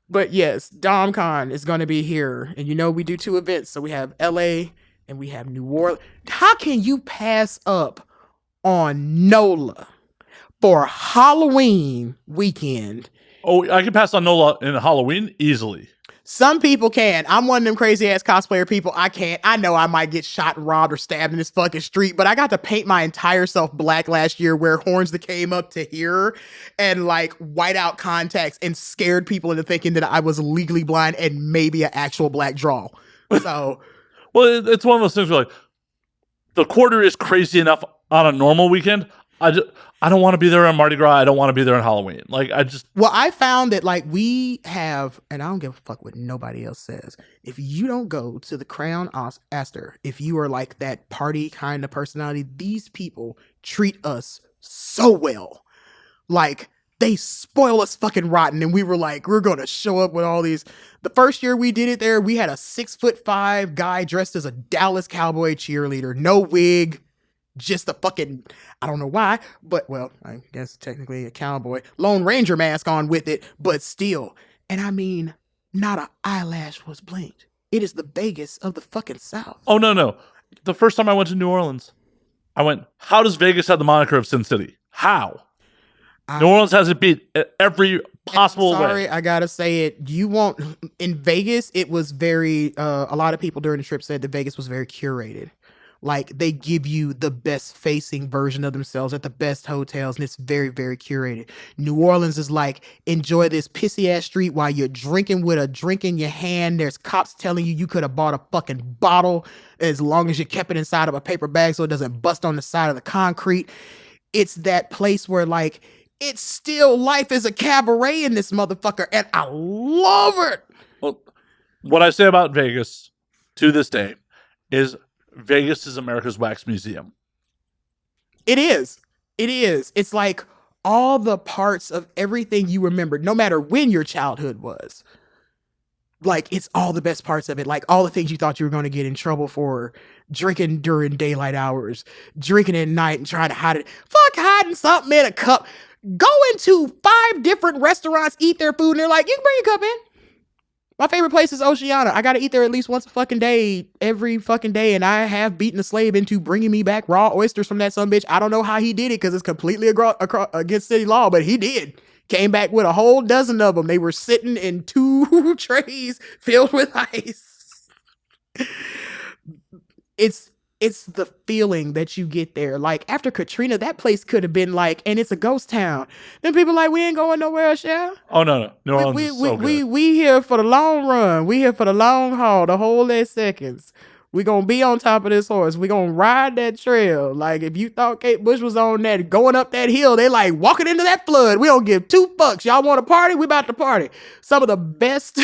But yes, DomCon is going to be here. And you know, we do 2 events. So we have LA and we have New Orleans. How can you pass up on NOLA for Halloween weekend? Oh, I can pass on NOLA in Halloween easily. Some people can. I'm one of them crazy ass cosplayer people. I can't. I know I might get shot, robbed, or stabbed in this fucking street, but I got to paint my entire self black last year, wear horns that came up to here, and like white out contacts, and scared people into thinking that I was legally blind and maybe an actual black draw. So, well, it's one of those things where like the quarter is crazy enough on a normal weekend. I don't want to be there on Mardi Gras. I don't want to be there on Halloween. Like, Well, I found that like we have, and I don't give a fuck what nobody else says. If you don't go to the Crown Aster, if you are like that party kind of personality, these people treat us so well. Like, they spoil us fucking rotten, and we were like, we're gonna show up with all these. The first year we did it there, we had a 6'5" guy dressed as a Dallas Cowboy cheerleader, no wig, just a fucking, I don't know why, but well, I guess technically a cowboy, Lone Ranger mask on with it, but still. And I mean, not an eyelash was blinked. It is the Vegas of the fucking South. Oh, no. The first time I went to New Orleans, I went, how does Vegas have the moniker of Sin City? How? New Orleans has it beat every possible way. Sorry, I gotta say it. In Vegas, it was very, a lot of people during the trip said that Vegas was very curated. Like, they give you the best facing version of themselves at the best hotels, and it's very, very curated. New Orleans is like, enjoy this pissy ass street while you're drinking with a drink in your hand. There's cops telling you could have bought a fucking bottle as long as you kept it inside of a paper bag so it doesn't bust on the side of the concrete. It's that place where, like, it's still life is a cabaret in this motherfucker, and I love it. Well, what I say about Vegas to this day is Vegas is America's wax museum. It is. It's like all the parts of everything you remembered, no matter when your childhood was. Like, it's all the best parts of it. Like, all the things you thought you were going to get in trouble for, drinking during daylight hours, drinking at night and trying to hide it. Fuck hiding something in a cup. Going to 5 different restaurants, eat their food, and they're like, you can bring your cup in. My favorite place is Oceana. I got to eat there at least once a fucking day, every fucking day. And I have beaten a slave into bringing me back raw oysters from that sumbitch. I don't know how he did it because it's completely against city law, but he did. Came back with a whole dozen of them. They were sitting in 2 trays filled with ice. It's the feeling that you get there. Like, after Katrina, that place could have been like, and it's a ghost town. Then people like, we ain't going nowhere else, yeah? Oh, no. New Orleans is so good. We here for the long run. We here for the long haul, the whole 8 seconds. We gonna be on top of this horse. We gonna ride that trail. Like, if you thought Kate Bush was on that, going up that hill, they like walking into that flood. We don't give 2 fucks. Y'all want to party? We about to party. Some of the best,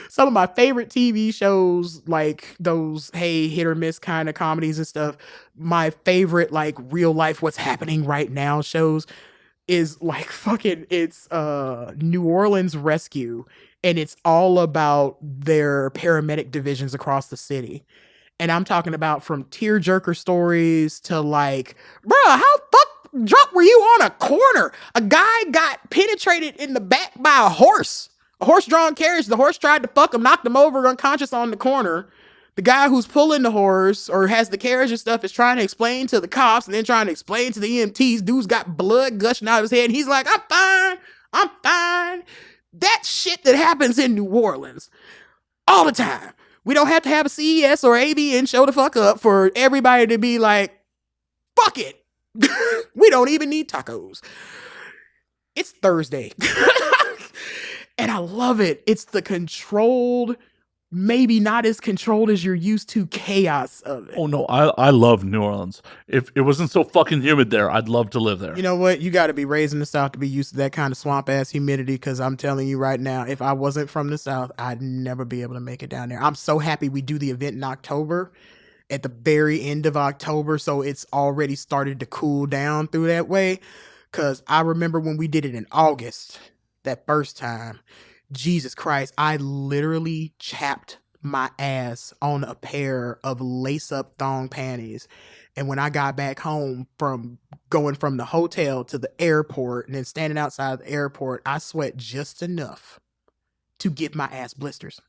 some of my favorite TV shows, like those, hey, hit or miss kind of comedies and stuff. My favorite, like, real life, what's happening right now shows is like fucking, it's New Orleans Rescue. And it's all about their paramedic divisions across the city. And I'm talking about from tearjerker stories to like, bruh, how fuck drunk were you on a corner? A guy got penetrated in the back by a horse-drawn carriage. The horse tried to fuck him, knocked him over unconscious on the corner. The guy who's pulling the horse or has the carriage and stuff is trying to explain to the cops and then trying to explain to the EMTs. Dude's got blood gushing out of his head. And he's like, I'm fine. That shit that happens in New Orleans all the time. We don't have to have a CES or ABN show the fuck up for everybody to be like, fuck it. We don't even need tacos. It's Thursday. And I love it. It's the controlled, maybe not as controlled as you're used to, chaos of it. Oh, no, I love New Orleans. If it wasn't so fucking humid there, I'd love to live there. You know what? You got to be raised in the South to be used to that kind of swamp-ass humidity, because I'm telling you right now, if I wasn't from the South, I'd never be able to make it down there. I'm so happy we do the event in October, at the very end of October, so it's already started to cool down through that way, because I remember when we did it in August, that first time, Jesus Christ, I literally chapped my ass on a pair of lace-up thong panties. And when I got back home from going from the hotel to the airport and then standing outside the airport, I sweat just enough to give my ass blisters.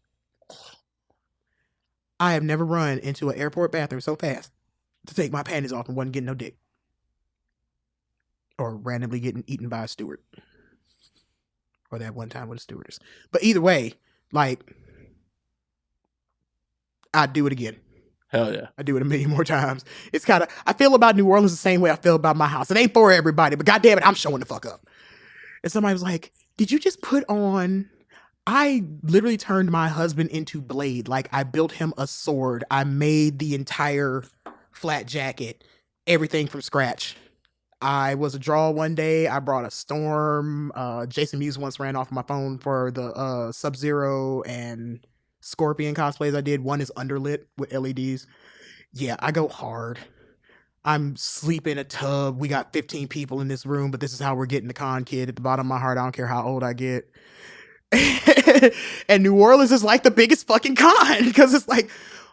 I have never run into an airport bathroom so fast to take my panties off and wasn't getting no dick. Or randomly getting eaten by a steward. Or that one time with a stewardess. But either way, like, I'd do it again. Hell yeah. I'd do it a million more times. It's kind of, I feel about New Orleans the same way I feel about my house. It ain't for everybody, but goddamn it, I'm showing the fuck up. And somebody was like, did you just put on, I literally turned my husband into Blade. Like, I built him a sword. I made the entire flat jacket, everything from scratch. I was a draw one day. I brought a storm. Jason Mewes once ran off my phone for the Sub-Zero and Scorpion cosplays I did. One is underlit with LEDs. Yeah, I go hard. I'm sleep in a tub. We got 15 people in this room, but this is how we're getting the con, kid. At the bottom of my heart, I don't care how old I get. And New Orleans is like the biggest fucking con, because it's like,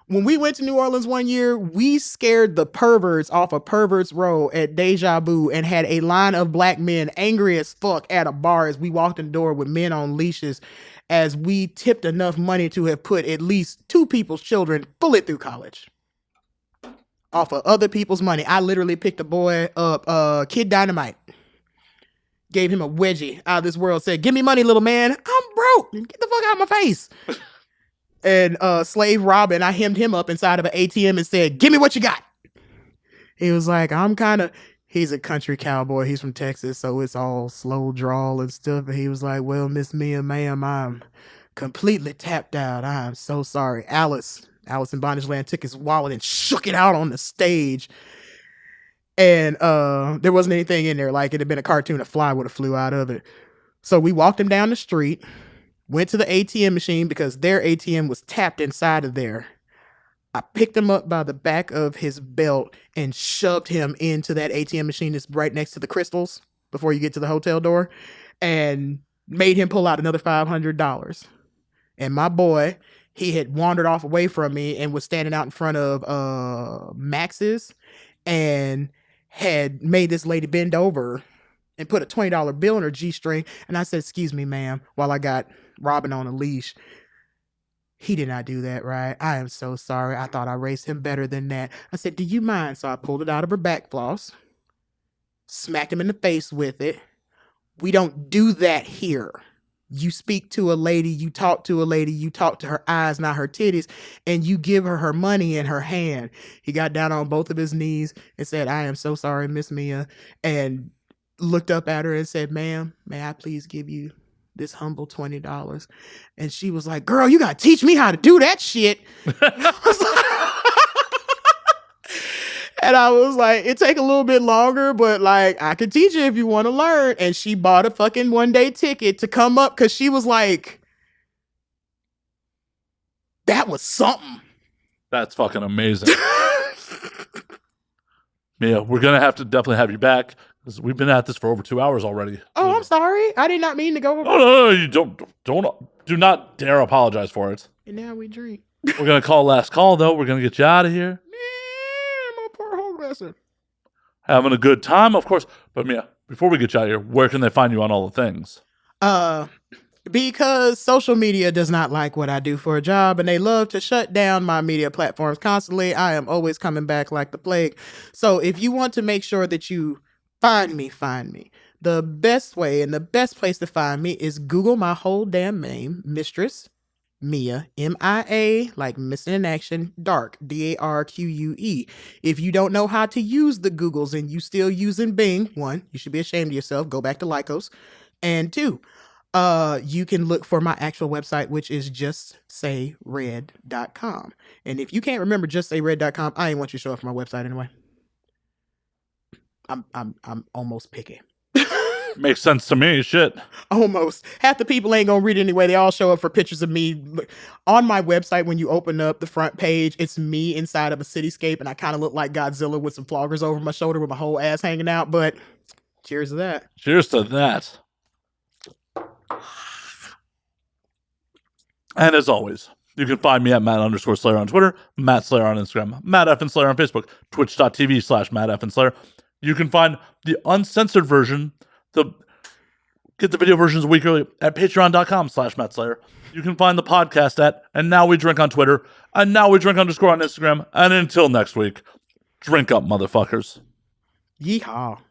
when we went to New Orleans one year, we scared the perverts off of Perverts Row at Deja Vu and had a line of black men angry as fuck at a bar as we walked in the door with men on leashes, as we tipped enough money to have put at least 2 people's children fully through college off of other people's money. I literally picked a boy up, Kid Dynamite, gave him a wedgie out of this world, said, "Give me money, little man. I'm broke. Get the fuck out of my face." And Slave Robin, I hemmed him up inside of an ATM and said, "Give me what you got." He was like, he's a country cowboy. He's from Texas, so it's all slow drawl and stuff. And he was like, "Well, Miss Mia, ma'am, I'm completely tapped out. I'm so sorry." Alice in Bondage Land took his wallet and shook it out on the stage. And there wasn't anything in there. Like, it had been a cartoon, a fly would have flew out of it. So we walked him down the street, went to the ATM machine because their ATM was tapped inside of there. I picked him up by the back of his belt and shoved him into that ATM machine that's right next to the crystals before you get to the hotel door, and made him pull out another $500. And my boy, he had wandered off away from me and was standing out in front of Max's and had made this lady bend over and put a $20 bill in her G-string. And I said, "Excuse me, ma'am," while I got Robin on a leash. "He did not do that, right? I am so sorry. I thought I raised him better than that." I said, "Do you mind?" So I pulled it out of her back floss, smacked him in the face with it. "We don't do that here. You speak to a lady, you talk to a lady, you talk to her eyes, not her titties, and you give her her money in her hand." He got down on both of his knees and said, "I am so sorry, Miss Mia," and looked up at her and said, "Ma'am, may I please give you this humble $20? And she was like, "Girl, you gotta teach me how to do that shit." And I was like, "It take a little bit longer, but like, I could teach you if you want to learn." And she bought a fucking 1-day ticket to come up because she was like, that was something. That's fucking amazing. Mia, we're gonna have to definitely have you back, because we've been at this for over 2 hours already. Oh, I'm sorry. I did not mean to go over. Oh, no, you do not dare apologize for it. And now we drink. We're gonna call last call though. We're gonna get you out of here. My poor home lesson. Having a good time, of course. But Mia, before we get you out of here, where can they find you on all the things? Because social media does not like what I do for a job, and they love to shut down my media platforms constantly. I am always coming back like the plague. So if you want to make sure that you find me. The best way and the best place to find me is Google my whole damn name, Mistress Mia, M-I-A, like missing in action, Darque, D-A-R-Q-U-E. If you don't know how to use the Googles and you still using Bing, 1, you should be ashamed of yourself. Go back to Lycos. And 2, you can look for my actual website, which is justsayred.com. And if you can't remember justsayred.com, I ain't want you to show up for my website anyway. I'm almost picky. Makes sense to me. Shit. Almost. Half the people ain't gonna read it anyway. They all show up for pictures of me. On my website, when you open up the front page, it's me inside of a cityscape, and I kind of look like Godzilla with some floggers over my shoulder with my whole ass hanging out. But cheers to that. Cheers to that. And as always, you can find me at Matt_Slayer on Twitter, Matt Slayer on Instagram, Matt F. and Slayer on Facebook, twitch.tv/Matt F. and Slayer. You can find the uncensored version, get the video versions a week early at patreon.com/Matt Slayer. You can find the podcast at And Now We Drink on Twitter, and Now We Drink _ on Instagram. And until next week, drink up, motherfuckers. Yeehaw.